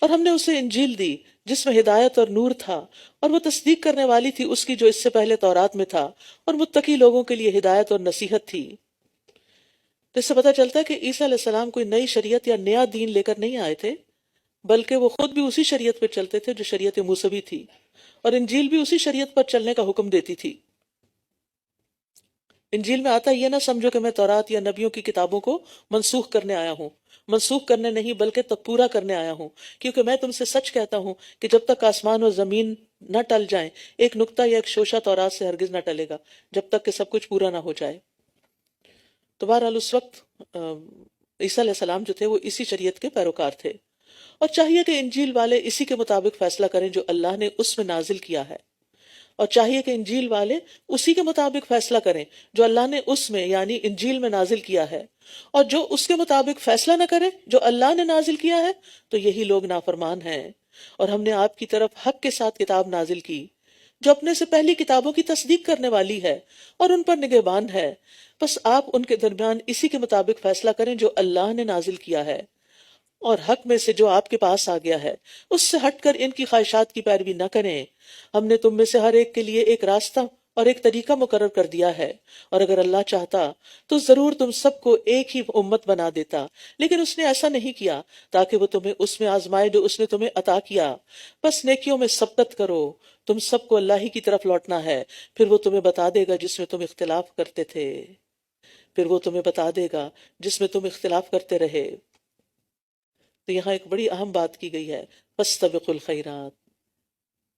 اور ہم نے اسے انجیل دی جس میں ہدایت اور نور تھا، اور وہ تصدیق کرنے والی تھی اس کی جو اس سے پہلے تورات میں تھا، اور متقی لوگوں کے لیے ہدایت اور نصیحت تھی۔ تو اس سے پتہ چلتا ہے کہ عیسیٰ علیہ السلام کوئی نئی شریعت یا نیا دین لے کر نہیں آئے تھے، بلکہ وہ خود بھی اسی شریعت پہ چلتے تھے جو شریعت موسوی تھی، اور انجیل بھی اسی شریعت پر چلنے کا حکم دیتی تھی۔ انجیل میں آتا یہ نہ سمجھو کہ میں تورات یا نبیوں کی کتابوں کو منسوخ کرنے آیا ہوں، منسوخ کرنے نہیں بلکہ پورا کرنے آیا ہوں، کیونکہ میں تم سے سچ کہتا ہوں کہ جب تک آسمان اور زمین نہ ٹل جائیں ایک نقطہ یا ایک شوشہ تورات سے ہرگز نہ ٹلے گا جب تک کہ سب کچھ پورا نہ ہو جائے۔ تو بہرحال اس وقت عیسیٰ علیہ السلام جو تھے وہ اسی شریعت کے پیروکار تھے، اور چاہیے کہ انجیل والے اسی کے مطابق فیصلہ کریں جو اللہ نے اس میں نازل کیا ہے، اور چاہیے کہ انجیل والے اسی کے مطابق فیصلہ کریں جو اللہ نے اس میں یعنی انجیل میں نازل کیا ہے، اور جو اس کے مطابق فیصلہ نہ کرے جو اللہ نے نازل کیا ہے تو یہی لوگ نافرمان ہیں۔ اور ہم نے آپ کی طرف حق کے ساتھ کتاب نازل کی جو اپنے سے پہلی کتابوں کی تصدیق کرنے والی ہے اور ان پر نگہبان ہے، بس آپ ان کے درمیان اسی کے مطابق فیصلہ کریں جو اللہ نے نازل کیا ہے، اور حق میں سے جو آپ کے پاس آ گیا ہے اس سے ہٹ کر ان کی خواہشات کی پیروی نہ کریں۔ ہم نے تم میں سے ہر ایک کے لیے ایک راستہ اور ایک طریقہ مقرر کر دیا ہے، اور اگر اللہ چاہتا تو ضرور تم سب کو ایک ہی امت بنا دیتا، لیکن اس نے ایسا نہیں کیا تاکہ وہ تمہیں اس میں آزمائے جو اس نے تمہیں عطا کیا۔ بس نیکیوں میں سبقت کرو، تم سب کو اللہ ہی کی طرف لوٹنا ہے، پھر وہ تمہیں بتا دے گا جس میں تم اختلاف کرتے تھے، پھر وہ تمہیں بتا دے گا جس میں تم اختلاف کرتے رہے۔ تو یہاں ایک بڑی اہم بات کی گئی ہے، فاستبقوا الخیرات۔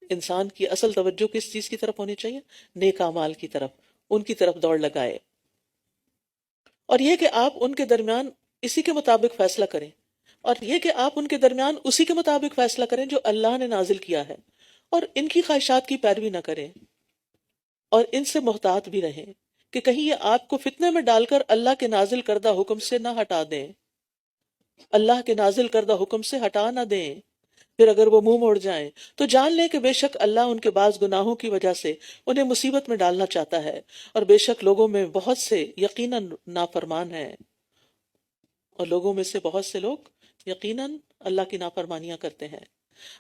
انسان کی اصل توجہ کس چیز کی طرف ہونی چاہیے؟ نیک اعمال کی طرف، ان کی طرف دوڑ لگائے، اور یہ کہ آپ ان کے درمیان اسی کے مطابق فیصلہ کریں، اور یہ کہ آپ ان کے درمیان اسی کے مطابق فیصلہ کریں جو اللہ نے نازل کیا ہے، اور ان کی خواہشات کی پیروی نہ کریں، اور ان سے محتاط بھی رہیں کہ کہیں یہ آپ کو فتنے میں ڈال کر اللہ کے نازل کردہ حکم سے نہ ہٹا دیں، اللہ کے نازل کردہ حکم سے ہٹا نہ دیں۔ پھر اگر وہ منہ موڑ جائیں تو جان لیں کہ بے شک اللہ ان کے بعض گناہوں کی وجہ سے انہیں مصیبت میں ڈالنا چاہتا ہے، اور بے شک لوگوں میں بہت سے یقیناً نافرمان ہیں، اور لوگوں میں سے بہت سے لوگ یقیناً اللہ کی نافرمانیاں کرتے ہیں۔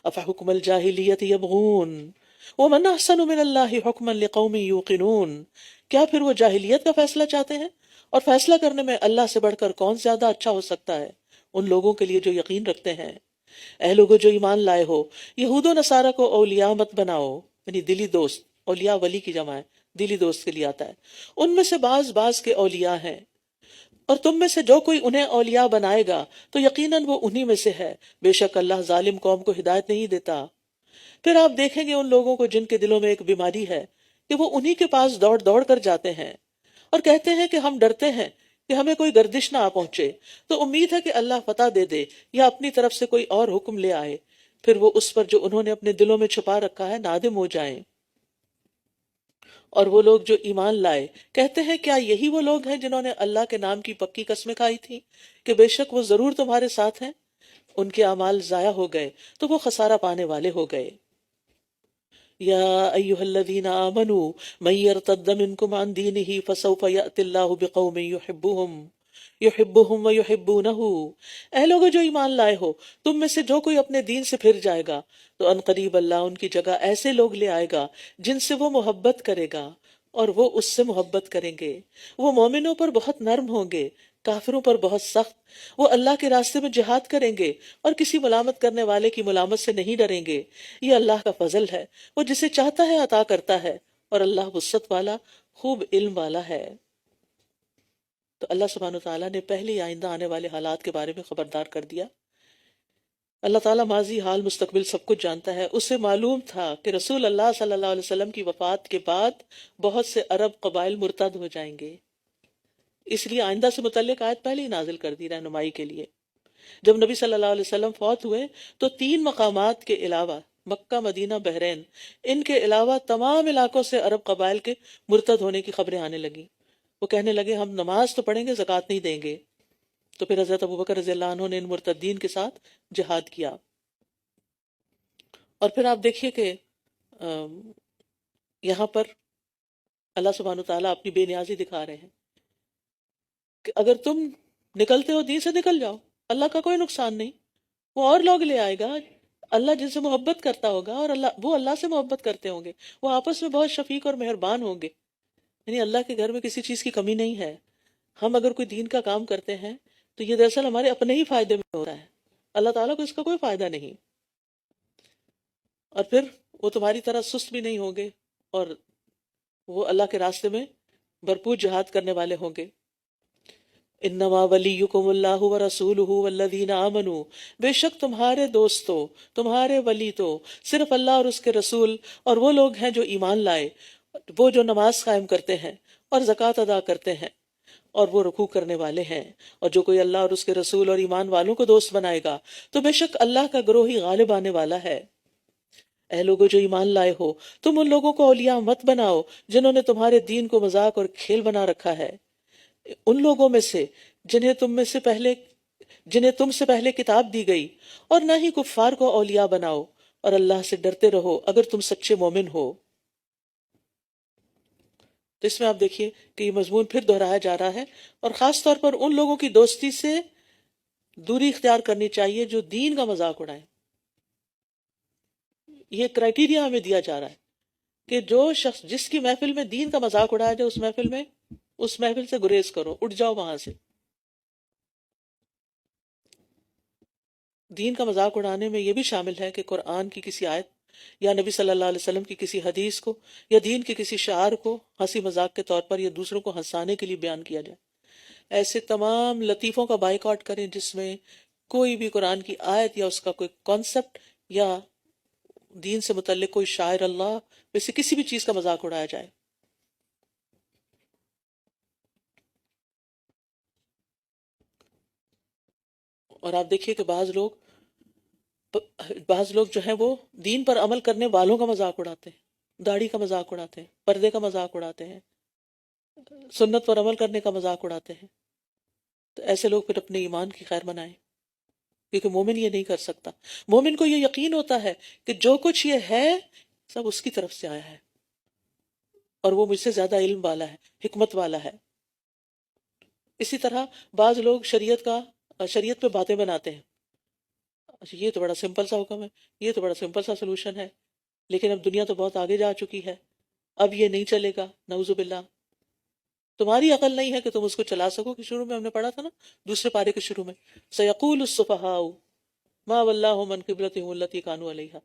افحکم الجاہلیت یبغون ومن احسن من اللہ حکما لقوم یوقنون۔ کیا پھر وہ جاہلیت کا فیصلہ چاہتے ہیں؟ اور فیصلہ کرنے میں اللہ سے بڑھ کر کون زیادہ اچھا ہو سکتا ہے ان لوگوں کے لیے جو یقین رکھتے ہیں۔ اے لوگوں جو ایمان لائے ہو، یہود و نصارہ کو اولیاء مت بناؤ، یعنی دلی دوست، اولیاء ولی کی جمع ہے، دلی دوست کے لیے آتا ہے، ان میں سے بعض کے اولیاء ہیں، اور تم میں سے جو کوئی انہیں اولیاء بنائے گا تو یقیناً وہ انہی میں سے ہے، بے شک اللہ ظالم قوم کو ہدایت نہیں دیتا۔ پھر آپ دیکھیں گے ان لوگوں کو جن کے دلوں میں ایک بیماری ہے کہ وہ انہی کے پاس دوڑ دوڑ کر جاتے ہیں اور کہتے ہیں کہ ہم ڈرتے ہیں کہ ہمیں کوئی گردش نہ آ پہنچے، تو امید ہے کہ اللہ فتح دے دے یا اپنی طرف سے کوئی اور حکم لے آئے، پھر وہ اس پر جو انہوں نے اپنے دلوں میں چھپا رکھا ہے نادم ہو جائیں۔ اور وہ لوگ جو ایمان لائے کہتے ہیں کیا یہی وہ لوگ ہیں جنہوں نے اللہ کے نام کی پکی قسمیں کھائی تھی کہ بے شک وہ ضرور تمہارے ساتھ ہیں؟ ان کے اعمال ضائع ہو گئے تو وہ خسارہ پانے والے ہو گئے۔ یا ایہا الذین آمنوا من یرتد منکم عن دینہ فسوف یأتی اللہ بقوم یحبہم ویحبونہ۔ اے لوگو جو ایمان لائے ہو، تم میں سے جو کوئی اپنے دین سے پھر جائے گا تو ان قریب اللہ ان کی جگہ ایسے لوگ لے آئے گا جن سے وہ محبت کرے گا اور وہ اس سے محبت کریں گے۔ وہ مومنوں پر بہت نرم ہوں گے، کافروں پر بہت سخت۔ وہ اللہ کے راستے میں جہاد کریں گے اور کسی ملامت کرنے والے کی ملامت سے نہیں ڈریں گے۔ یہ اللہ کا فضل ہے، وہ جسے چاہتا ہے عطا کرتا ہے، اور اللہ وسعت والا خوب علم والا ہے۔ تو اللہ سبحانہ وتعالیٰ نے پہلے آئندہ آنے والے حالات کے بارے میں خبردار کر دیا۔ اللہ تعالیٰ ماضی حال مستقبل سب کچھ جانتا ہے۔ اسے معلوم تھا کہ رسول اللہ صلی اللہ علیہ وسلم کی وفات کے بعد بہت سے عرب قبائل مرتد ہو جائیں گے، اس لیے آئندہ سے متعلق آیت پہلے ہی نازل کر دی رہنمائی کے لیے۔ جب نبی صلی اللہ علیہ وسلم فوت ہوئے تو 3 مقامات کے علاوہ مکہ، مدینہ، بحرین، ان کے علاوہ تمام علاقوں سے عرب قبائل کے مرتد ہونے کی خبریں آنے لگیں۔ وہ کہنے لگے ہم نماز تو پڑھیں گے، زکوٰۃ نہیں دیں گے۔ تو پھر حضرت ابوبکر رضی اللہ عنہ نے ان مرتدین کے ساتھ جہاد کیا۔ اور پھر آپ دیکھیے کہ یہاں پر اللہ سبحانہ تعالیٰ اپنی بے نیازی دکھا رہے ہیں کہ اگر تم نکلتے ہو دین سے نکل جاؤ، اللہ کا کوئی نقصان نہیں، وہ اور لوگ لے آئے گا، اللہ جن سے محبت کرتا ہوگا اور وہ اللہ سے محبت کرتے ہوں گے، وہ آپس میں بہت شفیق اور مہربان ہوں گے. یعنی اللہ کے گھر میں کسی چیز کی کمی نہیں ہے. ہم اگر کوئی دین کا کام کرتے ہیں تو یہ دراصل ہمارے اپنے ہی فائدے میں ہو رہا ہے، اللہ تعالیٰ کو اس کا کوئی فائدہ نہیں. اور پھر وہ تمہاری طرح سست بھی نہیں ہوں گے اور وہ اللہ کے راستے میں بھرپور جہاد کرنے والے ہوں گے. انما ولیکم اللہ ورسولہ والذین آمنوا، بے شک تمہارے دوستو، تمہارے ولی تو صرف اللہ اور اس کے رسول اور وہ لوگ ہیں جو ایمان لائے، وہ جو نماز قائم کرتے ہیں اور زکوٰۃ ادا کرتے ہیں اور وہ رکوع کرنے والے ہیں. اور جو کوئی اللہ اور اس کے رسول اور ایمان والوں کو دوست بنائے گا تو بے شک اللہ کا گروہ ہی غالب آنے والا ہے. اے لوگوں جو ایمان لائے ہو، تم ان لوگوں کو اولیاء مت بناؤ جنہوں نے تمہارے دین کو مذاق اور کھیل بنا رکھا ہے، ان لوگوں میں سے جنہیں تم سے پہلے کتاب دی گئی، اور نہ ہی کفار کو اولیاء بناؤ، اور اللہ سے ڈرتے رہو اگر تم سچے مومن ہو. تو اس میں آپ دیکھیے کہ یہ مضمون پھر دہرایا جا رہا ہے، اور خاص طور پر ان لوگوں کی دوستی سے دوری اختیار کرنی چاہیے جو دین کا مذاق اڑائیں. یہ کرائٹیریا ہمیں دیا جا رہا ہے کہ جو شخص جس کی محفل میں دین کا مذاق اڑایا جائے اس محفل سے گریز کرو، اٹھ جاؤ وہاں سے. دین کا مذاق اڑانے میں یہ بھی شامل ہے کہ قرآن کی کسی آیت یا نبی صلی اللہ علیہ وسلم کی کسی حدیث کو یا دین کے کسی شعار کو ہنسی مذاق کے طور پر یا دوسروں کو ہنسانے کے لیے بیان کیا جائے. ایسے تمام لطیفوں کا بائیکاٹ کریں جس میں کوئی بھی قرآن کی آیت یا اس کا کوئی کانسیپٹ یا دین سے متعلق کوئی شاعر اللہ ویسے کسی بھی چیز کا مذاق اڑایا جائے. اور آپ دیکھیے کہ بعض لوگ جو ہیں وہ دین پر عمل کرنے والوں کا مذاق اڑاتے ہیں، داڑھی کا مذاق اڑاتے ہیں، پردے کا مذاق اڑاتے ہیں، سنت پر عمل کرنے کا مذاق اڑاتے ہیں. تو ایسے لوگ پھر اپنے ایمان کی خیر منائیں، کیونکہ مومن یہ نہیں کر سکتا. مومن کو یہ یقین ہوتا ہے کہ جو کچھ یہ ہے سب اس کی طرف سے آیا ہے اور وہ مجھ سے زیادہ علم والا ہے، حکمت والا ہے. اسی طرح بعض لوگ شریعت پہ باتیں بناتے ہیں. اچھا یہ تو بڑا سمپل سا حکم ہے، یہ تو بڑا سمپل سا سلوشن ہے، لیکن اب دنیا تو بہت آگے جا چکی ہے، اب یہ نہیں چلے گا. نعوذ باللہ. تمہاری عقل نہیں ہے کہ تم اس کو چلا سکو، کہ شروع میں ہم نے پڑھا تھا نا، دوسرے پارے کے شروع میں سیقول السفہاء ما ولاھم عن قبلتہم التی کانوا علیہا.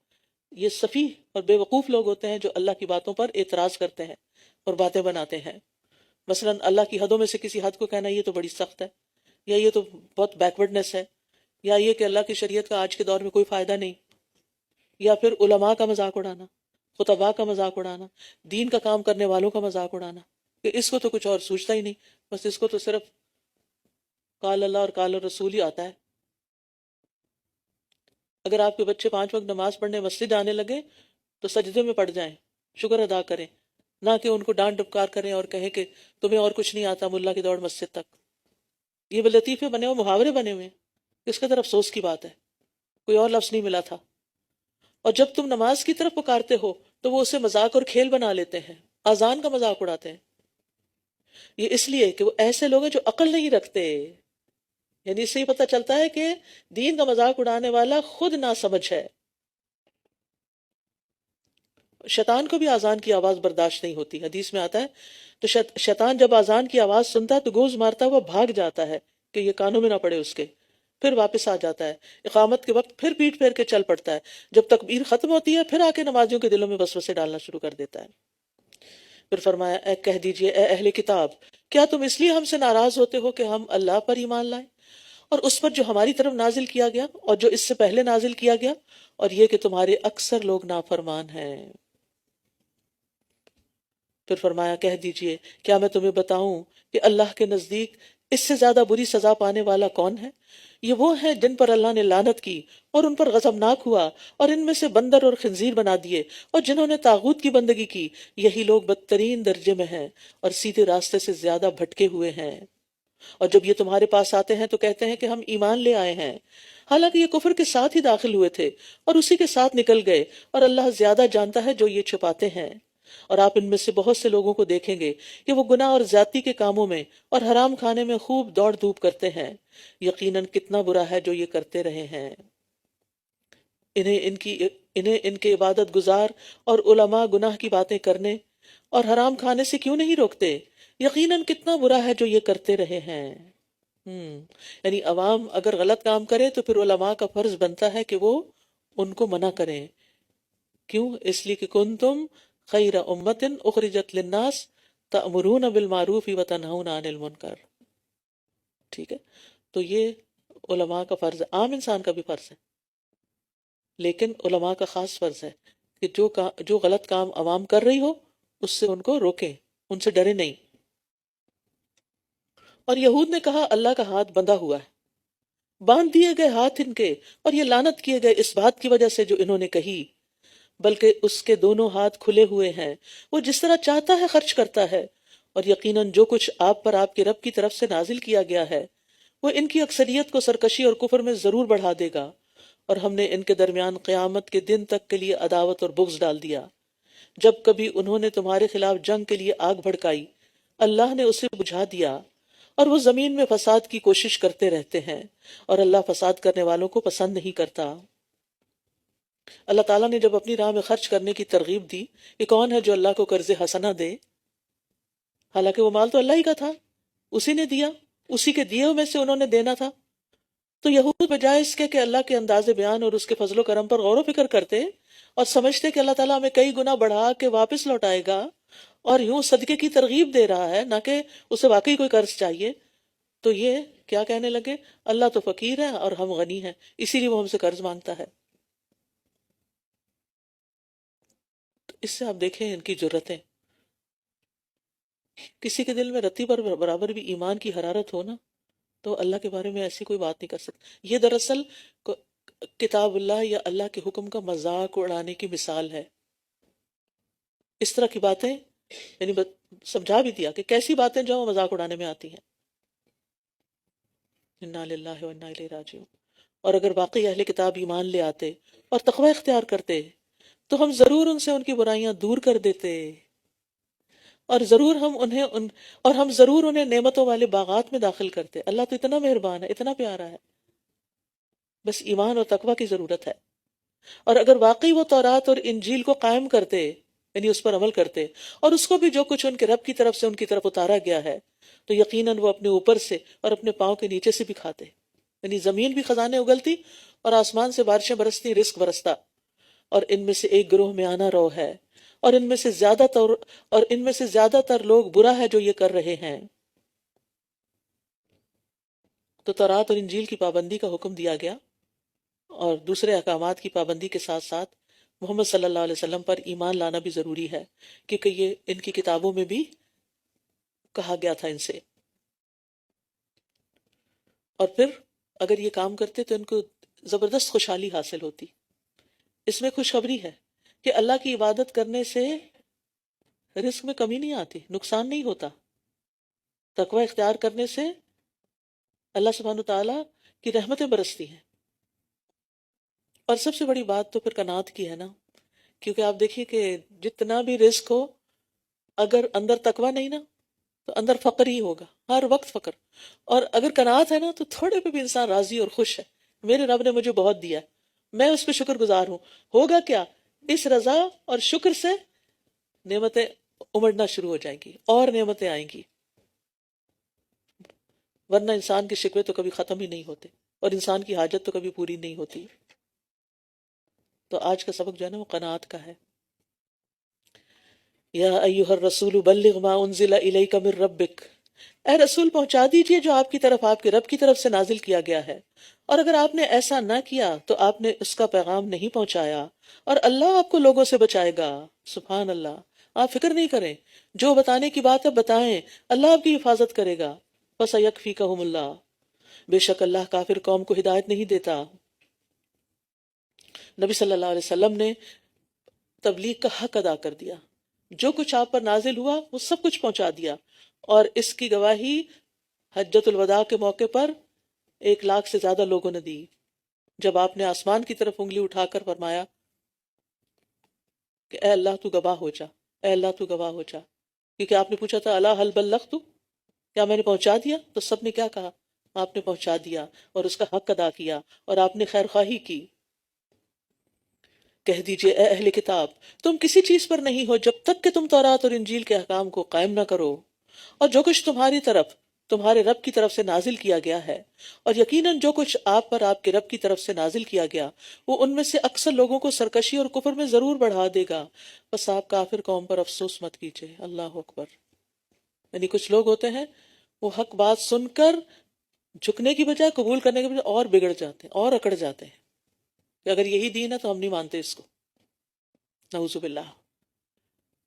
یہ سفیہ اور بے وقوف لوگ ہوتے ہیں جو اللہ کی باتوں پر اعتراض کرتے ہیں اور باتیں بناتے ہیں. مثلا اللہ کی حدوں میں سے کسی حد کو کہنا یہ تو بڑی سخت ہے، یا یہ تو بہت بیکورڈنس ہے، یا یہ کہ اللہ کی شریعت کا آج کے دور میں کوئی فائدہ نہیں، یا پھر علماء کا مذاق اڑانا، خطباء کا مذاق اڑانا، دین کا کام کرنے والوں کا مذاق اڑانا کہ اس کو تو کچھ اور سوچتا ہی نہیں، بس اس کو تو صرف قال اللہ اور قال الرسول ہی آتا ہے. اگر آپ کے بچے 5 وقت نماز پڑھنے مسجد آنے لگے تو سجدے میں پڑ جائیں، شکر ادا کریں، نہ کہ ان کو ڈانٹ ڈپکار کریں اور کہیں کہ تمہیں اور کچھ نہیں آتا، ملا کی دوڑ مسجد تک. یہ لطیفے بنے ہوئے، محاورے بنے ہوئے ہیں. اس قدر افسوس کی بات ہے، کوئی اور لفظ نہیں ملا تھا. اور جب تم نماز کی طرف پکارتے ہو تو وہ اسے مذاق اور کھیل بنا لیتے ہیں، اذان کا مذاق اڑاتے ہیں. یہ اس لیے کہ وہ ایسے لوگ ہیں جو عقل نہیں رکھتے. یعنی اس سے ہی پتہ چلتا ہے کہ دین کا مذاق اڑانے والا خود ناسمجھ ہے. شیطان کو بھی اذان کی آواز برداشت نہیں ہوتی. حدیث میں آتا ہے تو شیطان جب اذان کی آواز سنتا ہے تو گوز مارتا ہوا بھاگ جاتا ہے کہ یہ کانوں میں نہ پڑے اس کے، پھر واپس آ جاتا ہے. اقامت کے وقت پھر پیٹ پھیر کے چل پڑتا ہے. جب تکبیر ختم ہوتی ہے پھر آ کے نمازیوں کے دلوں میں وسوسے ڈالنا شروع کر دیتا ہے. پھر فرمایا کہہ دیجئے اے اہل کتاب، کیا تم اس لیے ہم سے ناراض ہوتے ہو کہ ہم اللہ پر ایمان لائیں اور اس پر جو ہماری طرف نازل کیا گیا اور جو اس سے پہلے نازل کیا گیا، اور یہ کہ تمہارے اکثر لوگ نافرمان ہیں. پھر فرمایا کہہ دیجئے کیا میں تمہیں بتاؤں کہ اللہ کے نزدیک اس سے زیادہ بری سزا پانے والا کون ہے؟ یہ وہ ہیں جن پر اللہ نے لعنت کی اور ان پر غضبناک ہوا اور ان میں سے بندر اور خنزیر بنا دیے، اور جنہوں نے طاغوت کی بندگی کی، یہی لوگ بدترین درجے میں ہیں اور سیدھے راستے سے زیادہ بھٹکے ہوئے ہیں. اور جب یہ تمہارے پاس آتے ہیں تو کہتے ہیں کہ ہم ایمان لے آئے ہیں، حالانکہ یہ کفر کے ساتھ ہی داخل ہوئے تھے اور اسی کے ساتھ نکل گئے، اور اللہ زیادہ جانتا ہے جو یہ چھپاتے ہیں۔ اور آپ ان میں سے بہت سے لوگوں کو دیکھیں گے کہ وہ گناہ اور زیادتی کے کاموں میں اور حرام کھانے میں خوب دوڑ دھوپ کرتے ہیں، یقیناً کتنا برا ہے جو یہ کرتے رہے ہیں۔ انہیں ان کے عبادت گزار اور علماء گناہ کی باتیں کرنے اور حرام کھانے سے کیوں نہیں روکتے؟ یقیناً کتنا برا ہے جو یہ کرتے رہے ہیں۔ یعنی عوام اگر غلط کام کرے تو پھر علماء کا فرض بنتا ہے کہ وہ ان کو منع کریں۔ کیوں؟ اس لیے کہ کنتم خیر امت اخرجت للناس تأمرون بالمعروف وتنہون عن المنکر۔ ٹھیک ہے، تو یہ علماء کا فرض ہے، عام انسان کا بھی فرض ہے، لیکن علماء کا خاص فرض ہے کہ جو غلط کام عوام کر رہی ہو اس سے ان کو روکیں، ان سے ڈرے نہیں۔ اور یہود نے کہا اللہ کا ہاتھ بندھا ہوا ہے، باندھ دیے گئے ہاتھ ان کے، اور یہ لعنت کیے گئے اس بات کی وجہ سے جو انہوں نے کہی، بلکہ اس کے دونوں ہاتھ کھلے ہوئے ہیں، وہ جس طرح چاہتا ہے خرچ کرتا ہے، اور یقیناً جو کچھ آپ پر آپ کے رب کی طرف سے نازل کیا گیا ہے وہ ان کی اکثریت کو سرکشی اور کفر میں ضرور بڑھا دے گا، اور ہم نے ان کے درمیان قیامت کے دن تک کے لیے عداوت اور بغض ڈال دیا۔ جب کبھی انہوں نے تمہارے خلاف جنگ کے لیے آگ بھڑکائی، اللہ نے اسے بجھا دیا، اور وہ زمین میں فساد کی کوشش کرتے رہتے ہیں، اور اللہ فساد کرنے والوں کو پسند نہیں کرتا۔ اللہ تعالیٰ نے جب اپنی راہ میں خرچ کرنے کی ترغیب دی کہ کون ہے جو اللہ کو قرض حسنہ دے، حالانکہ وہ مال تو اللہ ہی کا تھا، اسی نے دیا، اسی کے دیے میں سے انہوں نے دینا تھا، تو یہود بجائے اس کے کہ اللہ کے انداز بیان اور اس کے فضل و کرم پر غور و فکر کرتے اور سمجھتے کہ اللہ تعالیٰ ہمیں کئی گنا بڑھا کے واپس لوٹائے گا اور یوں صدقے کی ترغیب دے رہا ہے، نہ کہ اسے واقعی کوئی قرض چاہیے، تو یہ کیا کہنے لگے؟ اللہ تو فقیر ہے اور ہم غنی ہیں، اسی لیے وہ ہم سے قرض مانگتا ہے۔ اس سے آپ دیکھیں ان کی جرتیں، کسی کے دل میں رتی پر برابر بھی ایمان کی حرارت ہو نا تو اللہ کے بارے میں ایسی کوئی بات نہیں کر سکتا۔ یہ دراصل کتاب اللہ یا اللہ کے حکم کا مذاق اڑانے کی مثال ہے۔ اس طرح کی باتیں یعنی سمجھا بھی دیا کہ کیسی باتیں جو مذاق اڑانے میں آتی ہیں۔ انا للہ و انا الیہ راجعون۔ اور اگر واقعی اہل کتاب ایمان لے آتے اور تقوی اختیار کرتے تو ہم ضرور ان سے ان کی برائیاں دور کر دیتے، اور ہم ضرور انہیں نعمتوں والے باغات میں داخل کرتے۔ اللہ تو اتنا مہربان ہے، اتنا پیارا ہے، بس ایمان اور تقوی کی ضرورت ہے۔ اور اگر واقعی وہ تورات اور انجیل کو قائم کرتے، یعنی اس پر عمل کرتے، اور اس کو بھی جو کچھ ان کے رب کی طرف سے ان کی طرف اتارا گیا ہے، تو یقیناً وہ اپنے اوپر سے اور اپنے پاؤں کے نیچے سے بھی کھاتے، یعنی زمین بھی خزانے اگلتی اور آسمان سے بارشیں برستی، رزق برستا۔ اور ان میں سے ایک گروہ میں آنا رو ہے، اور ان میں سے زیادہ تر لوگ برا ہے جو یہ کر رہے ہیں۔ تو تورات اور انجیل کی پابندی کا حکم دیا گیا، اور دوسرے احکامات کی پابندی کے ساتھ ساتھ محمد صلی اللہ علیہ وسلم پر ایمان لانا بھی ضروری ہے، کیونکہ یہ ان کی کتابوں میں بھی کہا گیا تھا ان سے۔ اور پھر اگر یہ کام کرتے تو ان کو زبردست خوشحالی حاصل ہوتی۔ اس میں خوشخبری ہے کہ اللہ کی عبادت کرنے سے رزق میں کمی نہیں آتی، نقصان نہیں ہوتا۔ تقوی اختیار کرنے سے اللہ سبحانہ وتعالیٰ کی رحمتیں برستی ہیں۔ اور سب سے بڑی بات تو پھر قناعت کی ہے نا، کیونکہ آپ دیکھیے کہ جتنا بھی رزق ہو، اگر اندر تقوی نہیں نا تو اندر فقر ہی ہوگا، ہر وقت فقر۔ اور اگر قناعت ہے نا تو تھوڑے پہ بھی انسان راضی اور خوش ہے، میرے رب نے مجھے بہت دیا ہے، میں اس پہ شکر گزار ہوں۔ ہوگا کیا؟ اس رضا اور شکر سے نعمتیں امڑنا شروع ہو جائیں گی اور نعمتیں آئیں گی، ورنہ انسان کے شکوے تو کبھی ختم ہی نہیں ہوتے اور انسان کی حاجت تو کبھی پوری نہیں ہوتی۔ تو آج کا سبق جو ہے نا وہ قناعت کا ہے۔ یا ایھا الرسول بلغ ما انزل الیک من ربک، اے رسول پہنچا دیجئے جو آپ کی طرف آپ کے رب کی طرف سے نازل کیا گیا ہے، اور اگر آپ نے ایسا نہ کیا تو آپ نے اس کا پیغام نہیں پہنچایا، اور اللہ آپ کو لوگوں سے بچائے گا۔ سبحان اللہ، آپ فکر نہیں کریں، جو بتانے کی بات ہے بتائیں، اللہ آپ کی حفاظت کرے گا۔ فَسَيَكْفِيكَهُمُ اللَّهُ، بے شک اللہ کافر قوم کو ہدایت نہیں دیتا۔ نبی صلی اللہ علیہ وسلم نے تبلیغ کا حق ادا کر دیا، جو کچھ آپ پر نازل ہوا وہ سب کچھ پہنچا دیا، اور اس کی گواہی حجۃ الوداع کے موقع پر 1,00,000 سے زیادہ لوگوں نے دی، جب آپ نے آسمان کی طرف انگلی اٹھا کر فرمایا کہ اے اللہ تو گواہ ہو جا، اے اللہ تو گواہ ہو جا، کیونکہ آپ نے پوچھا تھا الا هل بلغت، کیا میں نے پہنچا دیا؟ تو سب نے کیا کہا؟ آپ نے پہنچا دیا اور اس کا حق ادا کیا اور آپ نے خیر خواہی کی۔ کہہ دیجئے اے اہل کتاب، تم کسی چیز پر نہیں ہو جب تک کہ تم تورات اور انجیل کے احکام کو قائم نہ کرو، اور جو کچھ تمہاری طرف تمہارے رب کی طرف سے نازل کیا گیا ہے، اور یقیناً جو کچھ آپ پر آپ کے رب کی طرف سے نازل کیا گیا وہ ان میں سے اکثر لوگوں کو سرکشی اور کفر میں ضرور بڑھا دے گا، بس آپ کافر قوم پر افسوس مت کیجئے۔ اللہ اکبر۔ یعنی کچھ لوگ ہوتے ہیں وہ حق بات سن کر جھکنے کی بجائے، قبول کرنے کی بجائے اور بگڑ جاتے ہیں اور اکڑ جاتے ہیں کہ اگر یہی دین ہے تو ہم نہیں مانتے اس کو، نعوذ باللہ۔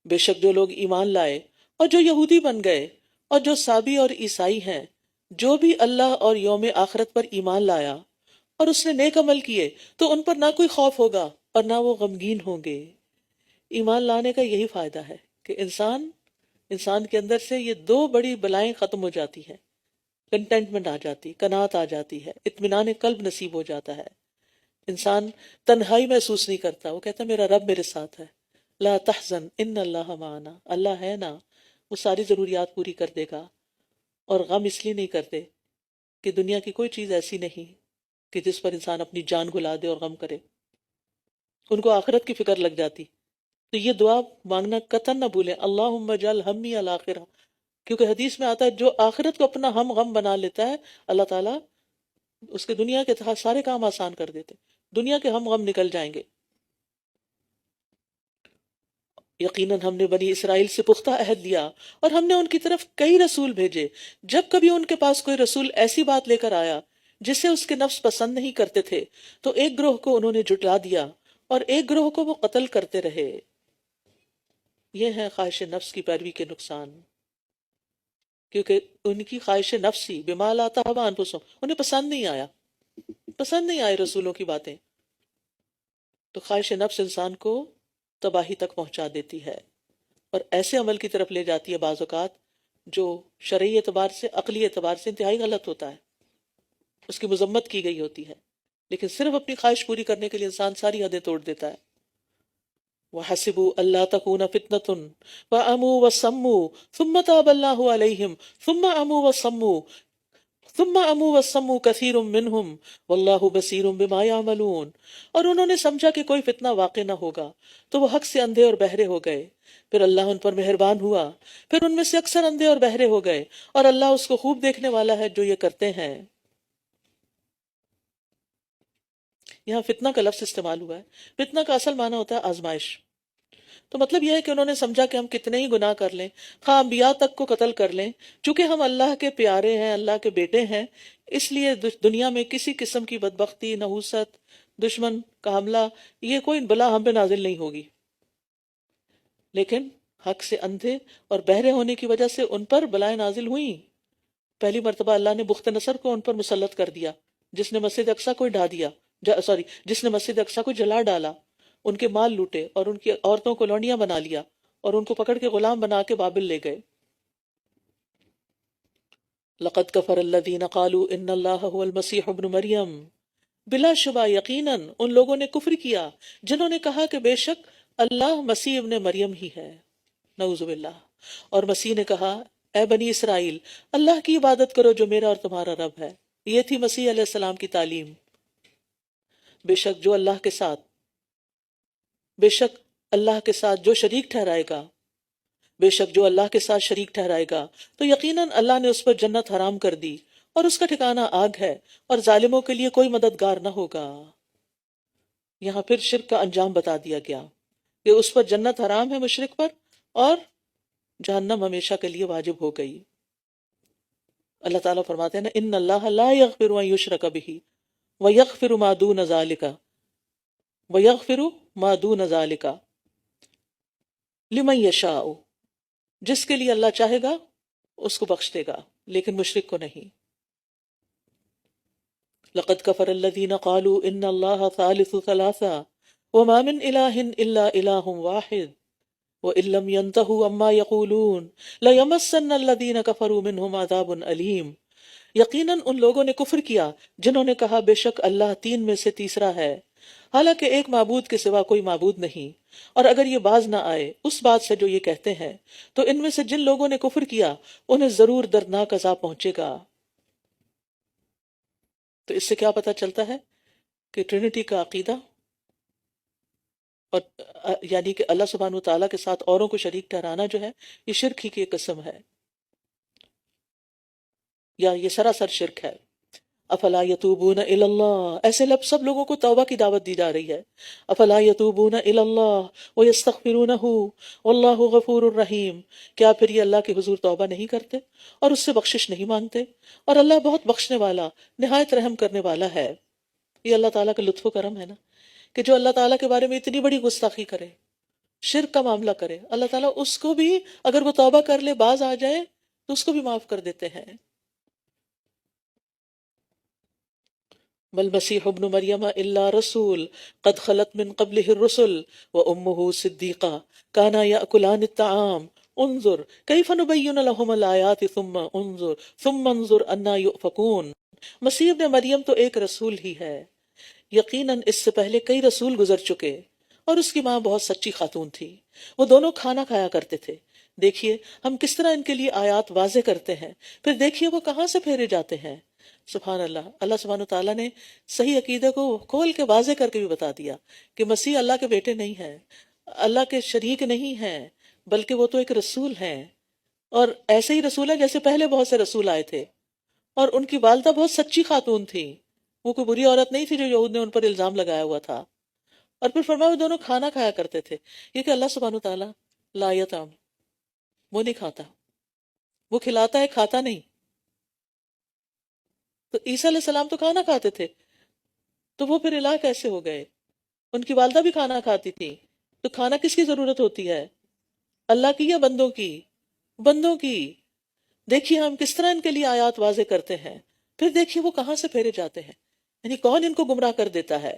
بے شک جو لوگ ایمان لائے اور جو یہودی بن گئے اور جو سابی اور عیسائی ہیں، جو بھی اللہ اور یوم آخرت پر ایمان لایا اور اس نے نیک عمل کیے، تو ان پر نہ کوئی خوف ہوگا اور نہ وہ غمگین ہوں گے۔ ایمان لانے کا یہی فائدہ ہے کہ انسان کے اندر سے یہ 2 بڑی بلائیں ختم ہو جاتی ہیں، کنٹینٹمنٹ آ جاتی، قناعت آ جاتی ہے، اطمینان قلب نصیب ہو جاتا ہے، انسان تنہائی محسوس نہیں کرتا، وہ کہتا ہے میرا رب میرے ساتھ ہے، لا تحزن ان اللہ معنا، اللہ ہے نا، وہ ساری ضروریات پوری کر دے گا۔ اور غم اس لیے نہیں کرتے کہ دنیا کی کوئی چیز ایسی نہیں کہ جس پر انسان اپنی جان گلا دے اور غم کرے، ان کو آخرت کی فکر لگ جاتی۔ تو یہ دعا مانگنا قطعاً نہ بھولیں، اللہم اجعل ہمی الآخرہ، کیونکہ حدیث میں آتا ہے جو آخرت کو اپنا ہم غم بنا لیتا ہے اللہ تعالیٰ اس کے دنیا کے سارے کام آسان کر دیتے، دنیا کے ہم غم نکل جائیں گے۔ یقیناً ہم نے بنی اسرائیل سے پختہ عہد لیا اور ہم نے ان کی طرف کئی رسول بھیجے، جب کبھی ان کے پاس کوئی رسول ایسی بات لے کر آیا جسے اس کے نفس پسند نہیں کرتے تھے تو ایک گروہ کو انہوں نے جھٹلا دیا اور ایک گروہ کو وہ قتل کرتے رہے۔ یہ ہے خواہش نفس کی پیروی کے نقصان، کیونکہ ان کی خواہش نفسی بما لا تہوی انفسہم، انہیں پسند نہیں آئے رسولوں کی باتیں، تو خواہش نفس انسان کو تباہی تک پہنچا دیتی ہے اور ایسے عمل کی طرف لے جاتی ہے بعض اوقات جو شرعی اعتبار سے، عقلی اعتبار سے انتہائی غلط ہوتا ہے، اس کی مذمت کی گئی ہوتی ہے، لیکن صرف اپنی خواہش پوری کرنے کے لیے انسان ساری حدیں توڑ دیتا ہے۔ وَحَسِبُوا أَلَّا تَكُونَ فِتْنَةٌ فَعَمُوا وَصَمُّوا ثُمَّ تَابَ اللَّهُ عَلَيْهِمْ ثُمَّ عَمُوا وَصَمُّوا كَثِيرٌ مِّنْهُمْ وَاللَّهُ بَصِيرٌ بِمَا يَعْمَلُونَ، اور انہوں نے سمجھا کہ کوئی فتنہ واقع نہ ہوگا تو وہ حق سے اندھے اور بہرے ہو گئے، پھر اللہ ان پر مہربان ہوا، پھر ان میں سے اکثر اندھے اور بہرے ہو گئے، اور اللہ اس کو خوب دیکھنے والا ہے جو یہ کرتے ہیں۔ یہاں فتنہ کا لفظ استعمال ہوا ہے، فتنہ کا اصل معنی ہوتا ہے آزمائش، تو مطلب یہ ہے کہ انہوں نے سمجھا کہ ہم کتنے ہی گناہ کر لیں، خواہ انبیاء تک کو قتل کر لیں، چونکہ ہم اللہ کے پیارے ہیں، اللہ کے بیٹے ہیں، اس لیے دنیا میں کسی قسم کی بدبختی، نحوست، دشمن کا حملہ، یہ کوئی بلا ہم پہ نازل نہیں ہوگی۔ لیکن حق سے اندھے اور بہرے ہونے کی وجہ سے ان پر بلائیں نازل ہوئیں۔ پہلی مرتبہ اللہ نے بخت نصر کو ان پر مسلط کر دیا، جس نے مسجد اقصیٰ کو ڈھا دیا، جس نے مسجد اقصیٰ کو جلا ڈالا، ان کے مال لوٹے اور ان کی عورتوں کو لونڈیاں بنا لیا اور ان کو پکڑ کے غلام بنا کے بابل لے گئے۔ لقد کفر الذین قالوا ان اللہ هو المسیح ابن مریم، بلا شبہ یقیناً ان لوگوں نے کفر کیا جنہوں نے کہا کہ بے شک اللہ مسیح ابن مریم ہی ہے، نعوذ باللہ۔ اور مسیح نے کہا اے بنی اسرائیل اللہ کی عبادت کرو جو میرا اور تمہارا رب ہے۔ یہ تھی مسیح علیہ السلام کی تعلیم۔ بے شک اللہ کے ساتھ جو شریک ٹھہرائے گا، بے شک جو اللہ کے ساتھ شریک ٹھہرائے گا تو یقیناً اللہ نے اس پر جنت حرام کر دی اور اس کا ٹھکانہ آگ ہے اور ظالموں کے لیے کوئی مددگار نہ ہوگا۔ یہاں پھر شرک کا انجام بتا دیا گیا کہ اس پر جنت حرام ہے مشرک پر، اور جہنم ہمیشہ کے لیے واجب ہو گئی۔ اللہ تعالیٰ فرماتے ہیں نا ان اللہ لا یغفر ان یشرک بہ ویغفر ما دون ذالک لمن یشاء، جس کے لیے اللہ چاہے گا اس کو بخش دے گا، لیکن مشرک کو نہیں۔ لقد کفر الذین قالوا ان اللہ ثالث ثلاثہ وما من الہ الا الہ واحد وَإِن لَّمْ يَنْتَهُوا عَمَّا يَقُولُونَ لَيَمَسَّنَّ الَّذِينَ كَفَرُوا مِنْهُمْ عَذَابٌ أَلِيمٌ۔ یقیناً ان لوگوں نے کفر کیا جنہوں نے کہا بے شک اللہ تین میں سے تیسرا ہے، حالانکہ ایک معبود کے سوا کوئی معبود نہیں، اور اگر یہ باز نہ آئے اس بات سے جو یہ کہتے ہیں تو ان میں سے جن لوگوں نے کفر کیا انہیں ضرور دردناک عذاب پہنچے گا۔ تو اس سے کیا پتہ چلتا ہے کہ ٹرینٹی کا عقیدہ اور یعنی کہ اللہ سبحانہ وتعالیٰ کے ساتھ اوروں کو شریک ٹھہرانا جو ہے یہ شرک ہی کی ایک قسم ہے، یا یہ سراسر شرک ہے۔ افلا یتوبون الی اللہ، ایسے سب لوگوں کو توبہ کی دعوت دی جا رہی ہے۔ افلا یتوبون الی اللہ ویستغفرونہ واللہ غفور الرحیم، کیا پھر یہ اللہ کے حضور توبہ نہیں کرتے اور اس سے بخشش نہیں مانگتے، اور اللہ بہت بخشنے والا نہایت رحم کرنے والا ہے۔ یہ اللہ تعالیٰ کا لطف و کرم ہے نا کہ جو اللہ تعالیٰ کے بارے میں اتنی بڑی گستاخی کرے، شرک کا معاملہ کرے، اللہ تعالیٰ اس کو بھی اگر وہ توبہ کر لے، باز آ جائے تو اس کو بھی معاف کر دیتے ہیں۔ والمسیح ابن مریم الا رسول قد خلت من قبله الرسل وامه صدیقہ کانا یاکلان الطعام انظر کیف نبین لهم الآیات ثم انظر انا یؤفکون۔ مسیح ابن مریم تو ایک رسول ہی ہے، یقیناً اس سے پہلے کئی رسول گزر چکے، اور اس کی ماں بہت سچی خاتون تھی، وہ دونوں کھانا کھایا کرتے تھے۔ دیکھیے ہم کس طرح ان کے لیے آیات واضح کرتے ہیں، پھر دیکھیے وہ کہاں سے پھیرے جاتے ہیں۔ سبحان اللہ، اللہ سبحانہ تعالیٰ نے صحیح عقیدے کو کھول کے واضح کر کے بھی بتا دیا کہ مسیح اللہ کے بیٹے نہیں ہیں، اللہ کے شریک نہیں ہیں، بلکہ وہ تو ایک رسول ہیں، اور ایسے ہی رسول ہیں جیسے پہلے بہت سے رسول آئے تھے، اور ان کی والدہ بہت سچی خاتون تھی، وہ کوئی بری عورت نہیں تھی جو یہود نے ان پر الزام لگایا ہوا تھا۔ اور پھر فرمایا وہ دونوں کھانا کھایا کرتے تھے، یہ کہ اللہ سبحانہ تعالیٰ لا یطعم، وہ نہیں کھاتا، وہ کھلاتا ہے کھاتا نہیں۔ تو عیسیٰ علیہ السلام تو کھانا کھاتے تھے، تو وہ پھر الہ کیسے ہو گئے؟ ان کی والدہ بھی کھانا کھاتی تھی، تو کھانا کس کی ضرورت ہوتی ہے؟ اللہ کی یا بندوں کی؟ بندوں کی۔ دیکھیے ہم کس طرح ان کے لیے آیات واضح کرتے ہیں، پھر دیکھیے وہ کہاں سے پھیرے جاتے ہیں، یعنی کون ان کو گمراہ کر دیتا ہے۔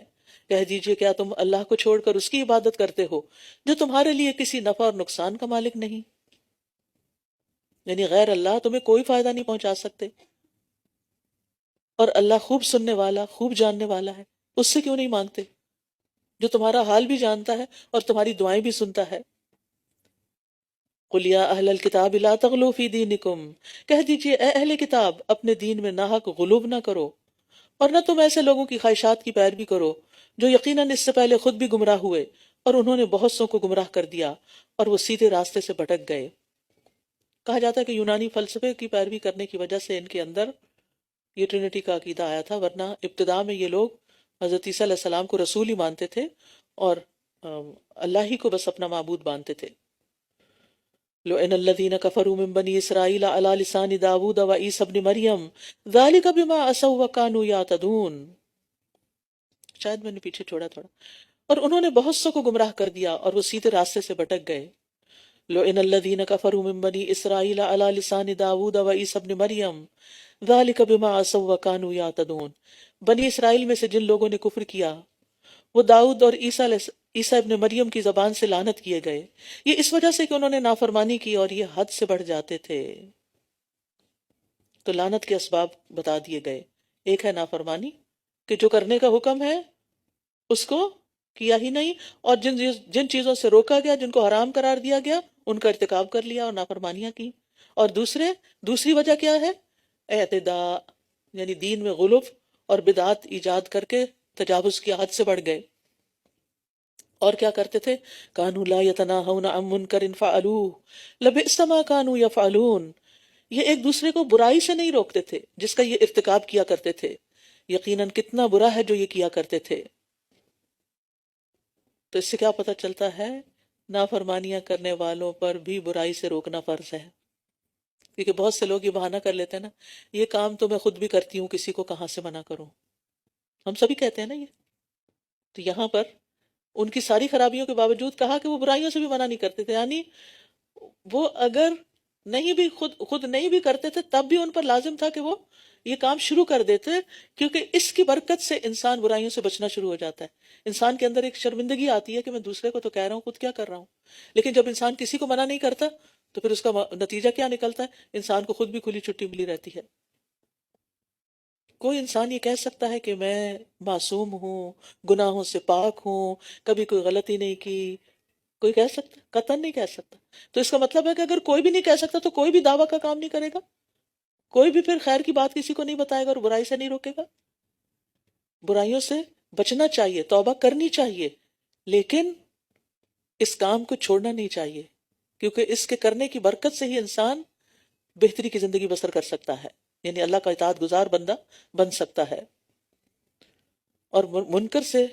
کہہ دیجئے کیا تم اللہ کو چھوڑ کر اس کی عبادت کرتے ہو جو تمہارے لیے کسی نفع اور نقصان کا مالک نہیں، یعنی غیر اللہ تمہیں کوئی فائدہ نہیں پہنچا سکتے، اور اللہ خوب سننے والا، خوب جاننے والا ہے، اس سے کیوں نہیں مانگتے جو تمہارا حال بھی جانتا ہے اور تمہاری دعائیں بھی سنتا ہے۔ قُلْ يَا أَهْلَ الْكِتَابِ لَا تَغْلُوا فِي دِينِكُمْ، کہہ دیجئے اے اہل کتاب اپنے دین میں ناحق غلوب نہ کرو، اور نہ تم ایسے لوگوں کی خواہشات کی پیروی کرو جو یقیناً اس سے پہلے خود بھی گمراہ ہوئے اور انہوں نے بہت سو کو گمراہ کر دیا اور وہ سیدھے راستے سے بھٹک گئے۔ کہا جاتا ہے کہ یونانی فلسفے کی پیروی کرنے کی وجہ سے ان کے اندر یہ ٹرینٹی کا عقیدہ آیا تھا، ورنہ ابتدا میں یہ لوگ حضرت عیسیٰ علیہ السلام کو رسول ہی مانتے تھے اور اللہ ہی کو بس اپنا معبود مانتے تھے۔ لَعِنَ الَّذِينَ كَفَرُوا مِن بَنِي إِسْرَائِيلَ عَلَى لِسَانِ دَاوُودَ وَعِيسَى ابْنِ مَرْيَمَ ذَلِكَ بِمَا عَصَوا وَكَانُوا يَعْتَدُونَ، شاید میں نے پیچھے چھوڑا تھوڑا، اور انہوں نے بہت سو کو گمراہ کر دیا اور وہ سیدھے راستے سے بھٹک گئے۔ لَعِنَ الَّذِينَ كَفَرُوا مِن بَنِي إِسْرَائِيلَ عَلَى لِسَانِ دَاوُودَ وَعِيسَى ابْنِ مَرْيَمَ ذَلِكَ بِمَا عَصَوا وَكَانُوا يَعْتَدُونَ، بنی اسرائیل میں سے جن لوگوں نے کفر کیا وہ داؤد اور عیسیٰ ابن مریم کی زبان سے لعنت کیے گئے، یہ اس وجہ سے کہ انہوں نے نافرمانی کی اور یہ حد سے بڑھ جاتے تھے۔ تو لعنت کے اسباب بتا دیے گئے، ایک ہے نافرمانی کہ جو کرنے کا حکم ہے اس کو کیا ہی نہیں، اور جن چیزوں سے روکا گیا، جن کو حرام قرار دیا گیا، ان کا ارتکاب کر لیا اور نافرمانیاں کی۔ اور دوسری وجہ کیا ہے؟ اعتداء، یعنی دین میں غلو اور بدعات ایجاد کر کے تجاوز کی حد سے بڑھ گئے۔ اور کیا کرتے تھے؟ کانوا لا یتناہون عن منکر فعلوہ لبئس ما کانوا یفعلون، یہ ایک دوسرے کو برائی سے نہیں روکتے تھے جس کا یہ ارتکاب کیا کرتے تھے، یقیناً کتنا برا ہے جو یہ کیا کرتے تھے۔ تو اس سے کیا پتہ چلتا ہے؟ نافرمانیاں کرنے والوں پر بھی برائی سے روکنا فرض ہے، کیونکہ بہت سے لوگ یہ بہانہ کر لیتے ہیں نا، یہ کام تو میں خود بھی کرتی ہوں، کسی کو کہاں سے منع کروں، ہم سبھی کہتے ہیں نا یہ۔ تو یہاں پر ان کی ساری خرابیوں کے باوجود کہا کہ وہ برائیوں سے بھی منع نہیں کرتے تھے، یعنی وہ اگر نہیں بھی خود نہیں بھی کرتے تھے تب بھی ان پر لازم تھا کہ وہ یہ کام شروع کر دیتے، کیونکہ اس کی برکت سے انسان برائیوں سے بچنا شروع ہو جاتا ہے۔ انسان کے اندر ایک شرمندگی آتی ہے کہ میں دوسرے کو تو کہہ رہا ہوں، خود کیا کر رہا ہوں، لیکن جب انسان کسی کو منع نہیں کرتا تو پھر اس کا نتیجہ کیا نکلتا ہے؟ انسان کو خود بھی کھلی چھٹی ملی رہتی ہے۔ کوئی انسان یہ کہہ سکتا ہے کہ میں معصوم ہوں، گناہوں سے پاک ہوں، کبھی کوئی غلطی نہیں کی؟ کوئی کہہ سکتا؟ قطعاً نہیں کہہ سکتا. تو اس کا مطلب ہے کہ اگر کوئی بھی نہیں کہہ سکتا تو کوئی بھی دعویٰ کا کام نہیں کرے گا، کوئی بھی پھر خیر کی بات کسی کو نہیں بتائے گا اور برائی سے نہیں روکے گا. برائیوں سے بچنا چاہیے، توبہ کرنی چاہیے، لیکن اس کام کو چھوڑنا نہیں چاہیے، کیونکہ اس کے کرنے کی برکت سے ہی انسان بہتری کی زندگی بسر کر سکتا ہے، یعنی اللہ کا اطاعت گزار بندہ بن سکتا ہے. اور منکر سے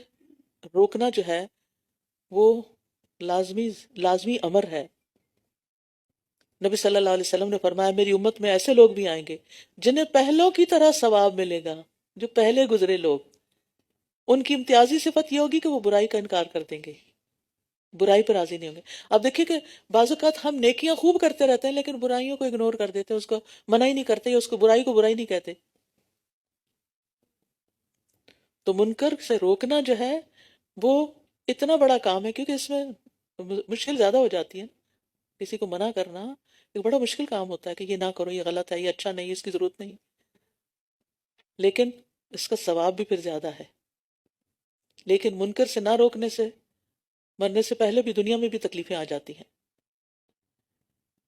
روکنا جو ہے وہ لازمی امر ہے. نبی صلی اللہ علیہ وسلم نے فرمایا میری امت میں ایسے لوگ بھی آئیں گے جنہیں پہلوں کی طرح ثواب ملے گا، جو پہلے گزرے لوگ. ان کی امتیازی صفت یہ ہوگی کہ وہ برائی کا انکار کر دیں گے، برائی پر راضی نہیں ہوں گے. اب دیکھیں کہ بعض اوقات ہم نیکیاں خوب کرتے رہتے ہیں لیکن برائیوں کو اگنور کر دیتے ہیں، اس کو منع ہی نہیں کرتے یا اس کو برائی نہیں کہتے. تو منکر سے روکنا جو ہے وہ اتنا بڑا کام ہے، کیونکہ اس میں مشکل زیادہ ہو جاتی ہے. کسی کو منع کرنا ایک بڑا مشکل کام ہوتا ہے کہ یہ نہ کرو، یہ غلط ہے، یہ اچھا نہیں، اس کی ضرورت نہیں، لیکن اس کا ثواب بھی پھر زیادہ ہے. لیکن منکر سے نہ روکنے سے مرنے سے پہلے بھی دنیا میں بھی تکلیفیں آ جاتی ہیں.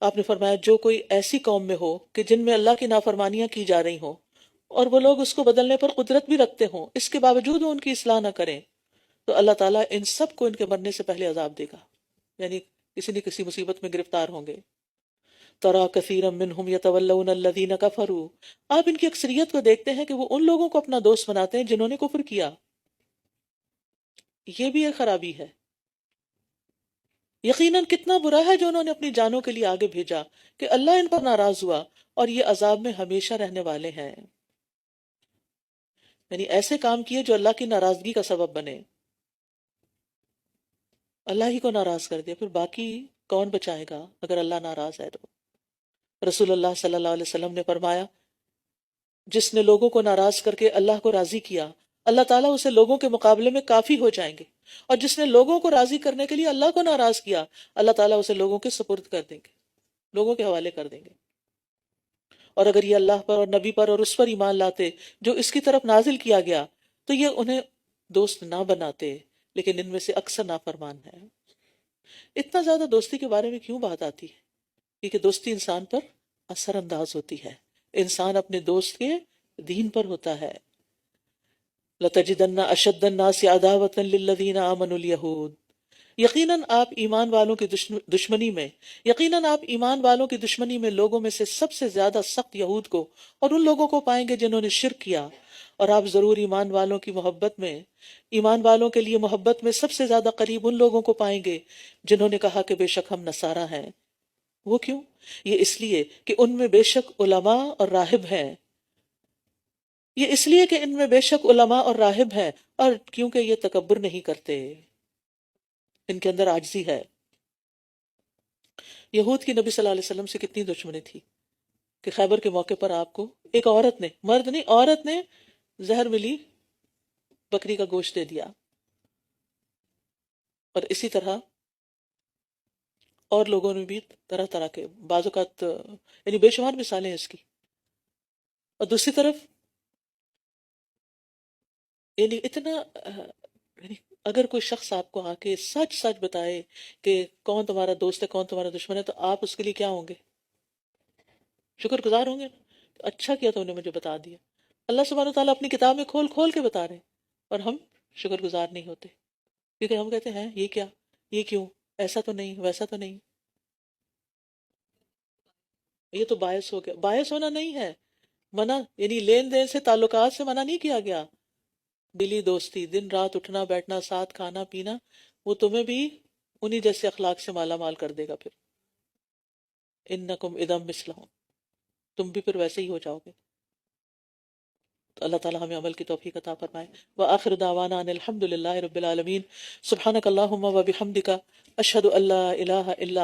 آپ نے فرمایا جو کوئی ایسی قوم میں ہو کہ جن میں اللہ کی نافرمانیاں کی جا رہی ہوں اور وہ لوگ اس کو بدلنے پر قدرت بھی رکھتے ہوں، اس کے باوجود وہ ان کی اصلاح نہ کریں، تو اللہ تعالیٰ ان سب کو ان کے مرنے سے پہلے عذاب دے گا، یعنی کسی نہ کسی مصیبت میں گرفتار ہوں گے. ترا کثیرا منہم یتولون الذین کفروا، آپ ان کی اکثریت کو دیکھتے ہیں کہ وہ ان لوگوں کو اپنا دوست بناتے ہیں جنہوں نے کفر کیا. یہ بھی ایک خرابی ہے. یقیناً کتنا برا ہے جو انہوں نے اپنی جانوں کے لیے آگے بھیجا کہ اللہ ان پر ناراض ہوا اور یہ عذاب میں ہمیشہ رہنے والے ہیں. یعنی ایسے کام کیے جو اللہ کی ناراضگی کا سبب بنے، اللہ ہی کو ناراض کر دیا، پھر باقی کون بچائے گا اگر اللہ ناراض ہے تو. رسول اللہ صلی اللہ علیہ وسلم نے فرمایا جس نے لوگوں کو ناراض کر کے اللہ کو راضی کیا، اللہ تعالیٰ اسے لوگوں کے مقابلے میں کافی ہو جائیں گے، اور جس نے لوگوں کو راضی کرنے کے لیے اللہ کو ناراض کیا، اللہ تعالیٰ اسے لوگوں کے سپرد کر دیں گے، لوگوں کے حوالے کر دیں گے. اور اگر یہ اللہ پر اور نبی پر اور اس پر ایمان لاتے جو اس کی طرف نازل کیا گیا تو یہ انہیں دوست نہ بناتے، لیکن ان میں سے اکثر نافرمان ہیں. اتنا زیادہ دوستی کے بارے میں کیوں بات آتی ہے؟ کیونکہ دوستی انسان پر اثر انداز ہوتی ہے، انسان اپنے دوست کے دین پر ہوتا ہے. لَتَجِدَنَّ أَشَدَّ النَّاسِ عَدَاوَةً لِلَّذِينَ آمَنُوا الْيَهُودَ، یقیناً آپ ایمان والوں کی دشمنی میں لوگوں میں سے سب سے زیادہ سخت یہود کو اور ان لوگوں کو پائیں گے جنہوں نے شرک کیا، اور آپ ضرور ایمان والوں کے لیے محبت میں سب سے زیادہ قریب ان لوگوں کو پائیں گے جنہوں نے کہا کہ بے شک ہم نصارہ ہیں. وہ کیوں؟ یہ اس لیے کہ ان میں بے شک علماء اور راہب ہیں، اور کیونکہ یہ تکبر نہیں کرتے، ان کے اندر عاجزی ہے. یہود کی نبی صلی اللہ علیہ وسلم سے کتنی دشمنی تھی کہ خیبر کے موقع پر آپ کو ایک عورت نے، مرد نہیں عورت نے، زہر ملی بکری کا گوشت دے دیا. اور اسی طرح اور لوگوں نے بھی طرح طرح کے بعض اوقات یعنی بے شمار مثالیں ہیں اس کی. اور دوسری طرف یعنی اتنا یعنی اگر کوئی شخص آپ کو آ کے سچ بتائے کہ کون تمہارا دوست ہے کون تمہارا دشمن ہے تو آپ اس کے لیے کیا ہوں گے؟ شکر گزار ہوں گے. اچھا کیا تو انہیں مجھے بتا دیا. اللہ سبحانہ وتعالیٰ اپنی کتاب میں کھول کے بتا رہے ہیں اور ہم شکر گزار نہیں ہوتے، کیونکہ ہم کہتے ہیں یہ کیا، یہ کیوں، ایسا تو نہیں، ویسا تو نہیں. یہ تو باعث ہو گیا. باعث ہونا نہیں ہے، منع یعنی لین دین سے تعلقات سے منع نہیں کیا گیا. دلی دوستی، دن رات اٹھنا بیٹھنا، ساتھ کھانا پینا، وہ تمہیں بھی انہی جیسے اخلاق سے مالا مال کر دے گا. پھر انکم اذا مثلہم، تم بھی پھر ویسے ہی ہو جاؤ گے. تو اللہ تعالی ہمیں عمل کی توفیق عطا فرمائے. وآخر دعوانا ان الحمد للہ رب العالمین. سبحانک اللہم وبحمدک، اشہد ان لا الہ الا